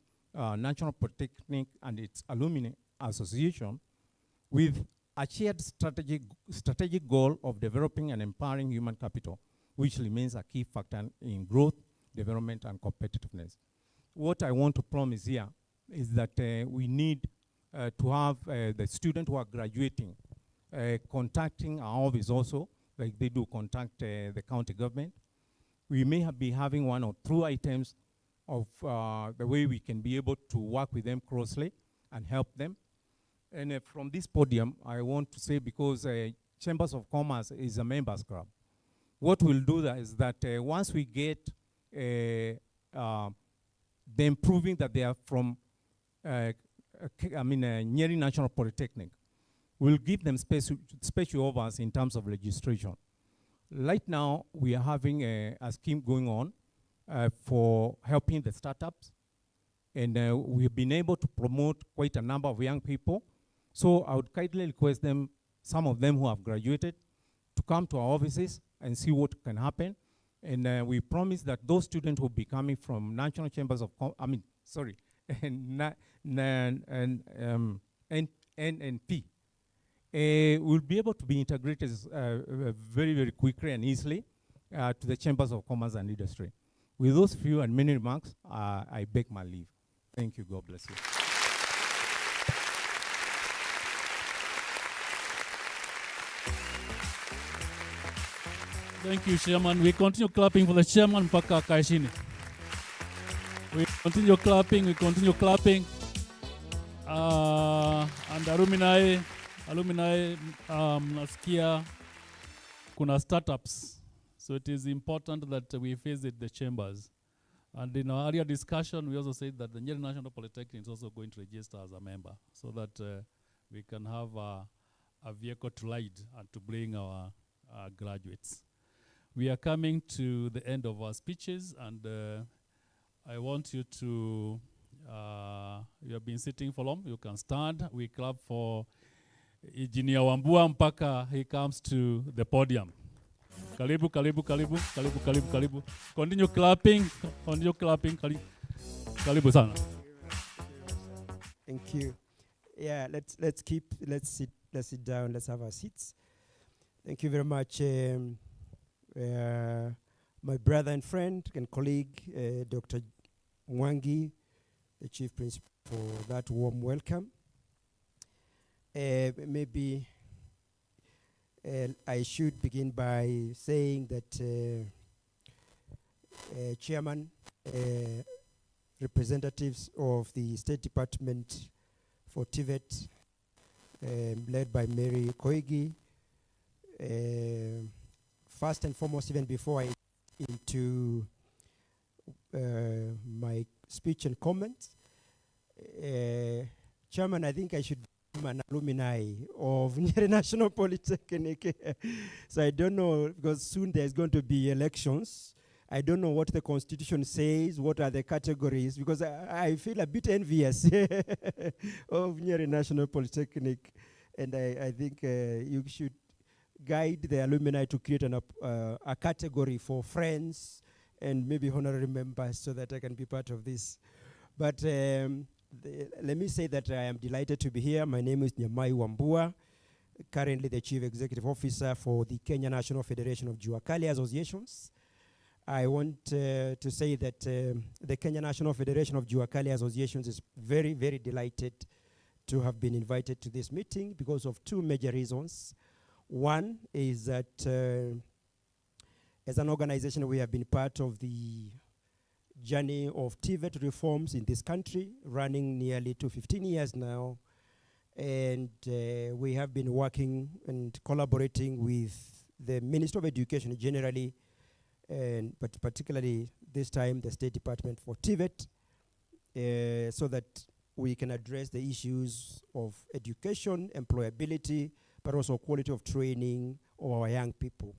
National Polytechnic and its Alumni Association with a shared strategic goal of developing and empowering human capital, which remains a key factor in growth, development, and competitiveness. What I want to promise here is that we need to have the students who are graduating contacting our office also, like they do contact the county government. We may be having one or two items of the way we can be able to work with them closely and help them. And from this podium, I want to say, because Chambers of Commerce is a members club, what we'll do that is that once we get them proving that they are from Nyeri National Polytechnic, we'll give them special offers in terms of registration. Right now, we are having a scheme going on for helping the startups, and we've been able to promote quite a number of young people. So I would kindly request them, some of them who have graduated, to come to our offices and see what can happen. And we promise that those students will be coming from National Chambers of NNP. Will be able to be integrated very, very quickly and easily to the Chambers of Commerce and Industry. With those few and many remarks, I beg my leave. Thank you. God bless you. Thank you, Chairman. We continue clapping for the Chairman mpaka akaishini. We continue clapping, and alumni, nasikia kuna startups. So it is important that we visit the chambers. And in our earlier discussion, we also said that the Nyeri National Polytechnic is also going to register as a member so that we can have a vehicle to ride and to bring our graduates. We are coming to the end of our speeches, and I want you to, you have been sitting for long, you can stand. We clap for Engineer Wambua mpaka he comes to the podium. Karibu. Continue clapping, karibu sana. Thank you. Yeah, let's sit down, let's have our seats. Thank you very much, my brother and friend and colleague, Dr. Mwangi, the Chief Principal, for that warm welcome. Maybe I should begin by saying that Chairman, representatives of the State Department for TVET, led by Mary Koigi, first and foremost, even before I into my speech and comments, Chairman, I think I should be an alumni of Nyeri National Polytechnic. So I don't know, because soon there's going to be elections. I don't know what the Constitution says, what are the categories, because I feel a bit envious of Nyeri National Polytechnic, and I think you should guide the alumni to create a category for friends and maybe honorary members so that I can be part of this. But let me say that I am delighted to be here. My name is Nyamai Wambua, currently the Chief Executive Officer for the Kenya National Federation of Jua Kali Associations. I want to say that the Kenya National Federation of Jua Kali Associations is very, very delighted to have been invited to this meeting because of two major reasons. One is that as an organization, we have been part of the journey of TVET reforms in this country, running nearly to 15 years now. And we have been working and collaborating with the Ministry of Education generally, but particularly this time the State Department for TVET, so that we can address the issues of education, employability, but also quality of training of our young people.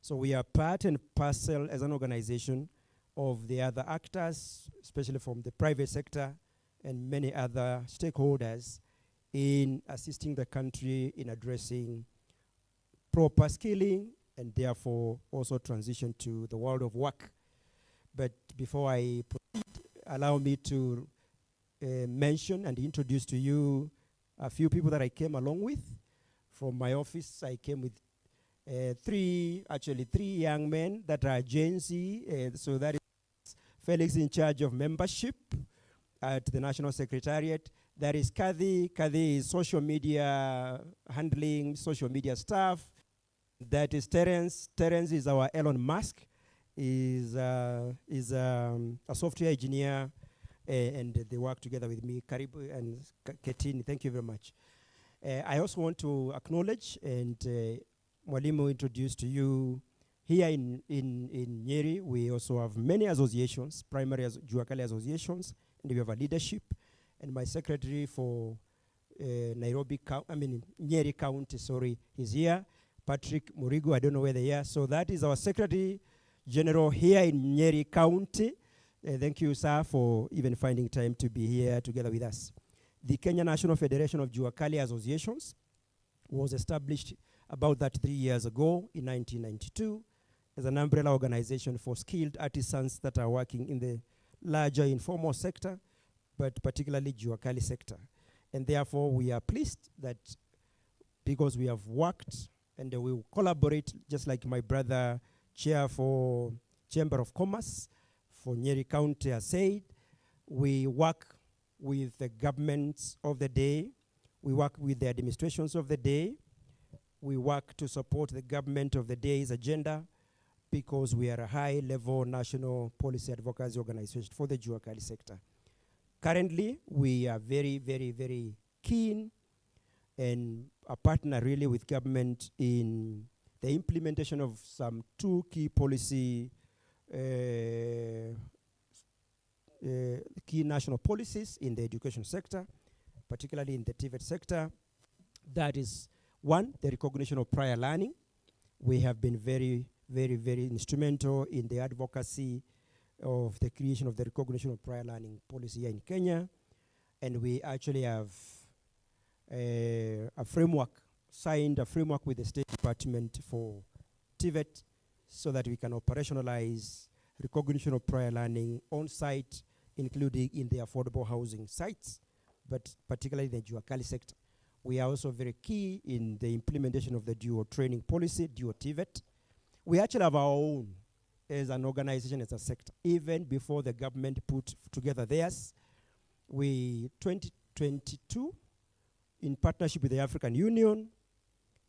So we are part and parcel as an organization of the other actors, especially from the private sector and many other stakeholders in assisting the country in addressing proper skilling and therefore also transition to the world of work. But before I proceed, allow me to mention and introduce to you a few people that I came along with. From my office, I came with three young men that are Gen Z. So that is Felix in charge of membership at the National Secretariat. That is Kathy. Kathy is social media handling, social media staff. That is Terence. Terence is our Elon Musk. Is a software engineer, and they work together with me. Karibu and Ketini, thank you very much. I also want to acknowledge and Mwalimu introduced to you here in Nyeri. We also have many associations, primary Jua Kali associations, and we have a leadership. And my secretary for Nyeri County, he's here. Patrick Murigo, I don't know where they are. So that is our Secretary General here in Nyeri County. Thank you, sir, for even finding time to be here together with us. The Kenya National Federation of Jua Kali Associations was established about 3 years ago in 1992 as an umbrella organization for skilled artisans that are working in the larger informal sector, but particularly Jua Kali sector. And therefore, we are pleased that because we have worked and we will collaborate, just like my brother, chair for Chamber of Commerce for Nyeri County has said, we work with the governments of the day, we work with the administrations of the day, we work to support the government of the day's agenda because we are a high-level national policy advocacy organization for the Jua Kali sector. Currently, we are very, very, very keen and a partner really with government in the implementation of some two key policy key national policies in the education sector, particularly in the TVET sector. That is one, the recognition of prior learning. We have been very, very, very instrumental in the advocacy of the creation of the recognition of prior learning policy here in Kenya. And we actually have a framework, signed a framework with the State Department for TVET so that we can operationalize recognition of prior learning on site, including in the affordable housing sites, but particularly in the Jua Kali sector. We are also very key in the implementation of the dual training policy, dual TVET. We actually have our own as an organization, as a sector. Even before the government put together theirs, 2022, in partnership with the African Union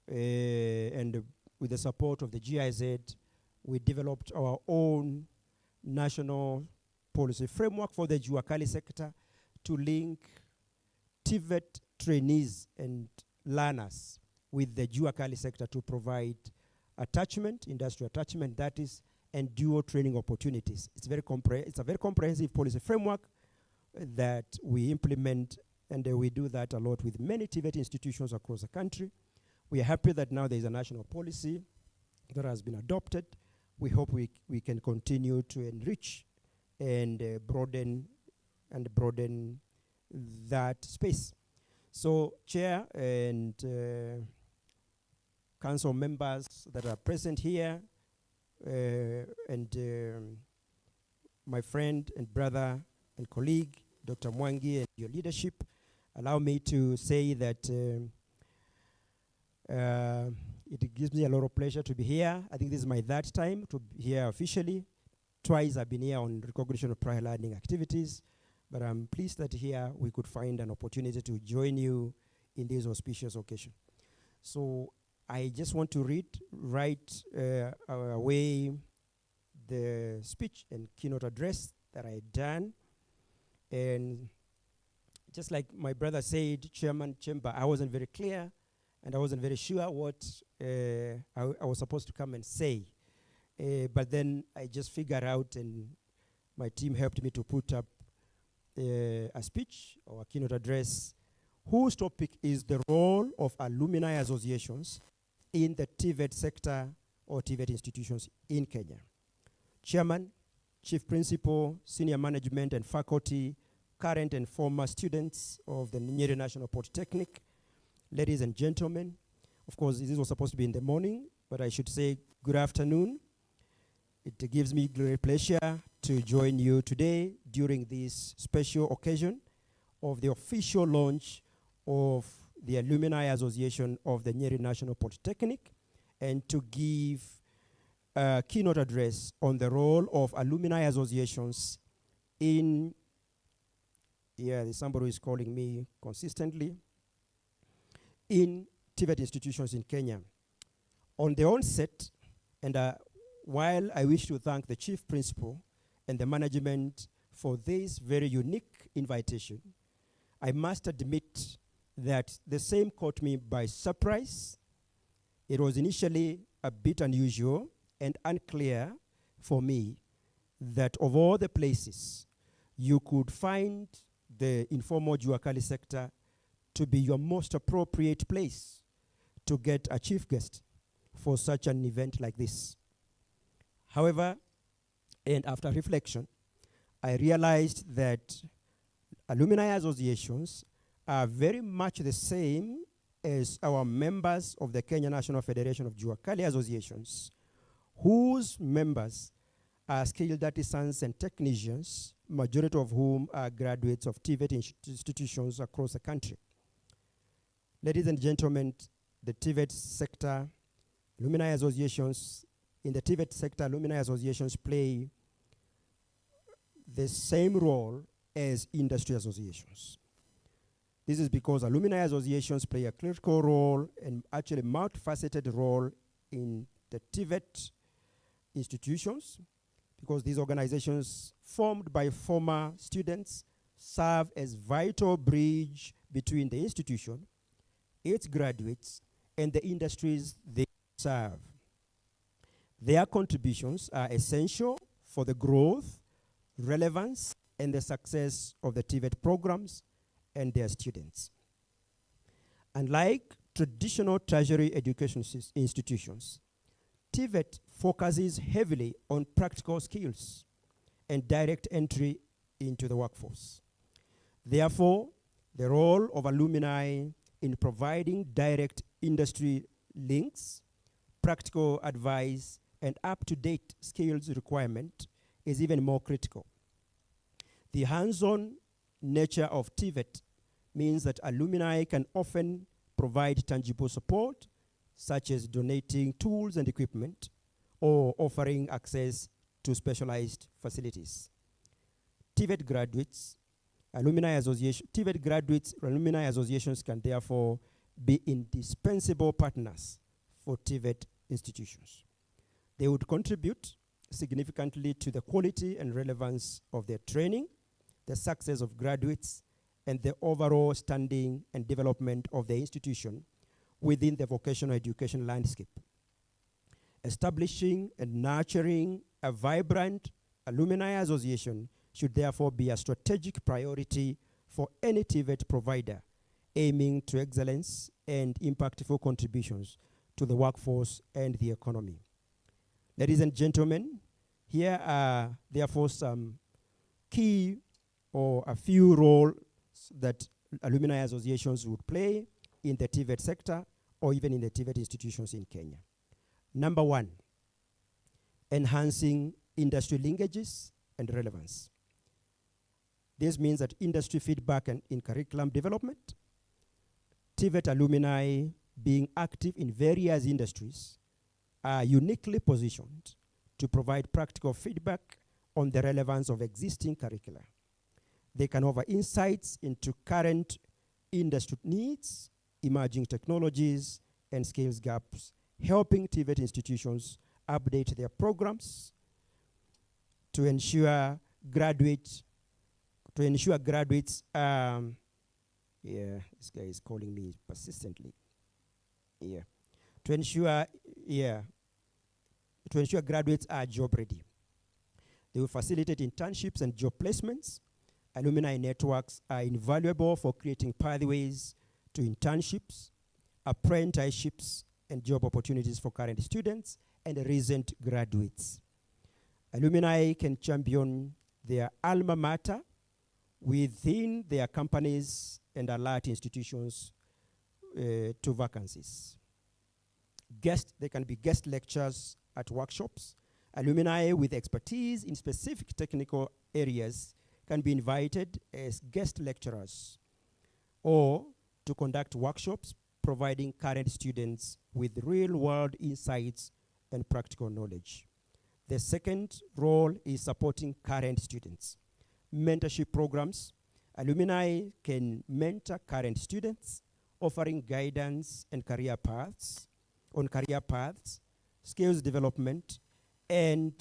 and with the support of the GIZ, we developed our own national policy framework for the Jua Kali sector to link TVET trainees and learners with the Jua Kali sector to provide attachment, industrial attachment, that is, and dual training opportunities. It's a very comprehensive policy framework that we implement, and we do that a lot with many TVET institutions across the country. We are happy that now there is a national policy that has been adopted. we hope we can continue to enrich and broaden that space. So, Chair and council members that are present here, and my friend and brother and colleague, Dr. Mwangi, and your leadership, allow me to say that it gives me a lot of pleasure to be here. I think this is my third time to be here officially. Twice I've been here on recognition of prior learning activities, but I'm pleased that here we could find an opportunity to join you in this auspicious occasion. So I just want to read right away the speech and keynote address that I had done. And just like my brother said, Chairman Chamber, I wasn't very clear and I wasn't very sure what I was supposed to come and say. But then I just figured out, and my team helped me to put up a speech or a keynote address whose topic is the role of alumni associations in the TVET sector or TVET institutions in Kenya. Chairman, Chief Principal, Senior Management and Faculty, current and former students of the Nyeri National Polytechnic, ladies and gentlemen, of course this was supposed to be in the morning, but I should say good afternoon. It gives me great pleasure to join you today during this special occasion of the official launch of the Alumni Association of the Nyeri National Polytechnic, and to give a keynote address on the role of alumni associations in, there's somebody who is calling me consistently, in TVET institutions in Kenya. On the onset, and while I wish to thank the Chief Principal and the management for this very unique invitation, I must admit that the same caught me by surprise. It was initially a bit unusual and unclear for me that of all the places you could find the informal Juakali sector to be your most appropriate place to get a chief guest for such an event like this. However, and after reflection, I realized that alumni associations are very much the same as our members of the Kenya National Federation of Juakali Associations, whose members are skilled artisans and technicians, majority of whom are graduates of TVET institutions across the country. Ladies and gentlemen, the TVET sector, alumni associations, in the TVET sector, alumni associations play the same role as industry associations. This is because alumni associations play a critical role and actually multifaceted role in the TVET institutions, because these organizations formed by former students serve as vital bridge between the institution, its graduates, and the industries they serve. Their contributions are essential for the growth, relevance, and the success of the TVET programs and their students. Unlike traditional tertiary education institutions, TVET focuses heavily on practical skills and direct entry into the workforce. Therefore, the role of alumni in providing direct industry links, practical advice, and up-to-date skills requirement is even more critical. The hands-on nature of TVET means that alumni can often provide tangible support, such as donating tools and equipment or offering access to specialized facilities. TVET graduates, alumni associations can therefore be indispensable partners for TVET institutions. They would contribute significantly to the quality and relevance of their training, the success of graduates, and the overall standing and development of the institution within the vocational education landscape. Establishing and nurturing a vibrant alumni association should therefore be a strategic priority for any TVET provider aiming to excellence and impactful contributions to the workforce and the economy. Ladies and gentlemen, here are therefore some key or a few roles that alumni associations would play in the TVET sector or even in the TVET institutions in Kenya. Number one, enhancing industry linkages and relevance. This means that industry feedback and in curriculum development, TVET alumni being active in various industries are uniquely positioned to provide practical feedback on the relevance of existing curricula. They can offer insights into current industry needs, emerging technologies, and skills gaps, helping TVET institutions update their programs to ensure graduates, this guy is calling me persistently. To ensure graduates are job ready. They will facilitate internships and job placements. Alumni networks are invaluable for creating pathways to internships, apprenticeships, and job opportunities for current students and recent graduates. Alumni can champion their alma mater within their companies and alert institutions to vacancies. They can be guest lecturers at workshops. Alumni with expertise in specific technical areas can be invited as guest lecturers or to conduct workshops providing current students with real-world insights and practical knowledge. The second role is supporting current students. Mentorship programs. Alumni can mentor current students, offering guidance and career paths, skills development, and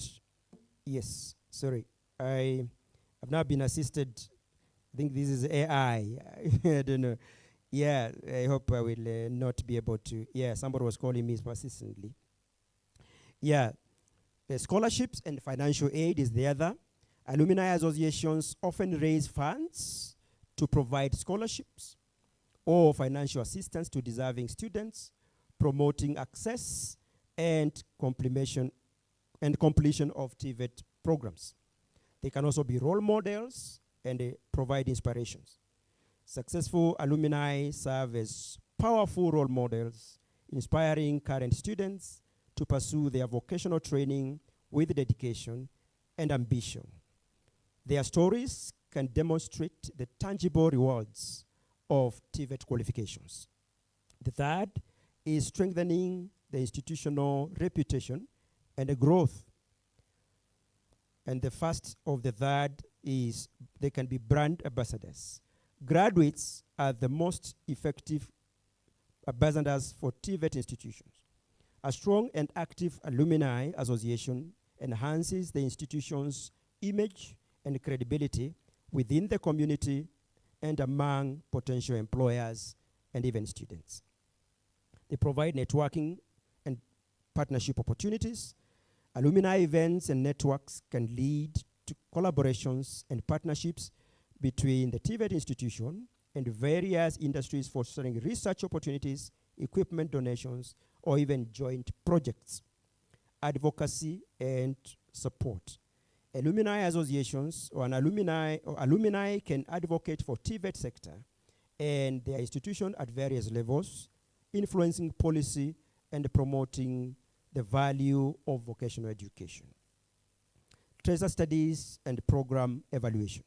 I've now been assisted. I think this is AI. I don't know. Yeah, I hope I will not be able to. Yeah, somebody was calling me persistently. Yeah, scholarships and financial aid is the other. Alumni associations often raise funds to provide scholarships or financial assistance to deserving students, promoting access and completion of TVET programs. They can also be role models and provide inspirations. Successful alumni serve as powerful role models, inspiring current students to pursue their vocational training with dedication and ambition. Their stories can demonstrate the tangible rewards of TVET qualifications. The third is strengthening the institutional reputation and the growth. And the first of the third is they can be brand ambassadors. Graduates are the most effective ambassadors for TVET institutions. A strong and active alumni association enhances the institution's image and credibility within the community and among potential employers and even students. They provide networking and partnership opportunities. Alumni events and networks can lead to collaborations and partnerships between the TVET institution and various industries, fostering research opportunities, equipment donations, or even joint projects. Advocacy and support. Alumni associations or alumni can advocate for TVET sector and their institution at various levels, influencing policy and promoting the value of vocational education. Treasure studies and program evaluation.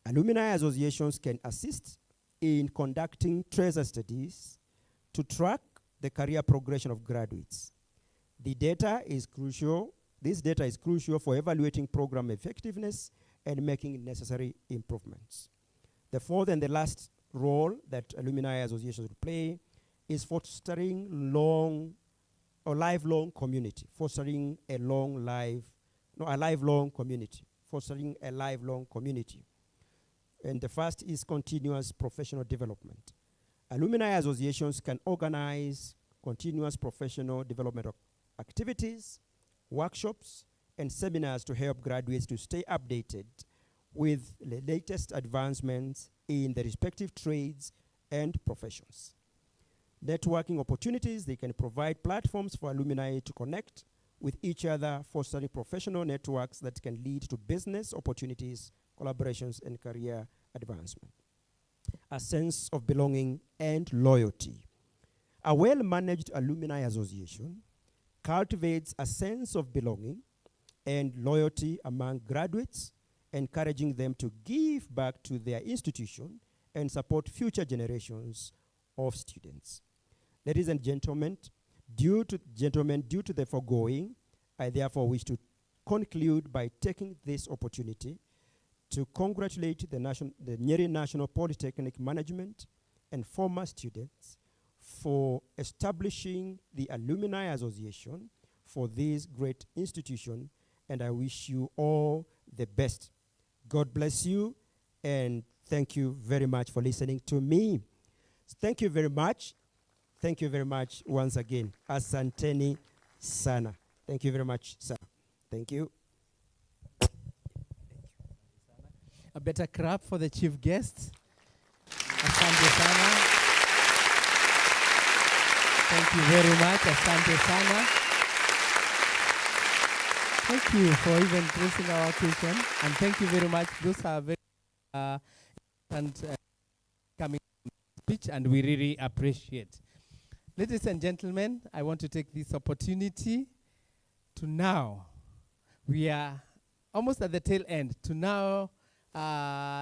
Alumni associations can assist in conducting treasure studies to track the career progression of graduates. This data is crucial for evaluating program effectiveness and making necessary improvements. The fourth and the last role that alumni associations will play is fostering lifelong community, fostering a lifelong community. And the first is continuous professional development. Alumni associations can organize continuous professional development activities, workshops, and seminars to help graduates to stay updated with the latest advancements in the respective trades and professions. Networking opportunities, they can provide platforms for alumni to connect with each other, fostering professional networks that can lead to business opportunities, collaborations, and career advancement. A sense of belonging and loyalty. A well-managed alumni association cultivates a sense of belonging and loyalty among graduates, encouraging them to give back to their institution and support future generations of students. Ladies and gentlemen, due to the foregoing, I therefore wish to conclude by taking this opportunity to congratulate the Nyeri National Polytechnic management and former students for establishing the Alumni Association for this great institution, and I wish you all the best. God bless you, and thank you very much for listening to me. Thank you very much. Thank you very much once again. Asanteni sana. Thank you very much, sir. Thank you. A better clap for the chief guest. Asante sana. Thank you very much. Asante sana. Thank you for even gracing our occasion. And thank you very much. Those are very important coming speech, and we really appreciate. Ladies and gentlemen, I want to take this opportunity to now, we are almost at the tail end, to now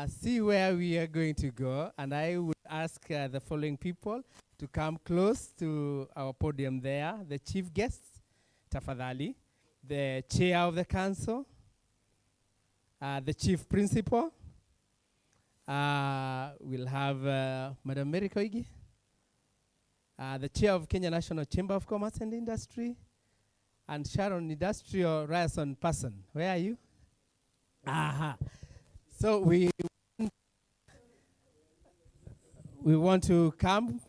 see where we are going to go. And I would ask the following people to come close to our podium there. The chief guests, tafadhali, the chair of the council, the chief principal, we'll have Madam Mary Koigi, the chair of Kenya National Chamber of Commerce and Industry, and Sharon Industrial Ryerson Person. Where are you? Aha. So we want to come,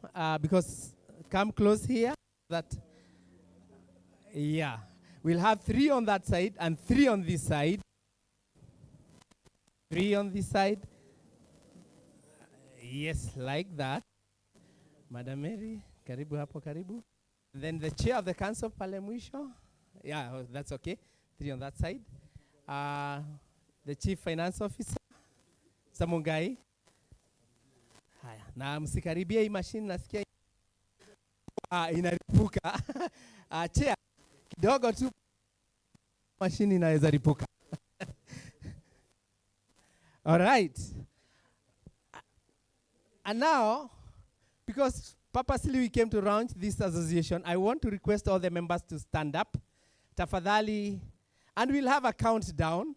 because come close here, that, yeah. We'll have 3 on that side and 3 on this side. 3 on this side. Yes, like that. Madam Mary, karibu hapo karibu. Then the chair of the council, pale mwisho. Yeah, that's okay. 3 on that side. The chief finance officer, Samungai. Haya, na msikaribia hii machine, nasikia inaripuka. Chair, kidogo tu machine inaweza ripuka. All right. And now, because purposely we came to launch this association, I want to request all the members to stand up. Tafadhali. And we'll have a countdown.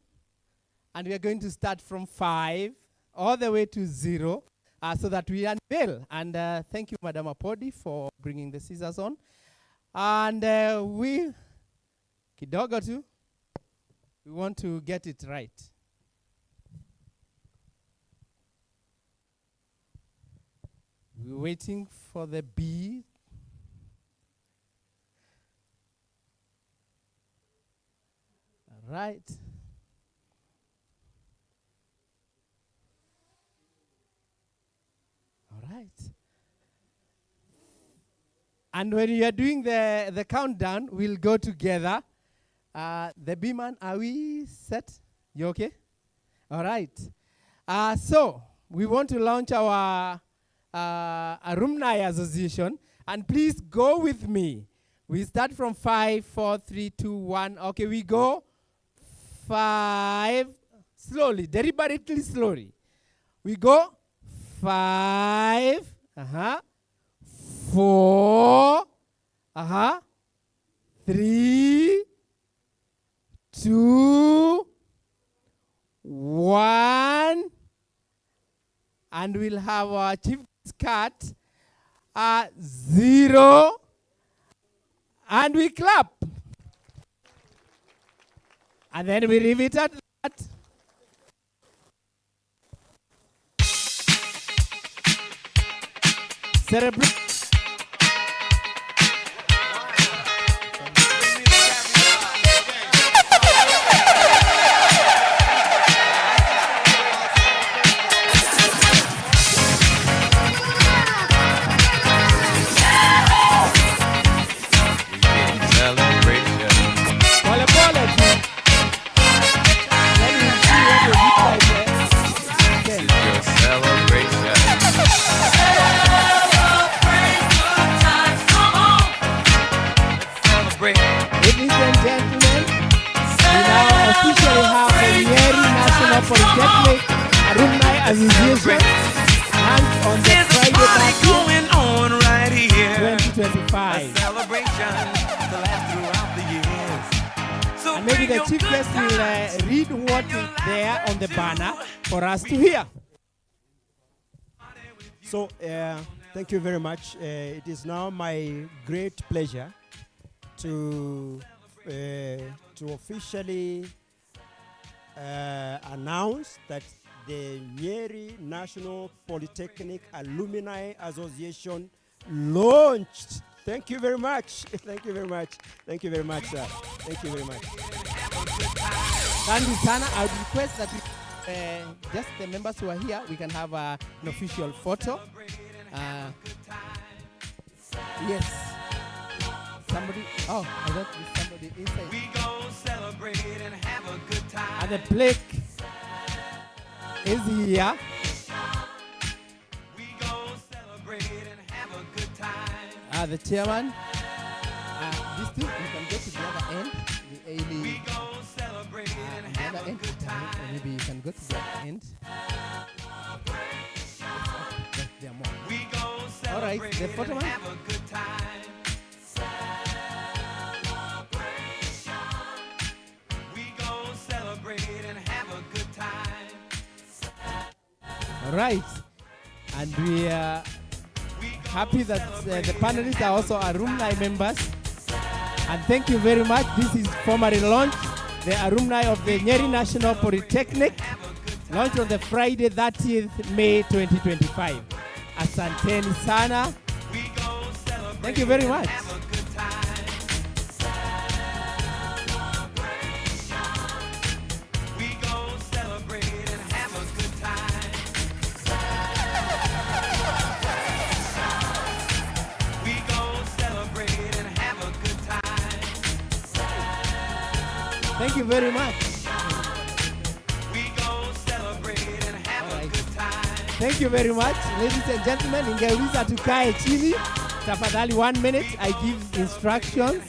And we are going to start from 5 all the way to 0 so that we unveil. And thank you, Madam Apodi, for bringing the scissors on. And we, kidogo tu, we want to get it right. We're waiting for the B. All right. All right. And when you are doing the countdown, we'll go together. The B-man, are we set? You okay? All right. So we want to launch our Alumni Association. And please go with me. We start from 5, 4, 3, 2, 1. Okay, we go 5. Slowly, deliberately slowly. We go 5. 4. 3. 2. 1. And we'll have our chief cut 0. And we clap. And then we leave it at that. Celebrate. Celebration. officially have the Nyeri National Polytechnic Alumni Association lunch on the Friday going on right here. 2025. A celebration to last throughout the years. So And maybe the chief guest will read what is there on the banner for us to hear. So, thank you very much. It is now my great pleasure to officially announce that the Nyeri National Polytechnic Alumni Association launched. Thank you very much. Thank you very much. Thank you very much, sir. Thank you very much. Thank you, Sana. I would request that just the members who are here, we can have an official photo. Yes. Somebody. Oh, I thought there's somebody inside. We gon' celebrate and have a good time. And the plaque is here. We gon' celebrate and have a good time. The chairman. These two, you can go to the other end. We gon' celebrate and have a good time. Or maybe you can go to the other end. There are more. We gon' All right, celebrate the photo and man. have a good time. We gon' celebrate and have a good time. All right. And we are happy that the panelists are also alumni members. And thank you very much. This is formally launched. The alumni of the Nyeri National Polytechnic launched on the Friday 30th May 2025. Asanteni sana. Thank you very much. We gon' celebrate and have a good time. We gon' celebrate and have a good time. Thank you very much. We gon' celebrate and have a good time. Thank you very much. Ladies and gentlemen, ningeuliza tukae chini. Tafadhali 1 minute. I give instructions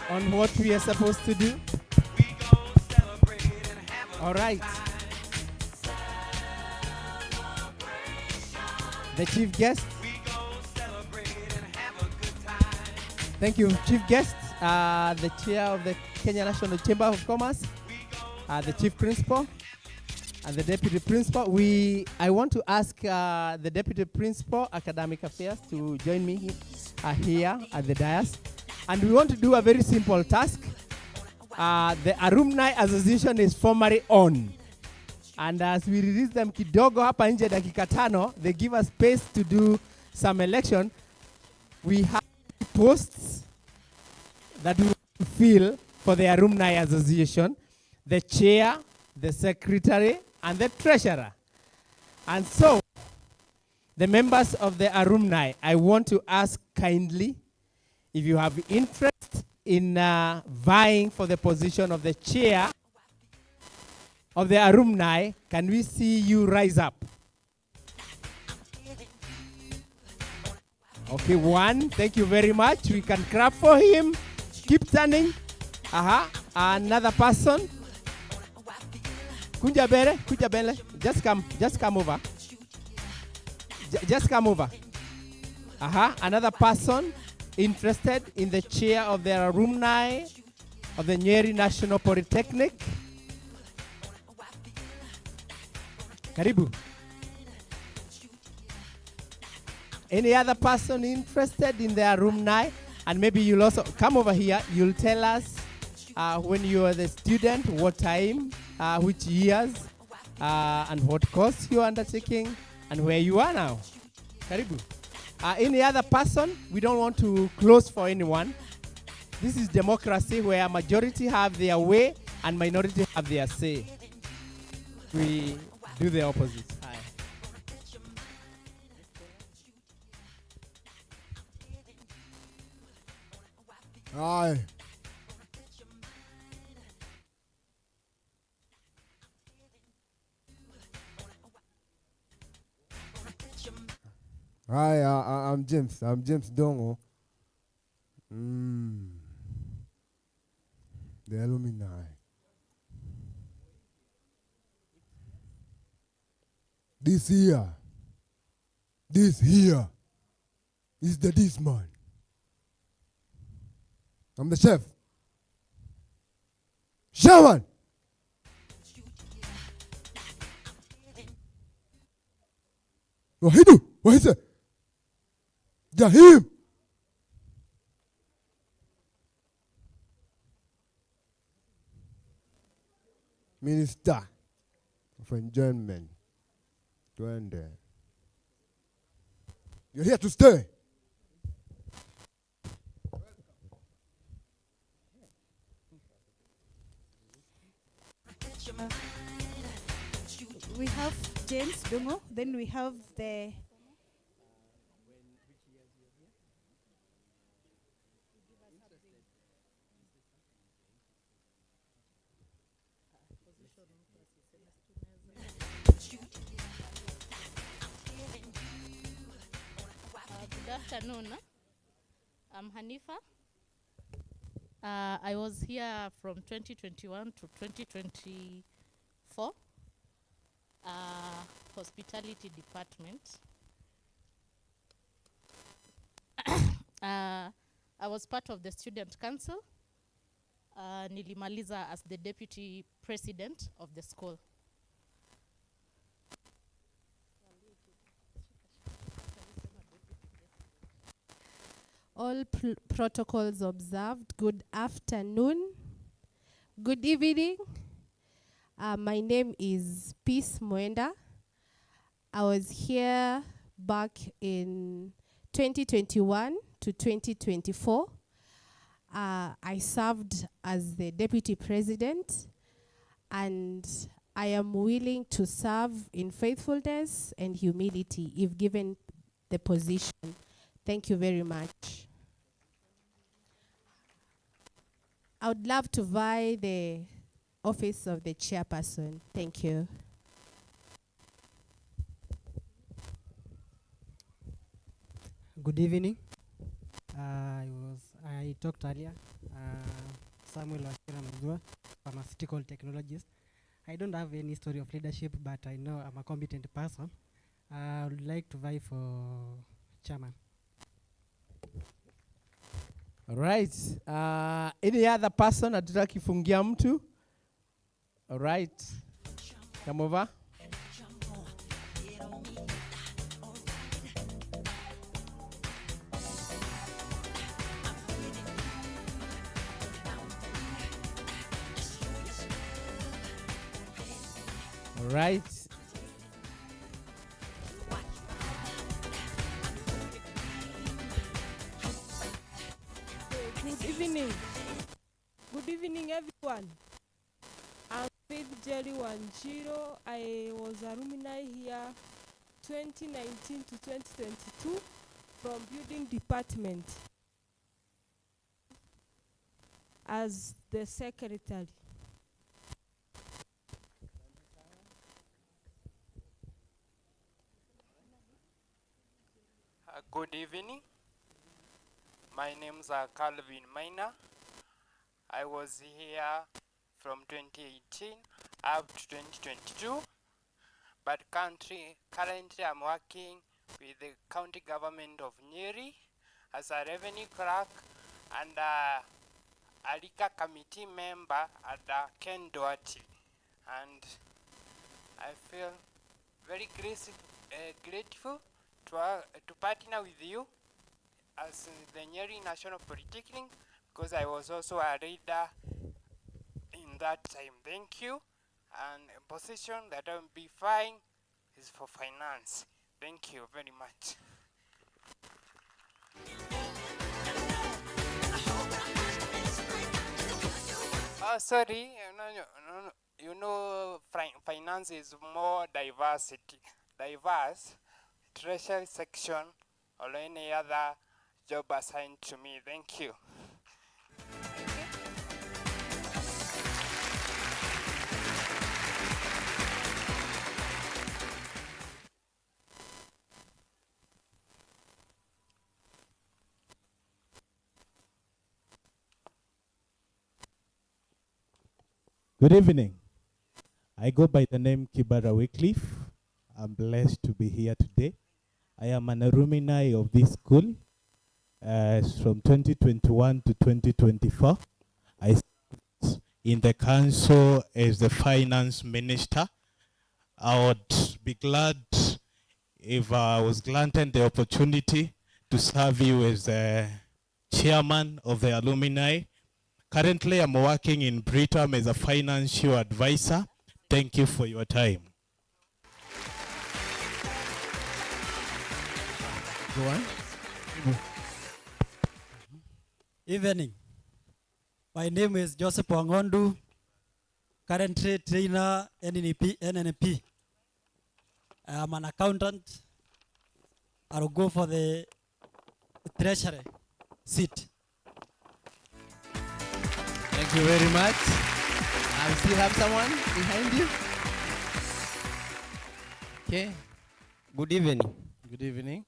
on what we are supposed to do. All right. The chief guest. Thank you, chief guest. The chair of the Kenya National Chamber of Commerce, the chief principal, and the deputy principal. I want to ask the deputy principal, academic affairs, to join me here at the dais. And we want to do a very simple task. The Alumni Association is formally on. And as we release them kidogo hapa nje dakika tano, they give us space to do some election. We have posts that we want to fill for the Alumni Association: the chair, the secretary, and the treasurer. And so, the members of the alumni, I want to ask kindly, if you have interest in vying for the position of the chair of the alumni, can we see you rise up? Okay, one. Thank you very much. We can clap for him. Keep standing. Another person. Kunja bele. Just come over. Just come over. Another person interested in the chair of the alumni of the Nyeri National Polytechnic. Karibu. Any other person interested in the alumni? And maybe you'll also come over here. You'll tell us when you are the student, what time, which years, and what course you are undertaking, and where you are now. Karibu. Any other person? We don't want to close for anyone. This is democracy where majority have their way and minority have their say. We do the opposite. Aye. Hi, I'm James. I'm James Dongo. the alumni. This here is the this man. I'm the chef. Shaman. Wahidu, wahise. Jahim. Minister of Enjoyment. Twende. You're here to stay. We have James Dungo, then we have the good afternoon. I'm Hanifa. I was here from 2021 to 2024. Hospitality department. I was part of the student council. Nilimaliza as the deputy president of the school. All protocols observed. Good afternoon. Good evening. My name is Peace Mwenda. I was here back in 2021 to 2024. I served as the deputy president, and I am willing to serve in faithfulness and humility if given the position. Thank you very much. I would love to vie the office of the chairperson. Thank you. Good evening. I talked earlier. Samuel Wachira Mzua, pharmaceutical technologist. I don't have any story of leadership, but I know I'm a competent person. I would like to vie for chairman. All right. Any other person hatutaki fungia mtu? All right. Come over. All right. Good evening. Good evening, everyone. I'm Faith Jerry Wanjiro. I was alumni here 2019 to 2022 from building department as the secretary. Good evening. My name's Calvin Minor. I was here from 2018 up to 2022, but currently I'm working with the county government of Nyeri as a revenue clerk and a Alika committee member at Ken Doherty. And I feel very grateful to partner with you as the Nyeri National Polytechnic, because I was also a reader in that time. Thank you. And a position that I will be fine is for finance. Thank you very much. Oh, sorry, finance is more diverse treasury section or any other job assigned to me. Thank you. Good evening. I go by the name Kibara Wycliffe. I'm blessed to be here today. I am an alumni of this school from 2021 to 2024. I served in the council as the finance minister. I would be glad if I was granted the opportunity to serve you as the chairman of the alumni. Currently, I'm working in Britam as a financial advisor. Thank you for your time. Go on. Evening. My name is Joseph Wangondu, currently trainer NNP. I am an accountant. I'll go for the treasury seat. Thank you very much. I still have someone behind you. Okay. Good evening. Good evening.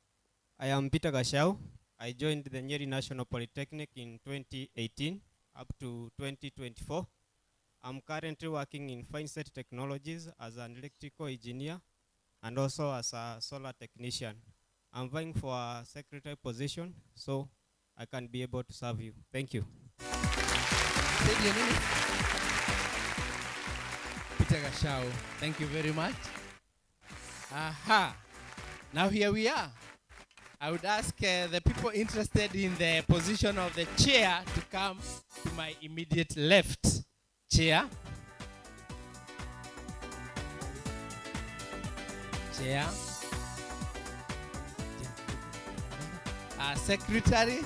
I am Peter Gashau. I joined the Nyeri National Polytechnic in 2018 up to 2024. I'm currently working in fine set technologies as an electrical engineer and also as a solar technician. I'm vying for a secretary position so I can be able to serve you. Thank you. Say your name. Peter Gashau. Thank you very much. Aha. Now here we are. I would ask the people interested in the position of the chair to come to my immediate left. Chair. Chair. Secretary.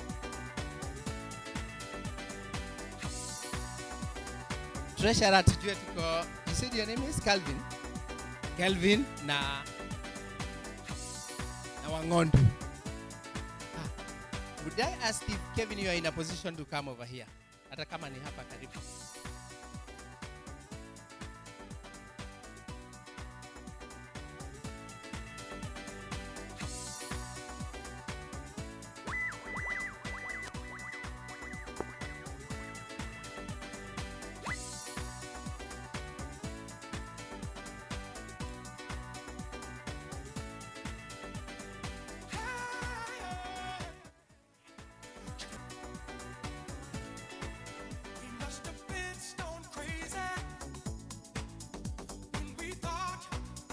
Treasurer tujue tuko. You said your name is Calvin. Calvin na Wangondu. Would I ask if Kevin you are in a position to come over here? Hata kama ni hapa karibu.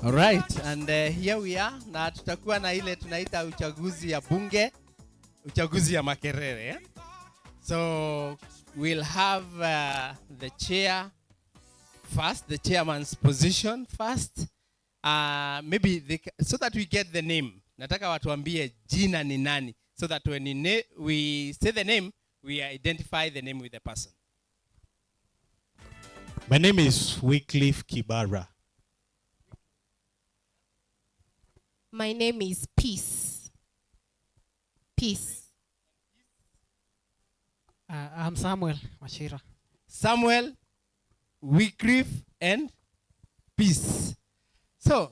All right, and here we are, na tutakuwa na ile tunaita uchaguzi ya bunge, uchaguzi ya Makerere. Eh? So we'll have the chair first, the chairman's position first. Maybe so that we get the name. Nataka watuambie jina ni nani, so that when we say the name, we identify the name with the person. My name is Wycliffe Kibara. My name is Peace. Peace. I'm Samuel Mashira. Samuel, Wycliffe, and Peace. So,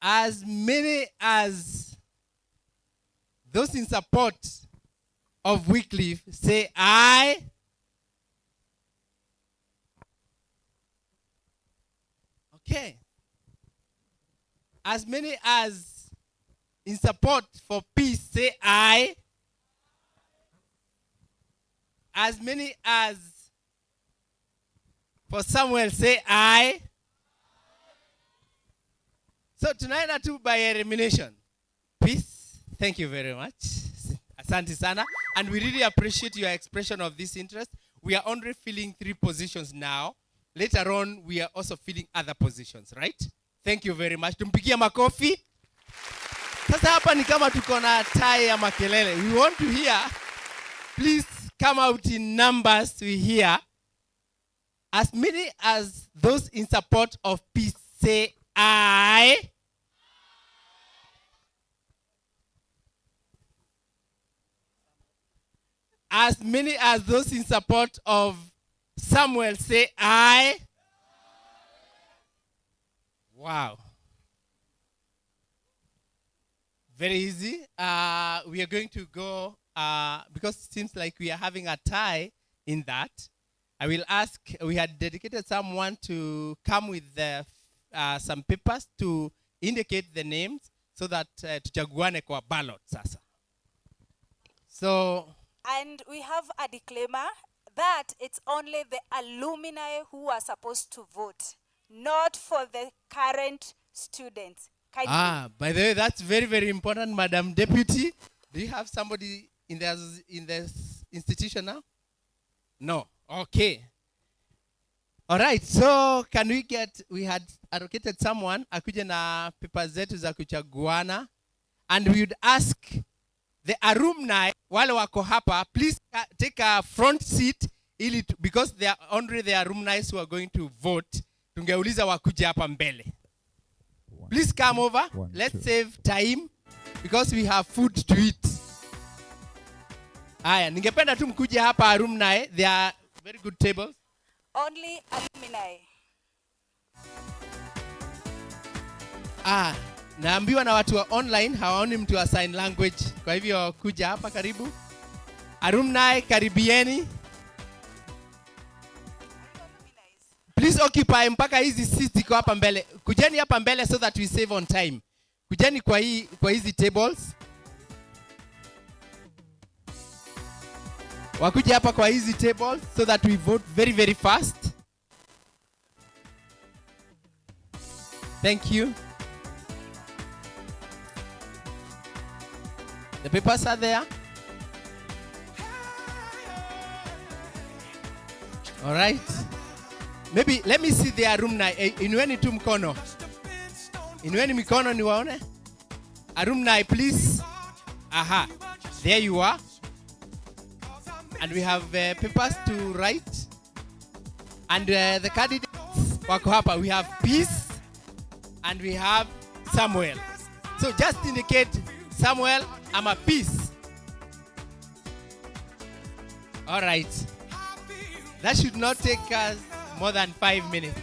as many as those in support of Wycliffe say aye. Okay. As many as in support for peace say aye. As many as for Samuel say aye. So tonight are two by elimination. Peace. Thank you very much. Asante sana. And we really appreciate your expression of this interest. We are only filling 3 positions now. Later on, we are also filling other positions, right? Thank you very much. Tumpigie makofi. Sasa hapa ni kama tuko na tie ya makelele. We want to hear. Please come out in numbers to hear. As many as those in support of peace say aye. As many as those in support of Samuel say aye. Wow. Very easy. We are going to go, because it seems like we are having a tie in that. I will ask, we had dedicated someone to come with some papers to indicate the names so that tuchaguane kwa ballot sasa. So, and we have a disclaimer that it's only the alumni who are supposed to vote, not for the current students. By the way, that's very, very important, Madam Deputy. Do you have somebody in this institution now? No. Okay. All right. So can we had allocated someone akuje na papers zetu za kuchaguana, and we would ask the alumni wale wako hapa, please take a front seat because they are only the alumni who are going to vote. Tungeuliza wakuje hapa mbele. Please come over. Let's save time because we have food to eat. Aya, ningependa tu mkuje hapa alumni. They are very good tables. Only alumni. Naambiwa na watu wa online hawaoni mtu wa sign language. Kwa hivyo kuja hapa karibu. Alumni karibieni. Please occupy mpaka hizi seats ziko hapa mbele. Kujeni hapa mbele so that we save on time. Kujeni kwa hizi tables. Wakuja hapa kwa hizi tables so that we vote very, very fast. Thank you. The papers are there. All right. Maybe let me see the alumni. Inueni tu mkono. Inueni mikono niwaone. Alumni, please. Aha. There you are. And we have papers to write. And the candidates wako hapa. We have Peace and we have Samuel. So just indicate Samuel, I'm a Peace. All right. That should not take us more than 5 minutes.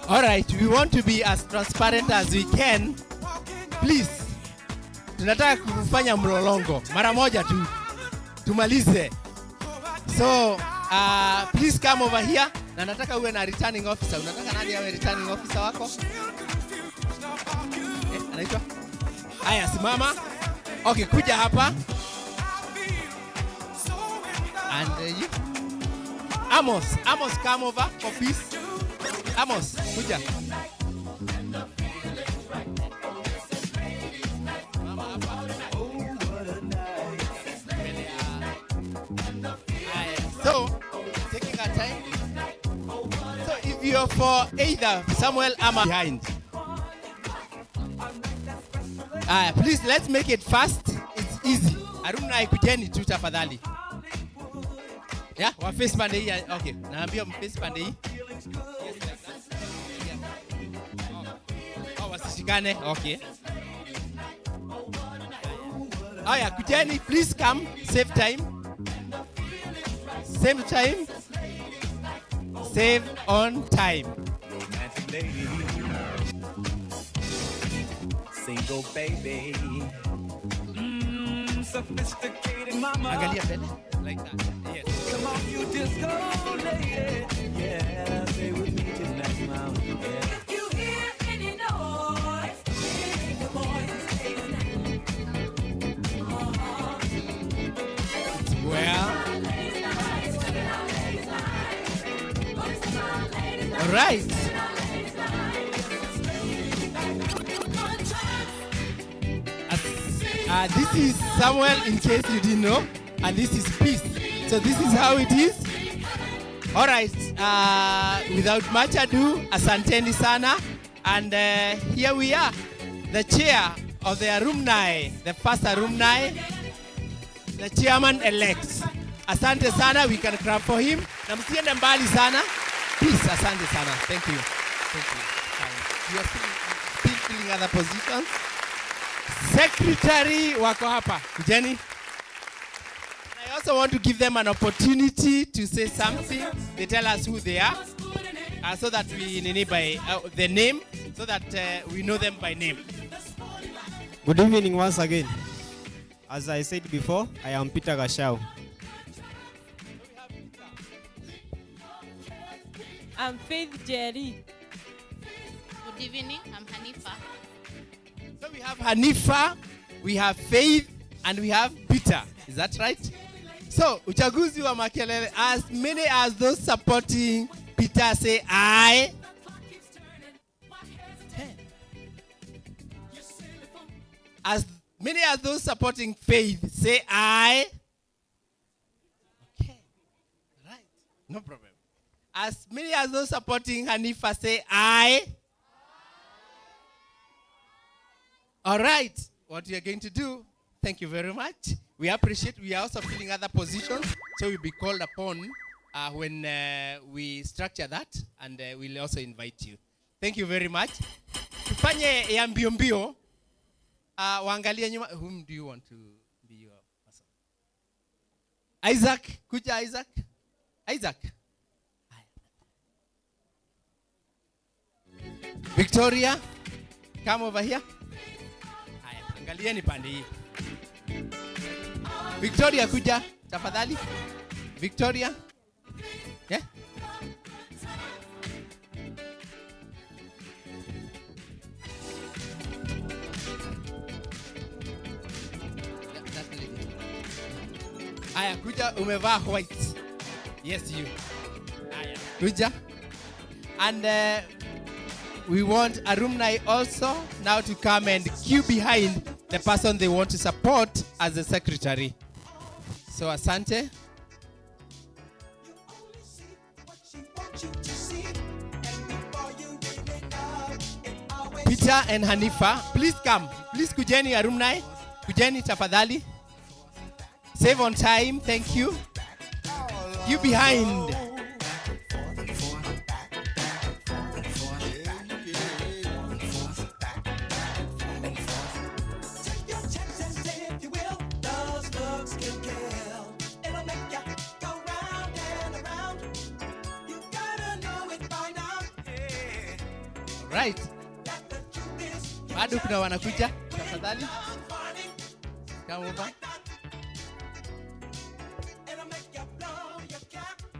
All right, we want to be as transparent as we can. Please, tunataka kufanya mlolongo mara moja tu tumalize. So, please come over here. Na nataka uwe na returning officer. Unataka nani awe returning officer wako? Anaitwa? Aya, simama. Okay, kuja hapa. And you? Amos, come over for peace. Amos, kuja. So, taking our time. So, if you're for either Samuel or behind, please let's make it fast. It's easy. Alumni kujeni tu tafadhali. Yeah, wa face pande hii. Okay, naambia face pande hii. Wasishikane. Okay. Aya, kujeni, please come. Save time. Save time. Save on time. Romantic lady. Single baby. Sophisticated mama. Angalia mbele. Like that. Yes. Come on, you disco lady. Yeah, stay with me tonight, mom. Yeah. If you hear any noise, make the boys Well. All right. This is Samuel, in case you didn't know, and this is Peace. So this is how it is. All right. Without much ado, asanteni sana, and here we are, the chair of the alumni, the first alumni, the chairman elect. Asante sana. We can clap for him. Na msiende mbali sana. Peace, asante sana. Thank you. Thank you. You are still filling other positions. Secretary wako hapa. Jenny. I also want to give them an opportunity to say something. They tell us who they are, so that we name by the name, so that we know them by name. Good evening once again. As I said before, I am Peter Gashau. I'm Faith Jerry. Good evening, I'm Hanifa. So we have Hanifa, we have Faith, and we have Peter. Is that right? So, uchaguzi wa Makelele, as many as those supporting Peter say aye. As many as those supporting Faith say aye. Okay. Right. No problem. As many as those supporting Hanifa say aye. All right. What we are going to do, thank you very much. We appreciate, we are also filling other positions, so we'll be called upon when we structure that, and we'll also invite you. Thank you very much. Tufanye ya mbio mbio. Waangalia nyuma. Whom do you want to be your person? Isaac, kuja Isaac. Isaac. Victoria, come over here. Angalieni pande hii. Victoria kuja tafadhali. Victoria. Yeah? Aya kuja umevaa white. Yes you. Aya kuja. And we want alumni also now to come and queue behind the person they want to support as the secretary. So asante. Peter and Hanifa, please come. Please kujeni alumni. Kujeni tafadhali. Save on time, thank you. You behind. Right. Bado kuna wanakuja. Tafadhali. Come over.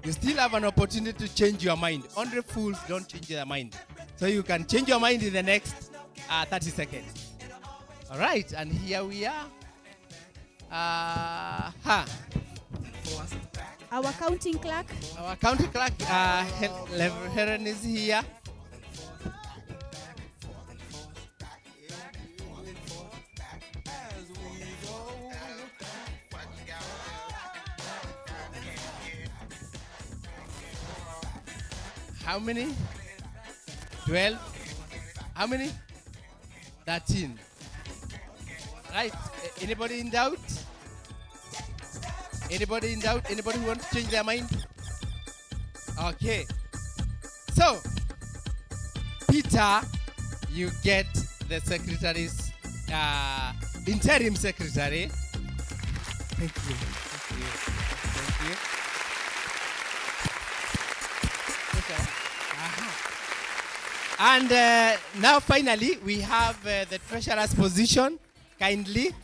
You still have an opportunity to change your mind. Only fools don't change their mind. So you can change your mind in the next 30 seconds. All right, and here we are. Our counting clerk. Our counting clerk, Helen is here. How many? 12. How many? 13. Right. Anybody in doubt? Anybody in doubt? Anybody who wants to change their mind? Okay. So, Peter, you get the secretary's interim secretary. Thank you. Thank you. Thank you. And now finally we have the treasurer's position. Kindly,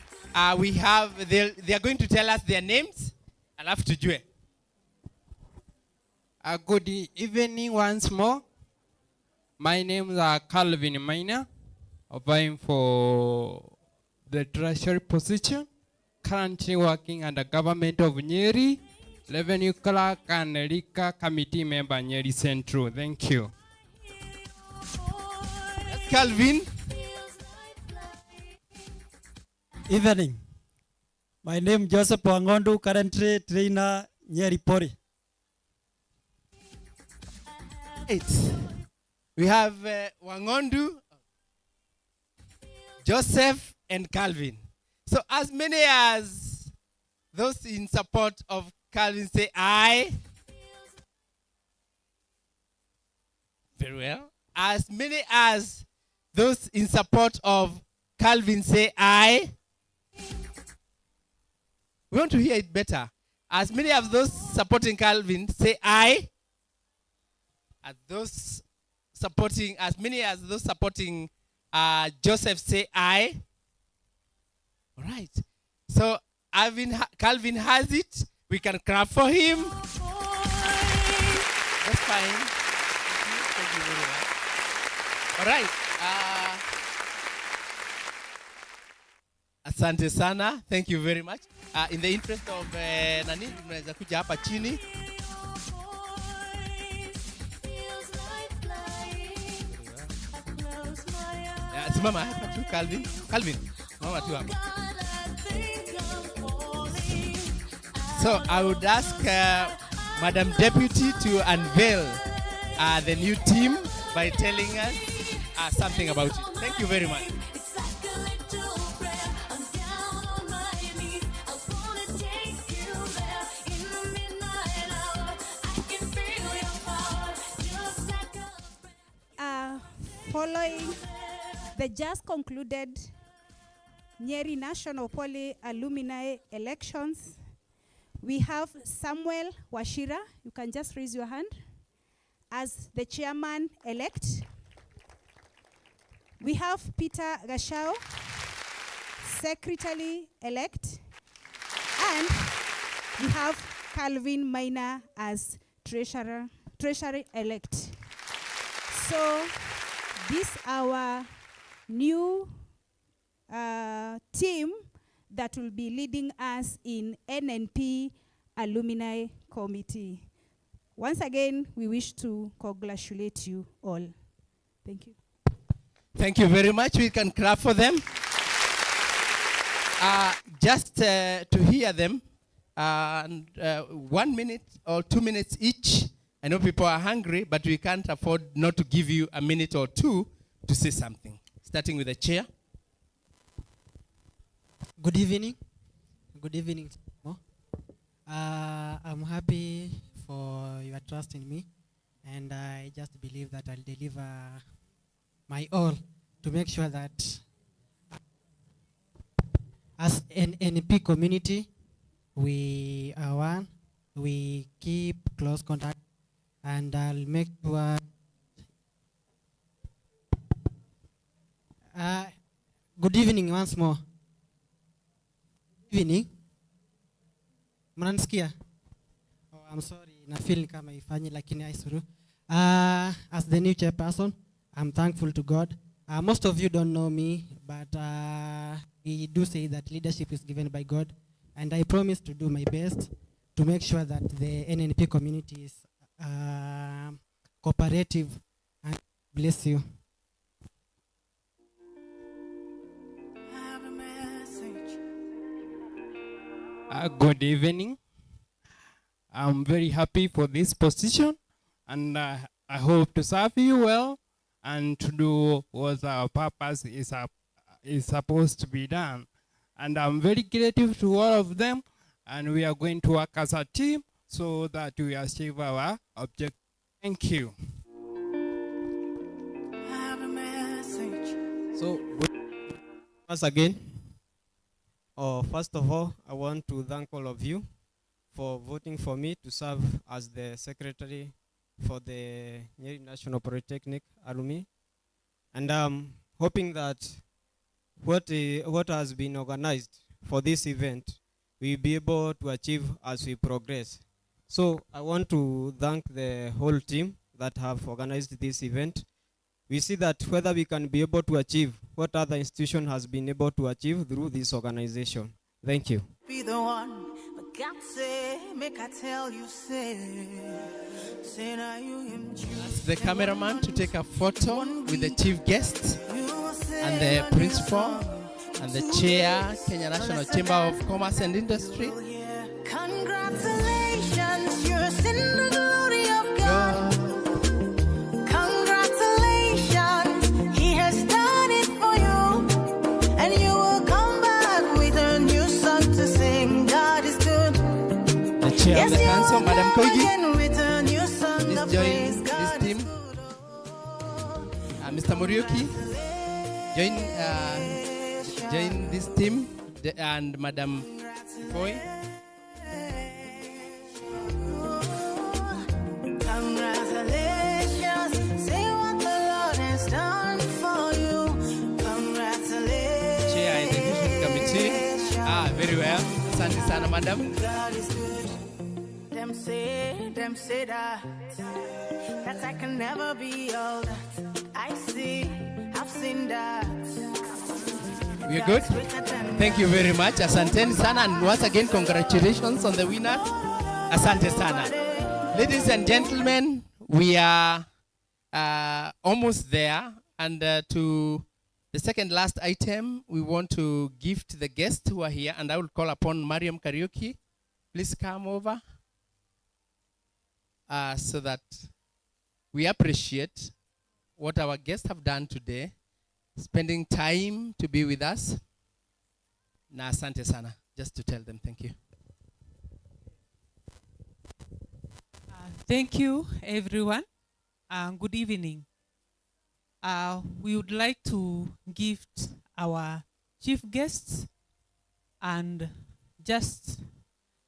we have they are going to tell us their names. Alafu tujue. Good evening once more. My name is Calvin Maina, vying for the treasury position. Currently working at the government of Nyeri, revenue clerk and RICA committee member Nyeri Central. Thank you. Calvin. Evening. My name is Joseph Wangondu, currently trainer Nyeri Pori. 8. We have Wangondu, Joseph, and Calvin. So as many as those in support of Calvin say aye. Very well. As many as those in support of Calvin say aye. We want to hear it better. As many of those supporting Calvin say aye. As many as those supporting Joseph say aye. All right. So Calvin has it. We can clap for him. That's fine. Thank you very much. All right. Asante sana. Thank you very much. In the interest of nani, mnaweza kuja hapa chini. Simama hapa tu Calvin. Mama tu hapa. So I would ask Madam Deputy to unveil the new team by telling us something about it. Thank you very much. Following the just concluded Nyeri National Poly Alumni elections, we have Samuel Washira. You can just raise your hand as the chairman-elect. We have Peter Gashao, secretary-elect. And we have Calvin Maina as treasurer-elect. So this our new team that will be leading us in NNP Alumni Committee. Once again, we wish to congratulate you all. Thank you. Thank you very much. We can clap for them. Just to hear them, 1 minute or 2 minutes each. I know people are hungry, but we can't afford not to give you a minute or two to say something. Starting with the chair. Good evening. Good evening. I'm happy for your trust in me, and I just believe that I'll deliver my all to make sure that as an NP community, we are one, we keep close contact, and I'll make sure. Good evening once more. Evening. Mnanisikia? Oh, I'm sorry. Na feel kama ifanyi lakini aisuru. As the new chairperson, I'm thankful to God. Most of you don't know me, but we do say that leadership is given by God, and I promise to do my best to make sure that the NNP community is cooperative. And bless you. Good evening. I'm very happy for this position, and I hope to serve you well and to do what our purpose is supposed to be done. And I'm very grateful to all of them, and we are going to work as a team so that we achieve our objective. Thank you. So, once again, first of all, I want to thank all of you for voting for me to serve as the secretary for the Nyeri National Polytechnic Alumni. And I'm hoping that what has been organized for this event, we'll be able to achieve as we progress. So I want to thank the whole team that have organized this event. We see that whether we can be able to achieve what other institution has been able to achieve through this organization. Thank you. Be the one, but God say, make I tell you, say now you him choose. The cameraman to take a photo with the chief guest and the principal and the chair, Kenya National Chamber of Commerce and Industry. Congratulations, you're in the glory of God. Congratulations, He has done it for you, and you will come back with a new song to sing. God is good. The chair of the council, Madam Koigi, With a new song please of join praise. this God team. is good. Mr. Muriuki, join this team, and Madam Foy. Congratulations, say what the Lord has done for you. Congratulations. Chair Execution Committee. Very well. Asante sana, Madam. God is good. Them say that I can never be all that I've seen that. We're good. Thank you very much. Asante sana, and once again, congratulations on the winner. Asante sana. Ladies and gentlemen, we are almost there, and to the second last item, we want to gift the guests who are here, and I will call upon Mariam Karaoke. Please come over so that we appreciate what our guests have done today, spending time to be with us. Na asante sana, just to tell them thank you. Thank you, everyone. Good evening. We would like to gift our chief guests and just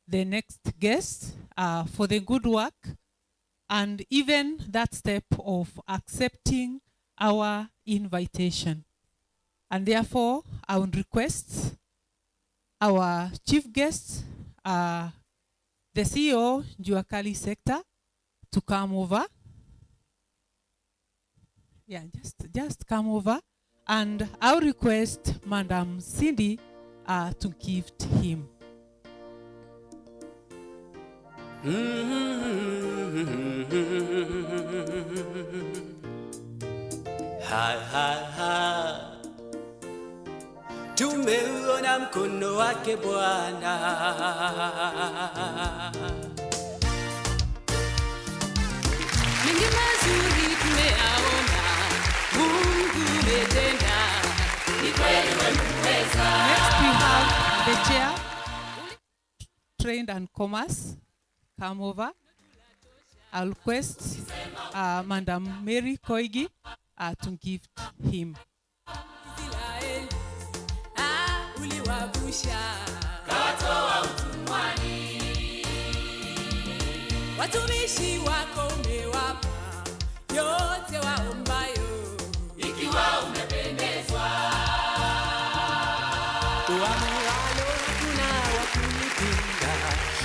the next guest for the good work and even that step of accepting our invitation. And therefore, I would request our chief guest, the CEO, Juakali Sector, to come over. Yeah, just come over. And I'll request Madam Cindy to gift him. Tumeuona mkono wake Bwana. Mingi mazuri tumeyaona, Mungu umetenda, ni kweli umeweza. Next we have the chair, Trade and Commerce, come over. I'll request Madam Mary Koigi to gift him. Uliwavusha kawatoa utumwani, watumishi wako umewapa yote waombayo, ikiwa umependezwa. Uamualo hakuna wa kulipinga,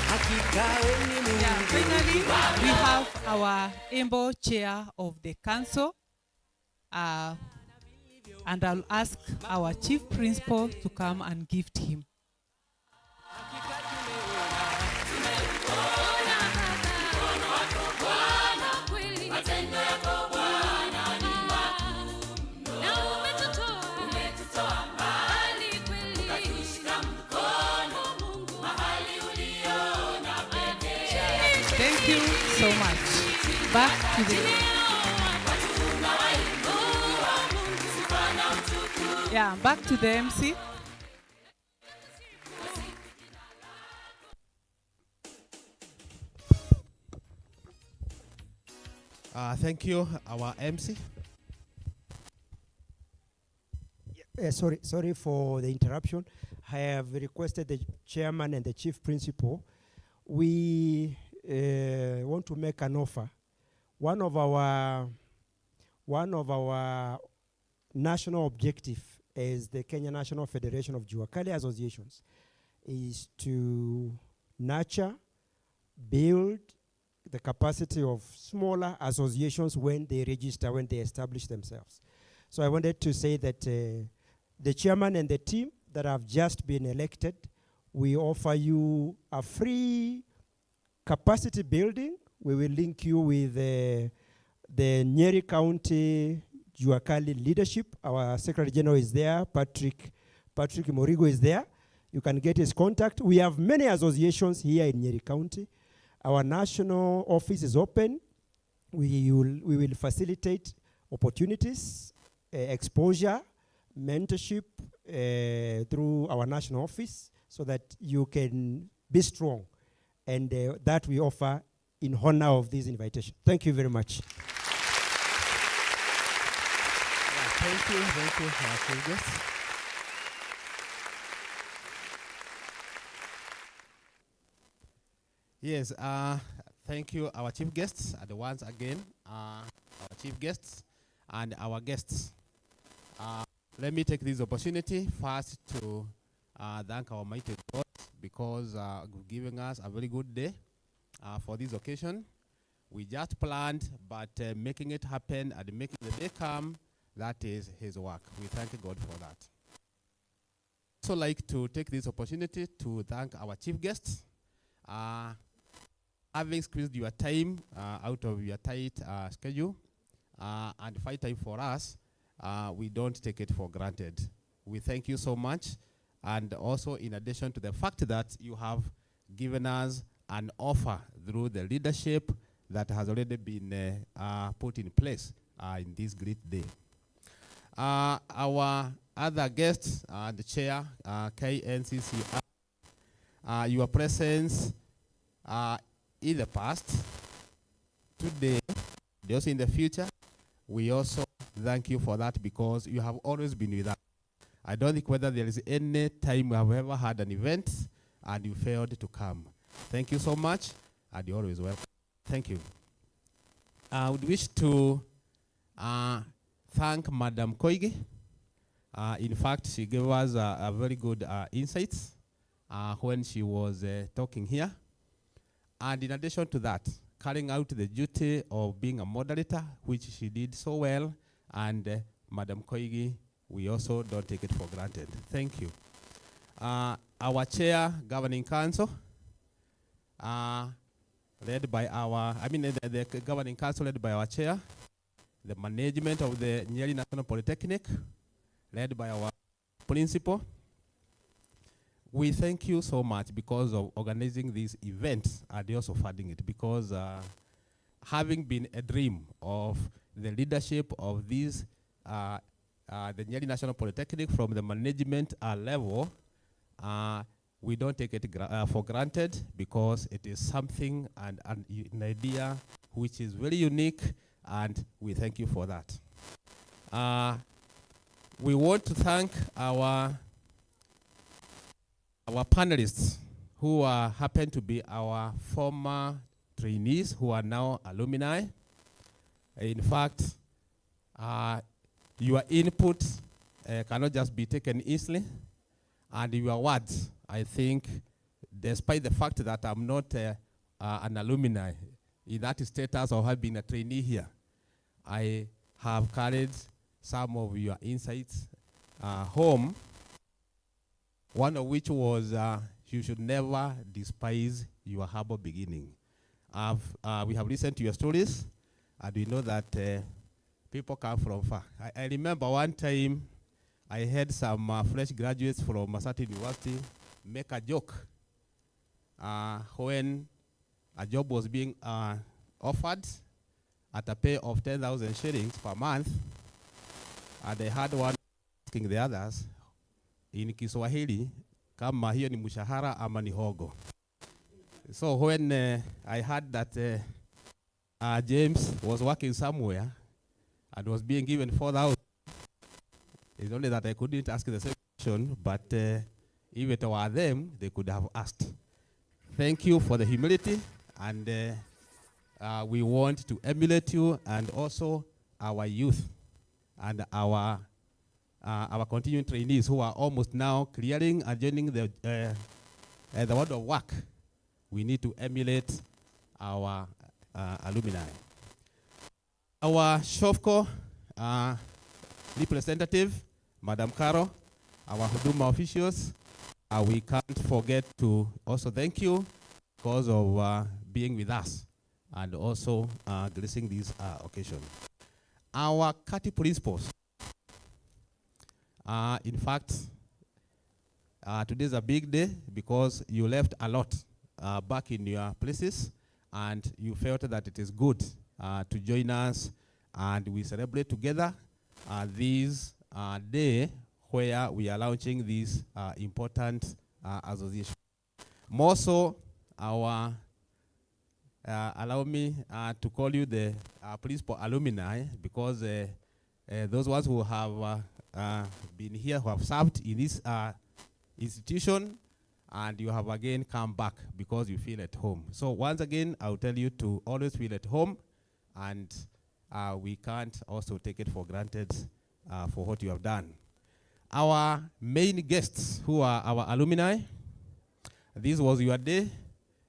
hakika wewe ni Mungu. Yeah, finally, we have our able chair of the council. And I'll ask our chief principal to come and gift him. Thank you so much. Back to the... Yeah, back to the MC. Thank you, our MC. Sorry for the interruption. I have requested the chairman and the chief principal. We want to make an offer. One of our national objective as the Kenya National Federation of Juakali Associations is to nurture, build the capacity of smaller associations when they register, when they establish themselves. So I wanted to say that the chairman and the team that have just been elected, we offer you a free capacity building. We will link you with the Nyeri County Juakali leadership. Our Secretary General is there. Patrick Morigo is there. You can get his contact. We have many associations here in Nyeri County. Our national office is open. We will facilitate opportunities, exposure, mentorship through our national office so that you can be strong. And that we offer in honor of this invitation. Thank you very much. Thank you, chief guests. Yes, thank you, our chief guests, and once again, our chief guests and our guests. Let me take this opportunity first to thank our mighty God because giving us a very good day for this occasion. We just planned, but making it happen and making the day come, that is his work. We thank God for that. I'd also like to take this opportunity to thank our chief guests. Having squeezed your time out of your tight schedule and find time for us, we don't take it for granted. We thank you so much. And also, in addition to the fact that you have given us an offer through the leadership that has already been put in place in this great day. Our other guests, the chair, KNCCR, your presence in the past, today, and also in the future, we also thank you for that because you have always been with us. I don't think whether there is any time we have ever had an event and you failed to come. Thank you so much, and you're always welcome. Thank you. I would wish to thank Madam Koigi. In fact, she gave us a very good insights when she was talking here. And in addition to that, carrying out the duty of being a moderator, which she did so well, and Madam Koigi, we also don't take it for granted. Thank you. Our chair, Governing Council, led by the Governing Council led by our chair, the management of the Nyeri National Polytechnic, led by our principal. We thank you so much because of organizing these events and also funding it, because having been a dream of the leadership of these, the Nyeri National Polytechnic from the management level, we don't take it for granted because it is something and an idea which is very unique, and we thank you for that. We want to thank our panelists who happen to be our former trainees who are now alumni. In fact, your input cannot just be taken easily, and your words, I think, despite the fact that I'm not an alumni in that status of having been a trainee here, I have carried some of your insights home, one of which was you should never despise your humble beginning. We have listened to your stories, and we know that people come from far. I remember one time I had some fresh graduates from a certain university make a joke when a job was being offered at a pay of 10,000 shillings per month, and they had one asking the others in Kiswahili, kama hiyo ni mshahara ama ni hogo. So when I heard that James was working somewhere and was being given 4,000, it's only that I couldn't ask the same question, but if it were them, they could have asked. Thank you for the humility, and we want to emulate you and also our youth and our continuing trainees who are almost now clearing and joining the world of work. We need to emulate our alumni. Our SHOFCO representative, Madam Caro, our Huduma officials, we can't forget to also thank you because of being with us and also gracing this occasion. Our CATI principals, in fact, today is a big day because you left a lot back in your places, and you felt that it is good to join us, and we celebrate together this day where we are launching this important association. More so, allow me to call you the principal alumni, because those ones who have been here, who have served in this institution, and you have again come back because you feel at home. So once again, I'll tell you to always feel at home, and we can't also take it for granted for what you have done. Our main guests, who are our alumni, this was your day.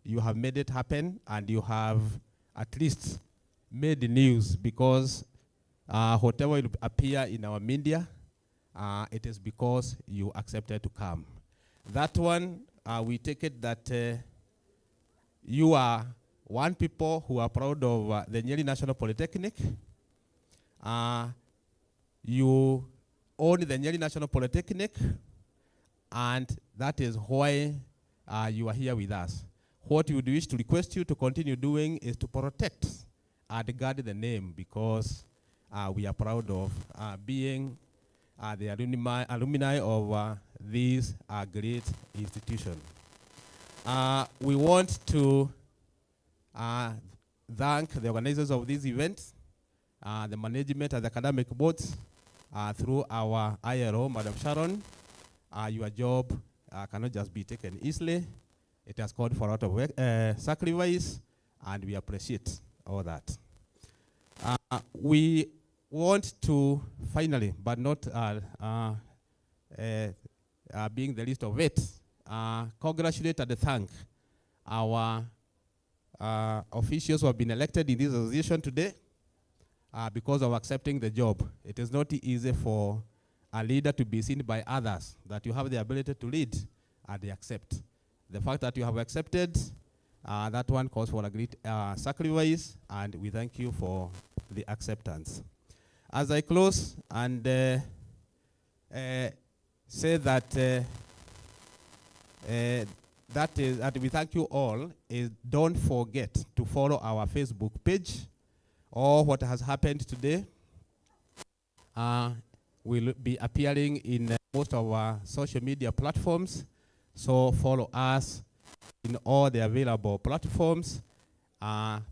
You have made it happen, and you have at least made the news, because whatever will appear in our media, it is because you accepted to come. That one, we take it that you are one people who are proud of the Nyeri National Polytechnic. You own the Nyeri National Polytechnic, and that is why you are here with us. What we would wish to request you to continue doing is to protect and guard the name, because we are proud of being the alumni of this great institution. We want to thank the organizers of this event, the management and the academic boards, through our IRO, Madam Sharon. Your job cannot just be taken easily. It has called for a lot of work, sacrifice, and we appreciate all that. We want to finally, but not being the least of it, congratulate and thank our officials who have been elected in this association today because of accepting the job. It is not easy for a leader to be seen by others, that you have the ability to lead and they accept. The fact that you have accepted, that one calls for a great sacrifice, and we thank you for the acceptance. As I close and say that that we thank you all, is don't forget to follow our Facebook page. Or what has happened today will be appearing in most of our social media platforms. So follow us in all the available platforms,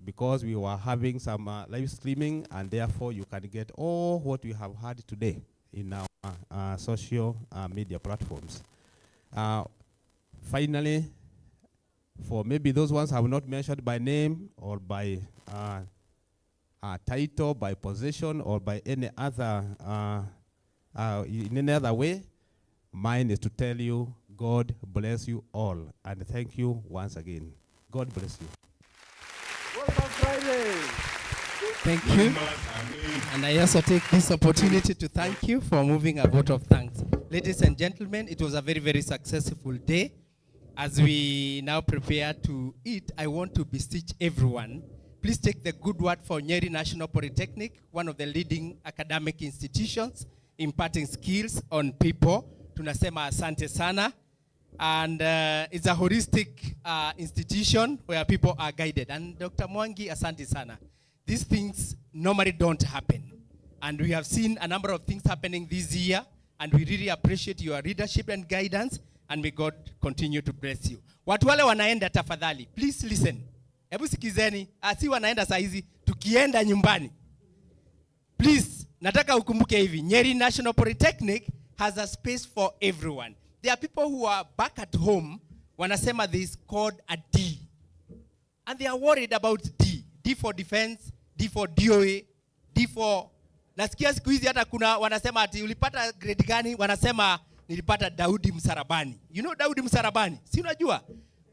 because we were having some live streaming, and therefore you can get all what we have had today in our social media platforms. Finally, for maybe those ones I have not mentioned by name or by title, by position, or by any other in any other way, mine is to tell you, God bless you all, and thank you once again. God bless you. Welcome Friday. Thank you. And I also take this opportunity to thank you for moving a vote of thanks. Ladies and gentlemen, it was a very, very successful day. As we now prepare to eat, I want to beseech everyone, please take the good word for Nyeri National Polytechnic, one of the leading academic institutions imparting skills on people. Tunasema asante sana. And it's a holistic institution where people are guided. And Dr. Mwangi, asante sana. These things normally don't happen. And we have seen a number of things happening this year, and we really appreciate your leadership and guidance, and may God continue to bless you. Watu wale wanaenda tafadhali, please listen. Hebu sikizeni, asi wanaenda saa hizi, tukienda nyumbani. Please, nataka ukumbuke hivi, Nyeri National Polytechnic has a space for everyone. There are people who are back at home, wanasema they scored a D. And they are worried about D. D for defense, D for DOA, D for... Nasikia siku hizi hata kuna wanasema ati ulipata grade gani, wanasema nilipata Daudi Msarabani. You know Daudi Msarabani? Si unajua?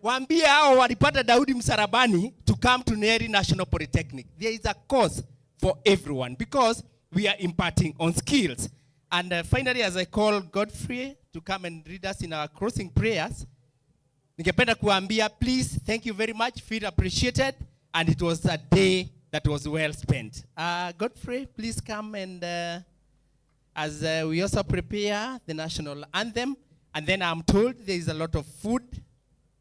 Waambie hao walipata Daudi Msarabani to come to Nyeri National Polytechnic. There is a course for everyone because we are imparting on skills. And finally, as I call Godfrey to come and lead us in our closing prayers, ningependa kuambia, please, thank you very much, feel appreciated, and it was a day that was well spent. Godfrey, please come and as we also prepare the national anthem, and then I'm told there is a lot of food.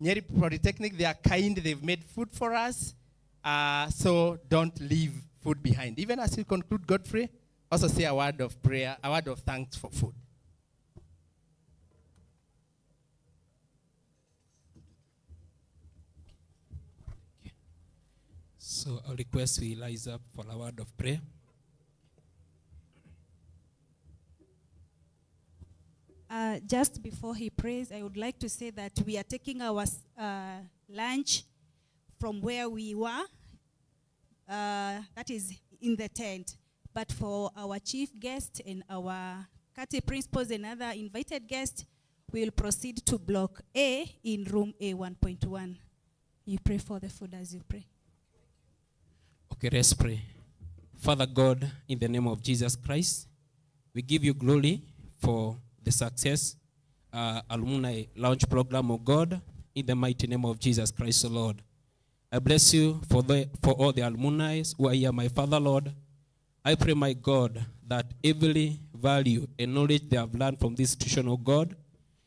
Nyeri Polytechnic, they are kind, they've made food for us, so don't leave food behind. Even as you conclude, Godfrey, also say a word of prayer, a word of thanks for food. So I'll request we rise up for a word of prayer. Just before he prays, I would like to say that we are taking our lunch from where we were, that is in the tent. But for our chief guest and our CATI principals and other invited guests, we will proceed to block A in room A1.1. You pray for the food as you pray. Okay, let's pray. Father God, in the name of Jesus Christ, we give you glory for the success alumni launch program, oh God, in the mighty name of Jesus Christ, oh Lord. I bless you for all the alumni who are here, my Father, Lord. I pray, my God, that every value and knowledge they have learned from this institution, oh God,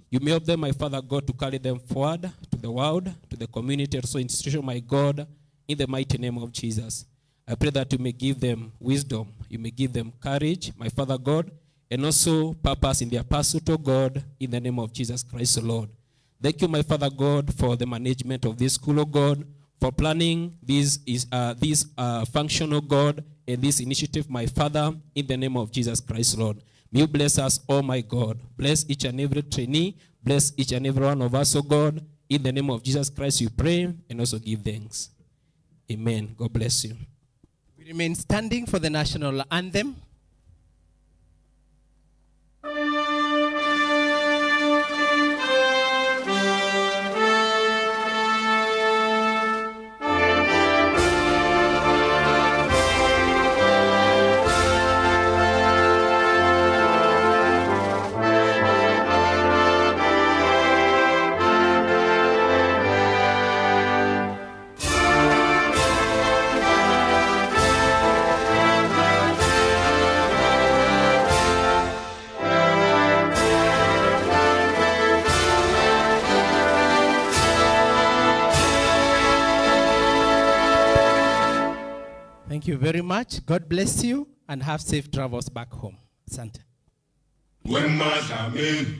you may help them, my Father God, to carry them forward to the world, to the community, also institution, my God, in the mighty name of Jesus. I pray that you may give them wisdom, you may give them courage, my Father God, and also purpose in their pursuit, oh God, in the name of Jesus Christ, oh Lord. Thank you, my Father God, for the management of this school, oh God, for planning this function, oh God, and this initiative, my Father, in the name of Jesus Christ, Lord. May you bless us, oh my God. Bless each and every trainee. Bless each and every one of us, oh God. In the name of Jesus Christ, we pray and also give thanks. Amen. God bless you. We remain standing for the national anthem. Thank you very much. God bless you and have safe travels back home. Asante. Wemadlamini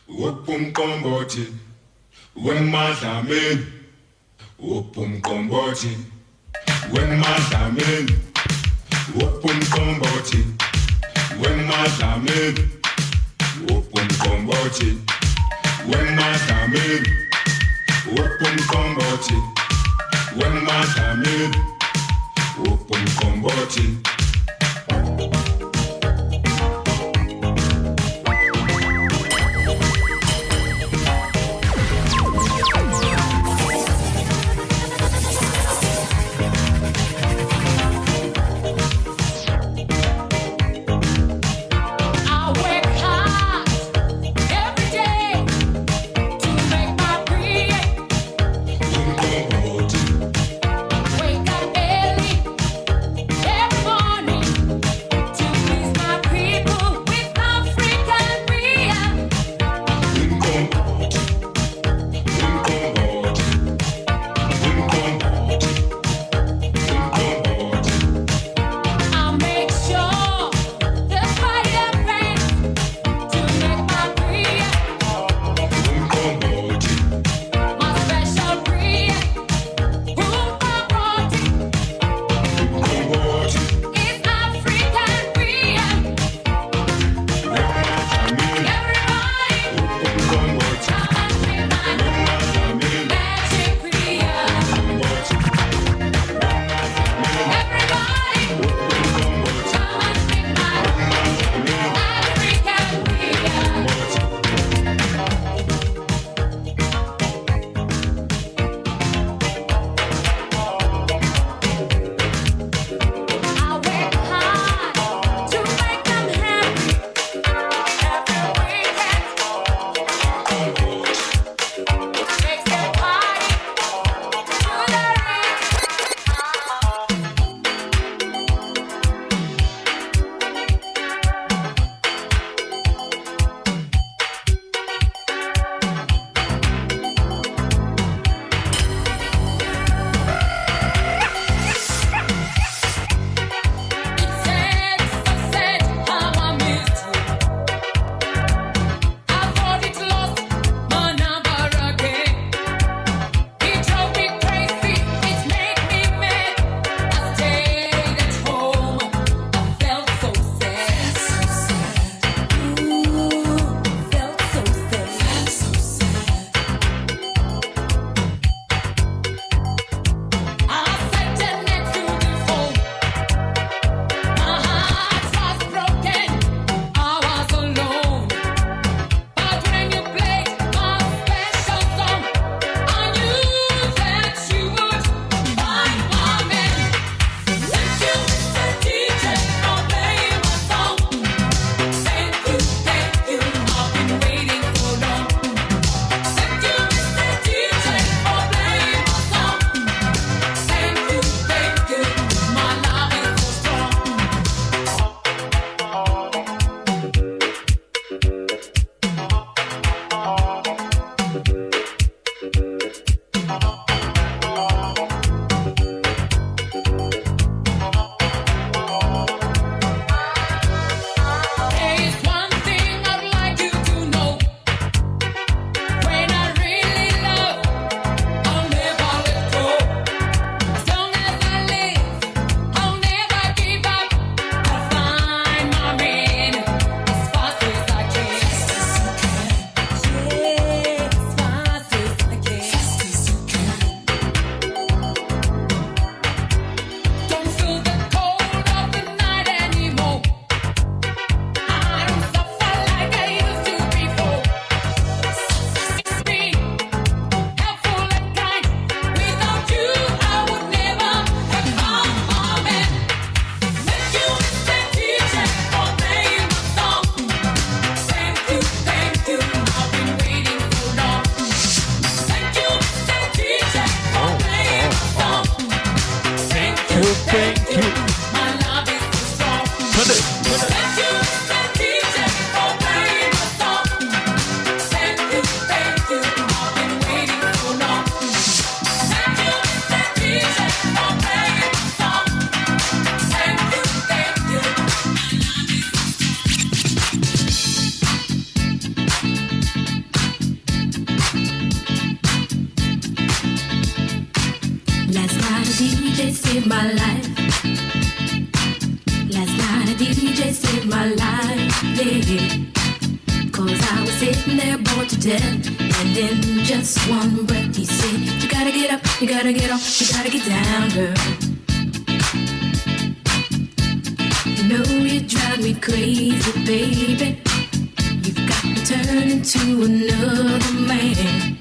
upumqombothi wemadlamini upumqombothi wemadlamini upumqombothi wemadlamini upumqombothi wemadlamini upumqombothi wemadlamini upumqombothi. Wake up early every morning. Last night a DJ saved my life. Last night a DJ saved my life, yeah. 'Cause I was sitting there bored to death, and in just one breath he said, you gotta get up, you gotta get off, you gotta get down, girl. You know you drive me crazy, baby. You've got me turning to another man.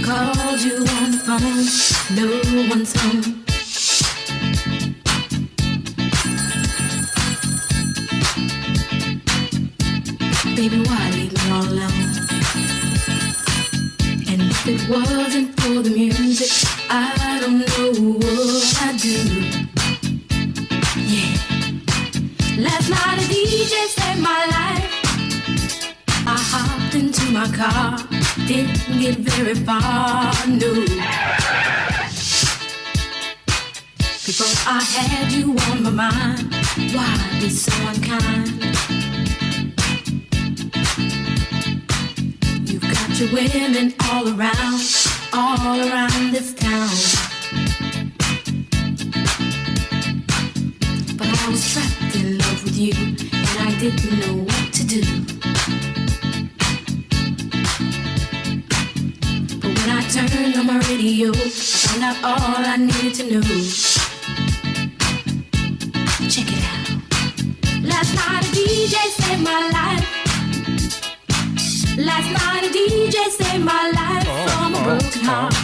Called you on the phone, no one's home. Baby, why leave me all alone? And if it wasn't for the music, I don't know what I'd do. Yeah. Last night a DJ saved my life. I hopped into my car, didn't get very far, no. Before I had you on my mind, why be so unkind? You've got your women all around this town. But I was trapped in love with you, and I didn't know what to do. But when I turned on my radio, I found out all I needed to know. Check it out. Last night a DJ saved my life. Last night a DJ saved my life from a broken heart.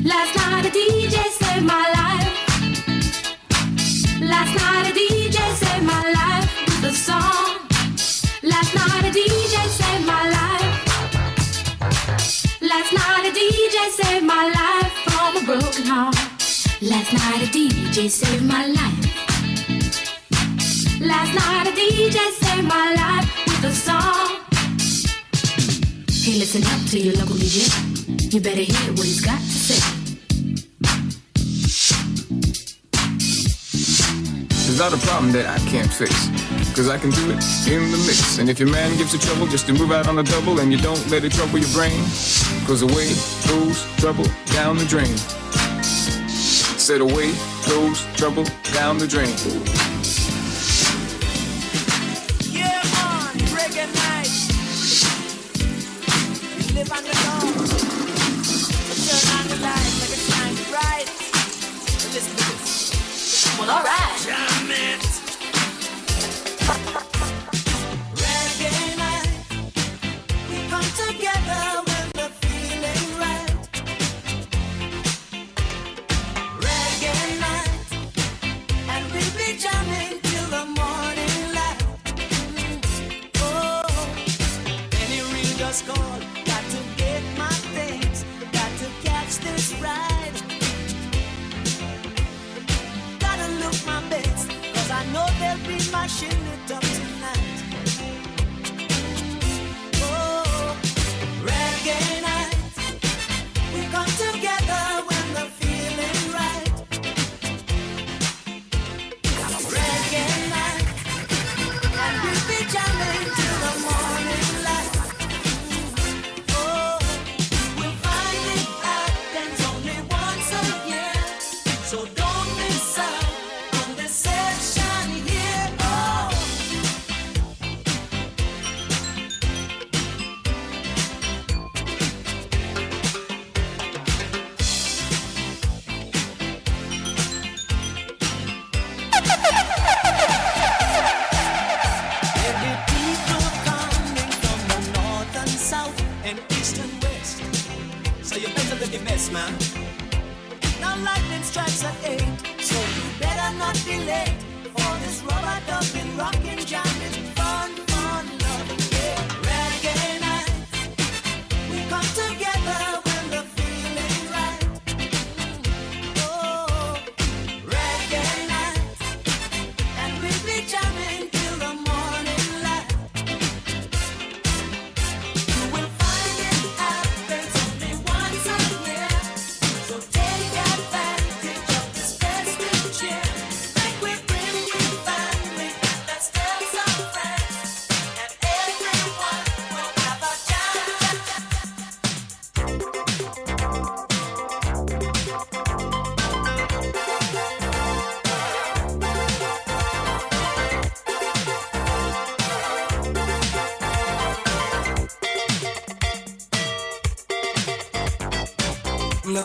Last night a DJ saved my life. Last night a DJ saved my life with a song. Last night a DJ saved my life. Last night a DJ saved my life from a broken heart. Last night a DJ saved my life. Last night a DJ saved my life with a song. Hey, listen up to your local DJ. You better hear what he's got to say. There's not a problem that I can't fix, 'cause I can do it in the mix. And if your man gives you trouble, just to move out on a double, and you don't let it trouble your brain, 'cause away goes trouble down the drain. Said away goes trouble down the drain. Yeah, on reggae night. You live on the lawn. Turn on the light, make it shine bright. Listen to this. Well, alright. Jam it. Reggae night. We come together when we're feeling right. Reggae night. And we'll be jamming till the morning light. Oh, any real just call. Got to get my things. Got to catch this ride. Gotta look my best, 'cause I know they'll be mashing it up tonight. Oh, reggae night. We come together when we're feeling right. Reggae night. And we'll be jamming till the morning light. Oh, we'll find it happens only once a year. So don't miss out on this session here. Oh,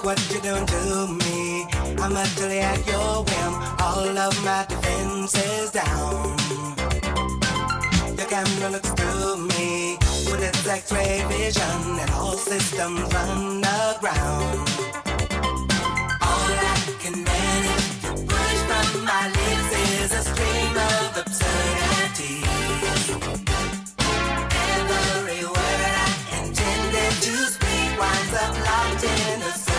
Look what you done to me. I'm utterly at your whim. All of my defenses down. Your camera looks through me with its X-ray vision, and all systems run aground. All I can manage to push from my lips is a stream of absurdity. Every word I intended to speak winds up locked in a circuitry.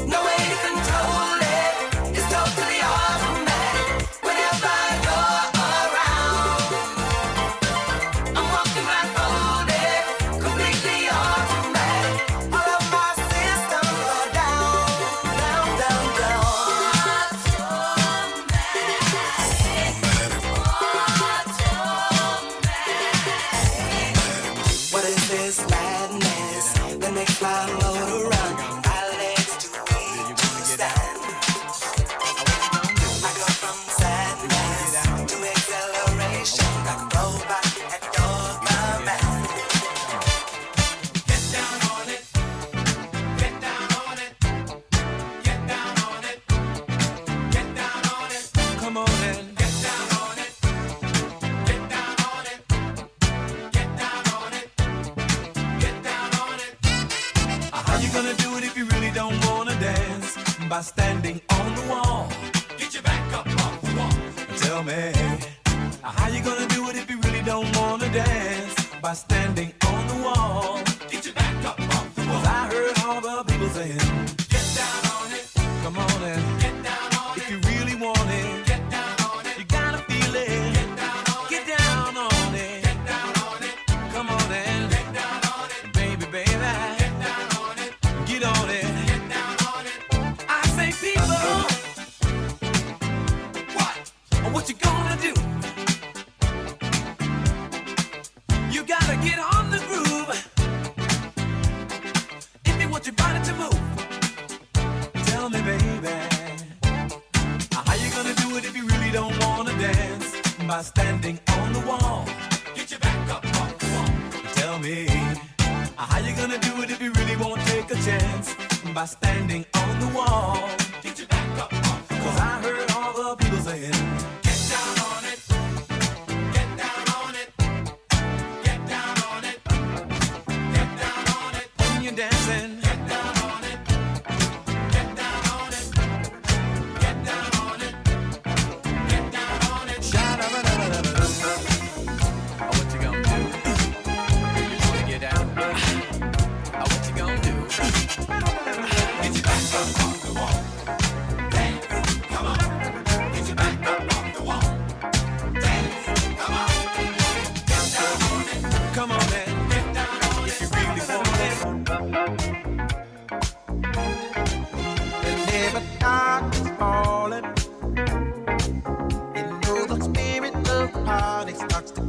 No way to control it, it's totally automatic. Whenever you're around, I'm walking blindfolded, completely automatic. All of my systems are down, down, down, down. What is this madness that makes my motor run? My legs too weak to stand. I go from sadness to acceleration, like a robot at your command. Get down on it, get down on it, get down on it, get down on it. Come on and get down on it, get down on it, get down on it, get down on it. How you gonna do it if you really don't wanna dance? By standing on the wall. Get your back up off the wall. Tell me, how you gonna do it if you really don't wanna dance? By standing on the wall. Get your back up off the wall. 'Cause I heard all the people saying, get down on it. Come on and get down on it. If you really want it, get down on it. You gotta feel it. Get down on it. Get down on it. Get down on it. Come on and get down on it. Baby, baby. Get down on it. Get on it. Get down on it. I say people, what you gonna do? You gotta get on the groove if you want your body to move. Tell me, baby, how you gonna do it if you really don't wanna dance? By standing on the wall. Get your back up off the wall. Tell me, how you gonna do it if you really won't take a chance? By standing on the wall. Get your back up off the wall. 'Cause I heard all the people saying, get down on it. Get down on it. Get down on it. Get down on it. When you're dancing, get down on it. Get down on it. Get down on it. Get down on it. Sha-da-ba-da-ba-da-ba. What you gonna do? You wanna get down? What you gonna do? Get your back up off the wall. Dance, come on. Get your back up off the wall. Dance, come on. Get down on it. Come on and get down on it. If you really want it. Whenever dark is falling, you know the spirit of the party starts to